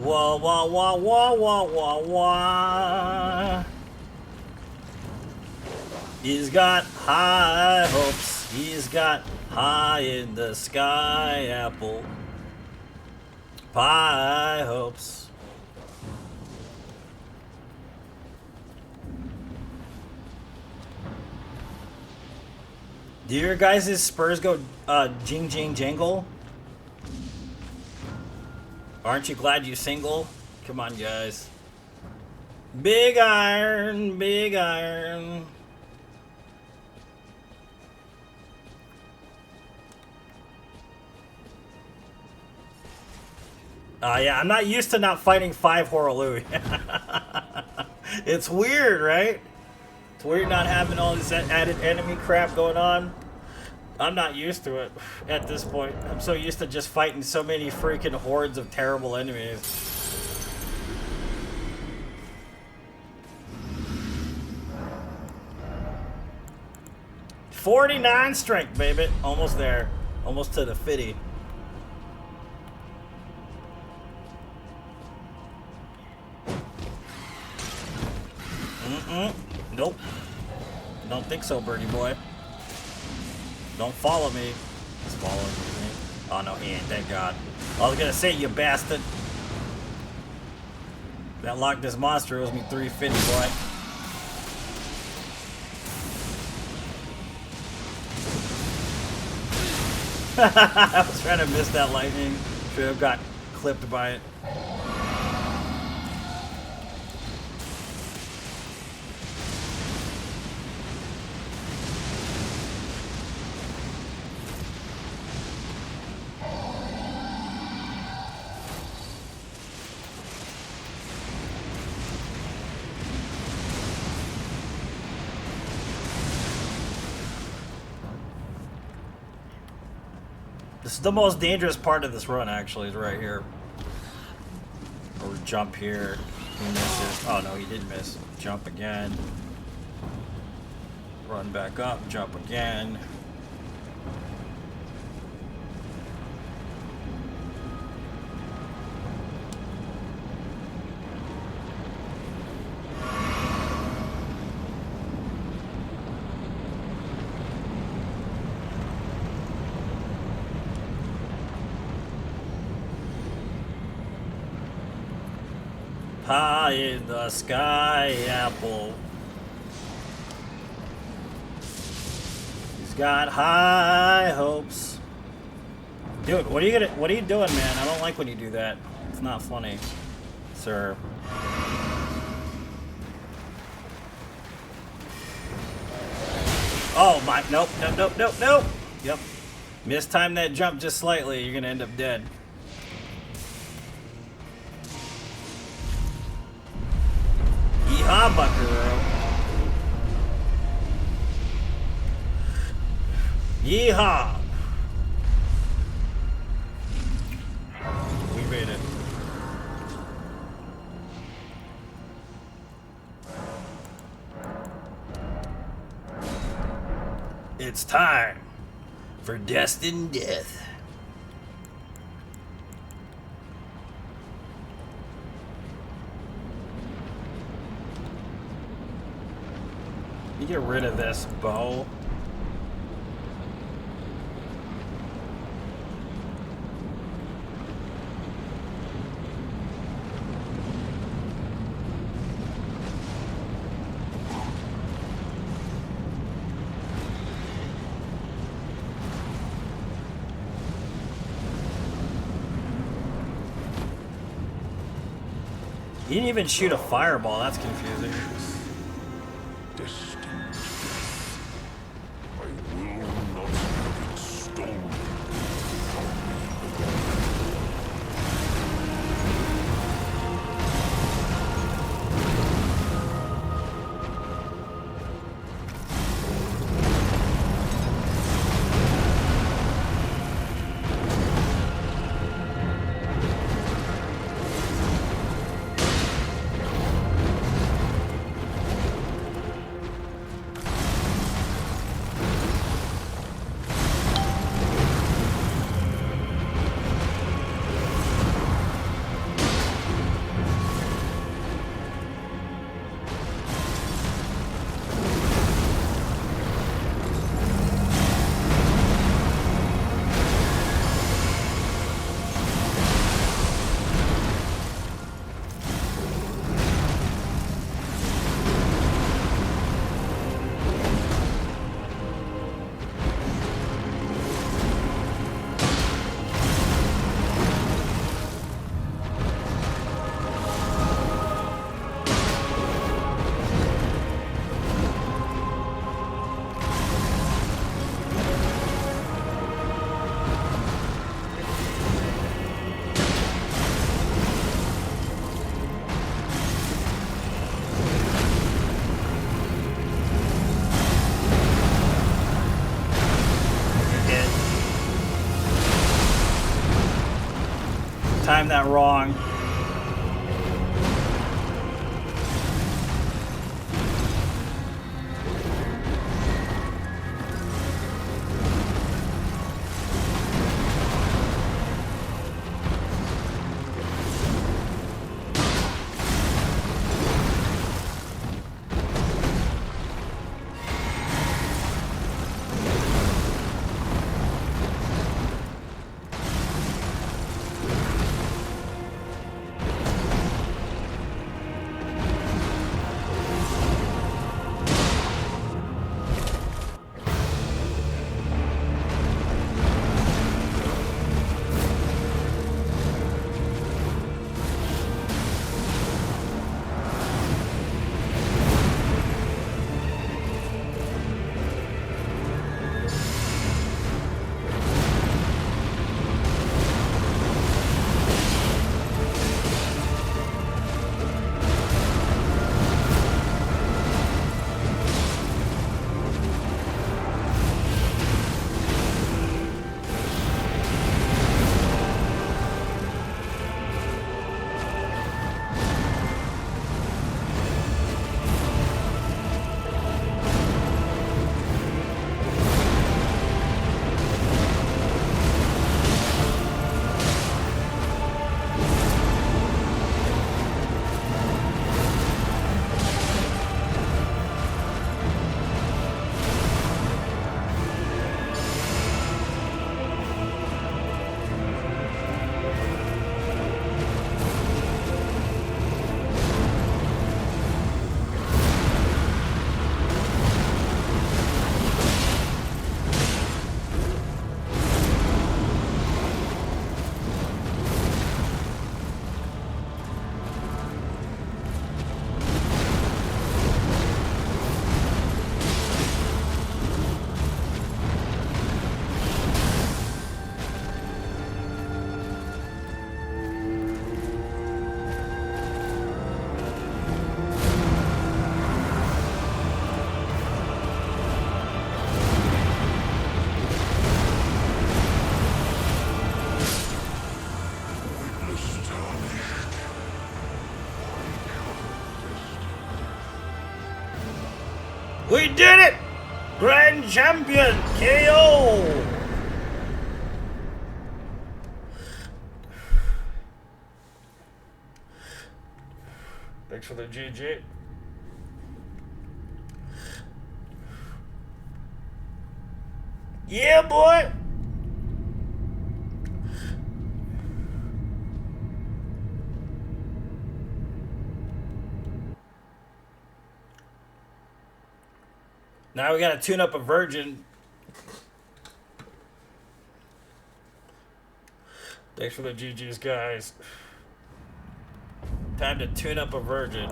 Wah, wah, wah, wah, wah, wah, wah. He's got high hopes. He's got high in the sky apple pie hopes. Do your guys' Spurs go jing jing jangle? Aren't you glad you single? Come on, guys. Big iron, big iron. Yeah, I'm not used to not fighting 5 Horaloo. It's weird, right? It's weird not having all this added enemy crap going on. I'm not used to it at this point. I'm so used to just fighting so many freaking hordes of terrible enemies. .49 strength, baby. Almost there. Almost to the 50. Nope. Don't think so, birdie boy. Don't follow me. He's following me. Oh no, he ain't. Thank God. I was gonna say, you bastard. That Loch Ness monster owes me 350, boy. I was trying to miss that lightning. Should have got clipped by it. This is the most dangerous part of this run, actually, is right here. Or jump here. He misses. Oh, no, he did miss. Jump again. Run back up. Jump again. Pie in the sky apple. He's got high hopes. Dude, what are you doing, man? I don't like when you do that. It's not funny, sir. Oh my, nope, nope, nope, nope, nope. Yep. Mistime that jump just slightly, you're gonna end up dead. Yeehaw, buckaroo. Yeehaw. We made it. It's time for destined death. You get rid of this bow. You didn't even shoot a fireball. That's confusing. timed that wrong. We did it! Grand Champion KO! Thanks for the GG. Yeah, boy! Now we gotta tune up a virgin. Thanks for the GGs, guys. Time to tune up a virgin.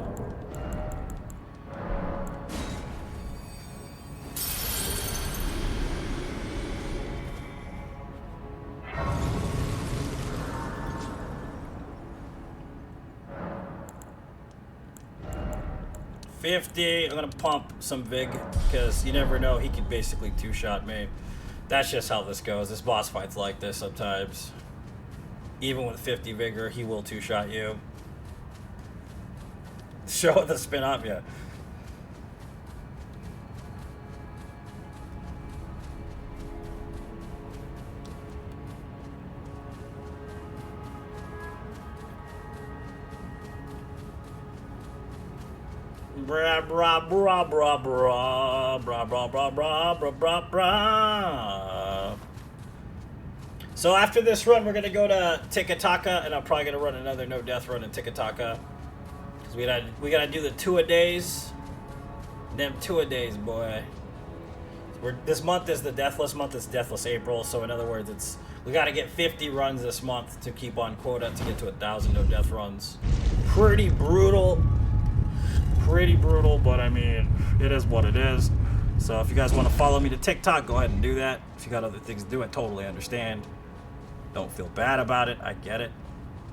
$50. I'm gonna pump some Vig because you never know. He could basically two-shot me. That's just how this goes. This boss fight's like this sometimes. Even with 50 vigor, he will two-shot you. Show the spin up, yeah. Bra bra bra bra bra bra bra bra bra bra bra bra. So after this run, we're gonna go to Tikataka, and I'm probably gonna run another no death run in Tikataka. Cause we gotta do the 2-a-days. Them 2-a-days, boy. This month is the deathless month. It's Deathless April. So in other words, we gotta get 50 runs this month to keep on quota to get to 1,000 no death runs. Pretty brutal. Pretty brutal, but I mean, it is what it is. So if you guys want to follow me to TikTok, go ahead and do that. If you got other things to do, I totally understand. Don't feel bad about it. I get it.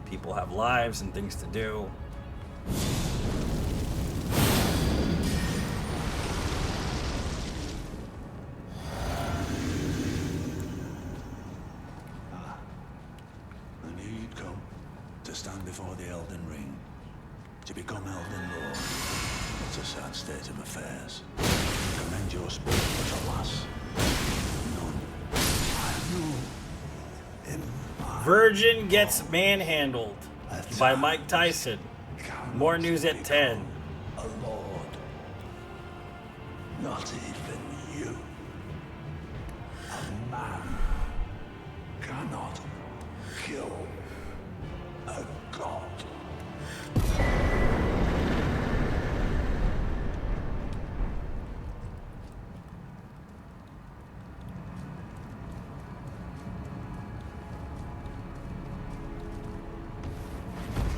People have lives and things to do. I knew you'd come. stand before the Elden Ring. To become Elden Lord. It's a sad state of affairs. Commend your spirit, but alas, none. I knew him. Virgin gets manhandled by Mike Tyson. More news at 10. A lord. Not even you. A man cannot kill a god.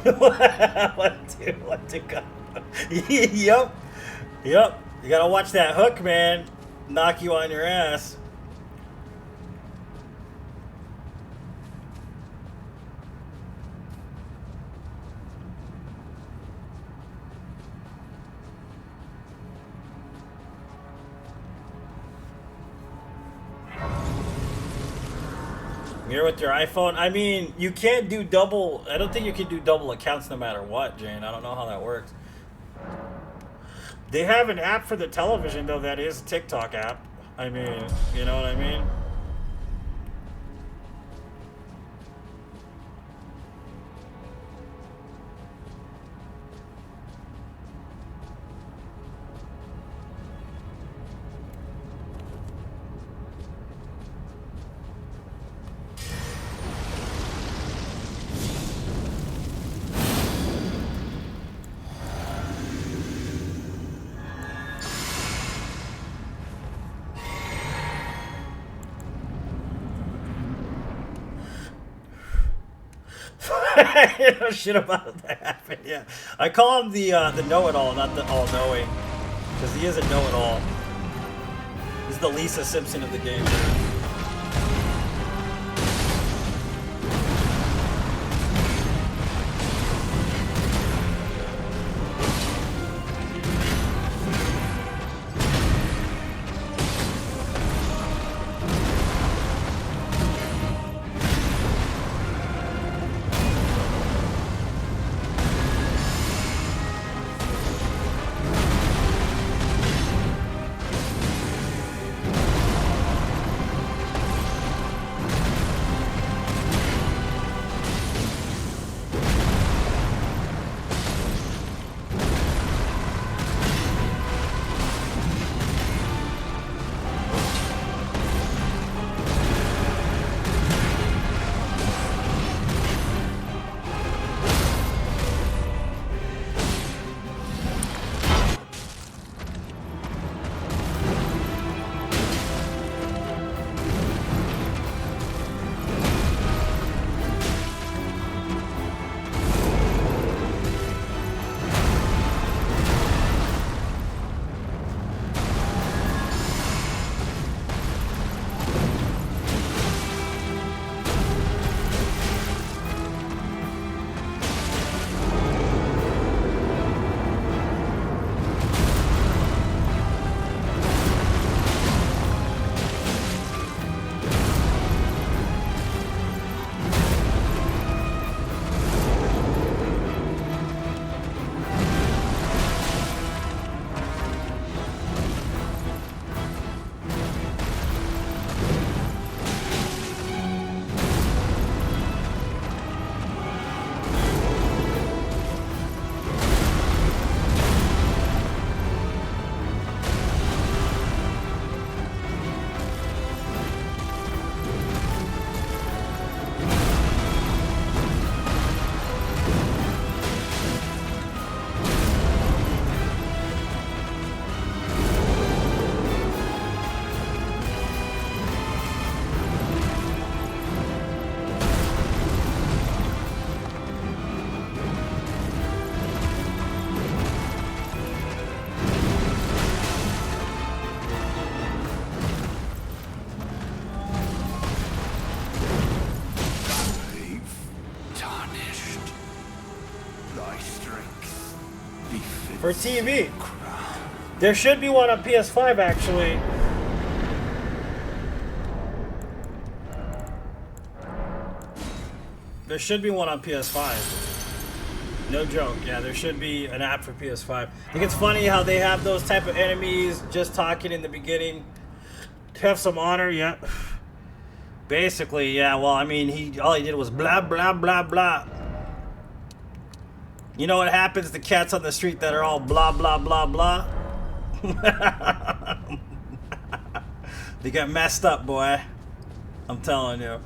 What to go? Yep. You gotta watch that hook, man. Knock you on your ass. Mirror with your iPhone? I mean, you can't do double... I don't think you can do double accounts no matter what, Jane. I don't know how that works. They have an app for the television, though, that is a TikTok app. I mean, you know what I mean? I know shit about that happened. Yeah, I call him the know-it-all, not the all-knowing, because he is a know-it-all. He's the Lisa Simpson of the game. For TV. There should be one on PS5, actually. There should be one on PS5. No joke. Yeah, there should be an app for PS5. I think it's funny how they have those type of enemies just talking in the beginning. Have some honor, yeah. Basically, yeah. Well, I mean, all he did was blah blah blah blah. You know what happens to cats on the street that are all blah blah blah blah? They got messed up, boy. I'm telling you.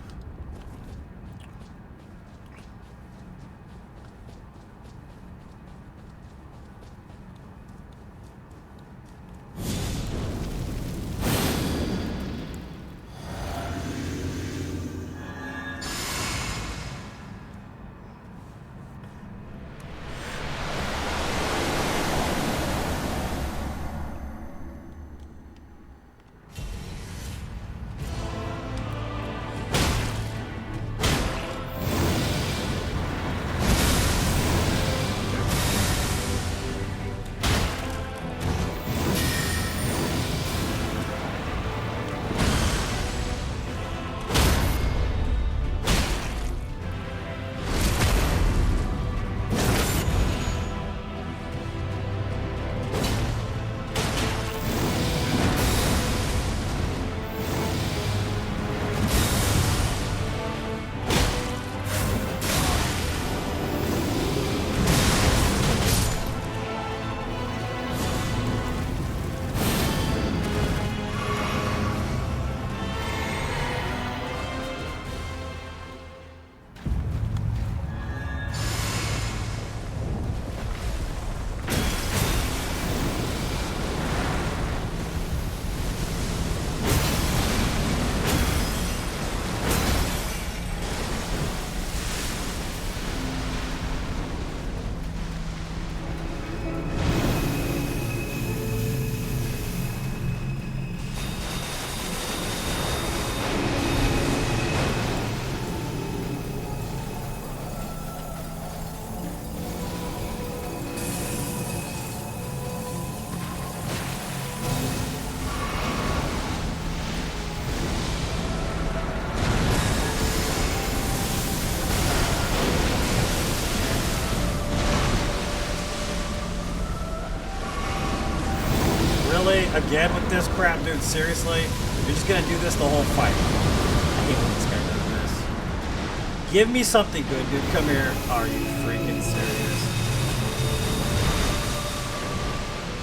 Again with this crap, dude. Seriously? You're just gonna do this the whole fight. I hate when this guy does this. Give me something good, dude. Come here. Are you freaking serious?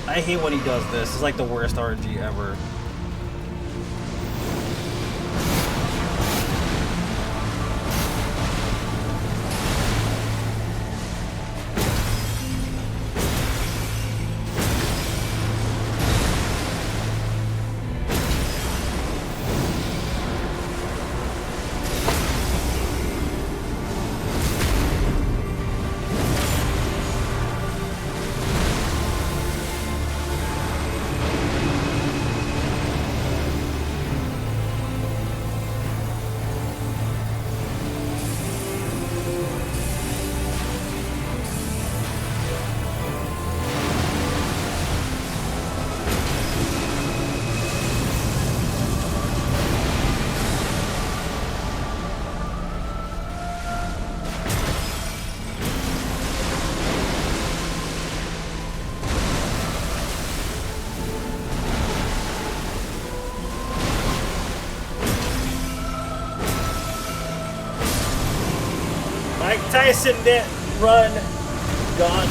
I hate when he does this. It's like the worst RNG ever. Tyson did run, gone,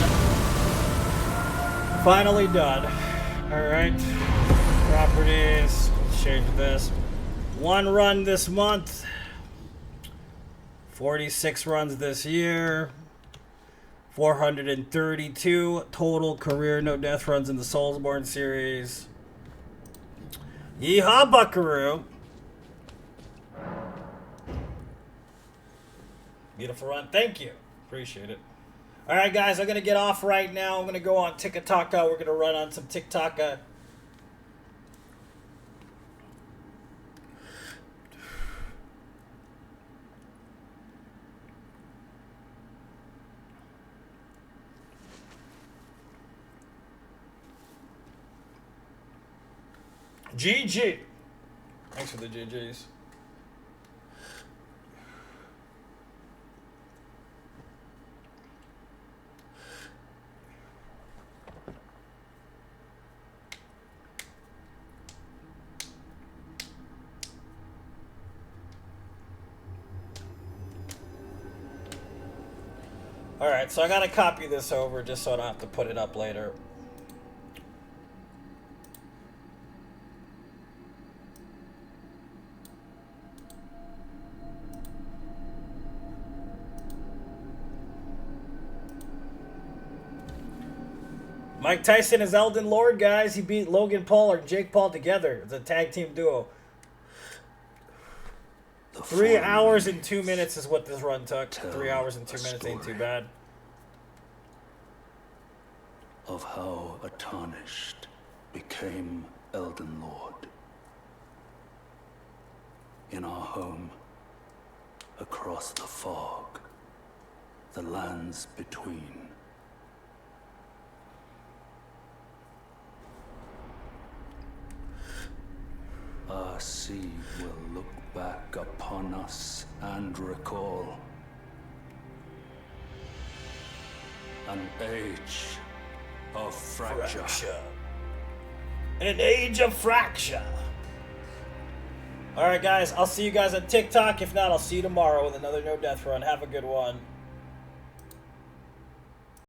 finally done. All right, properties. Let's change this. One run this month. 46 runs this year. 432 total career no death runs in the Soulsborne series. Yeehaw, Buckaroo. Beautiful run. Thank you. Appreciate it. All right, guys. I'm going to get off right now. I'm going to go on TikTok. We're going to run on some TikTok. GG. Thanks for the GGs. Alright, so I gotta copy this over just so I don't have to put it up later. Mike Tyson is Elden Lord, guys. He beat Logan Paul or Jake Paul together. It's a tag team duo. 3 hours and 2 minutes is what this run took. 3 hours and 2 minutes ain't too bad. Of how a tarnished became Elden Lord. In our home, across the fog, the lands between. Our seed will look back upon us and recall an age of fracture. An age of fracture. Alright guys, I'll see you guys on TikTok. If not, I'll see you tomorrow with another No Death Run. Have a good one.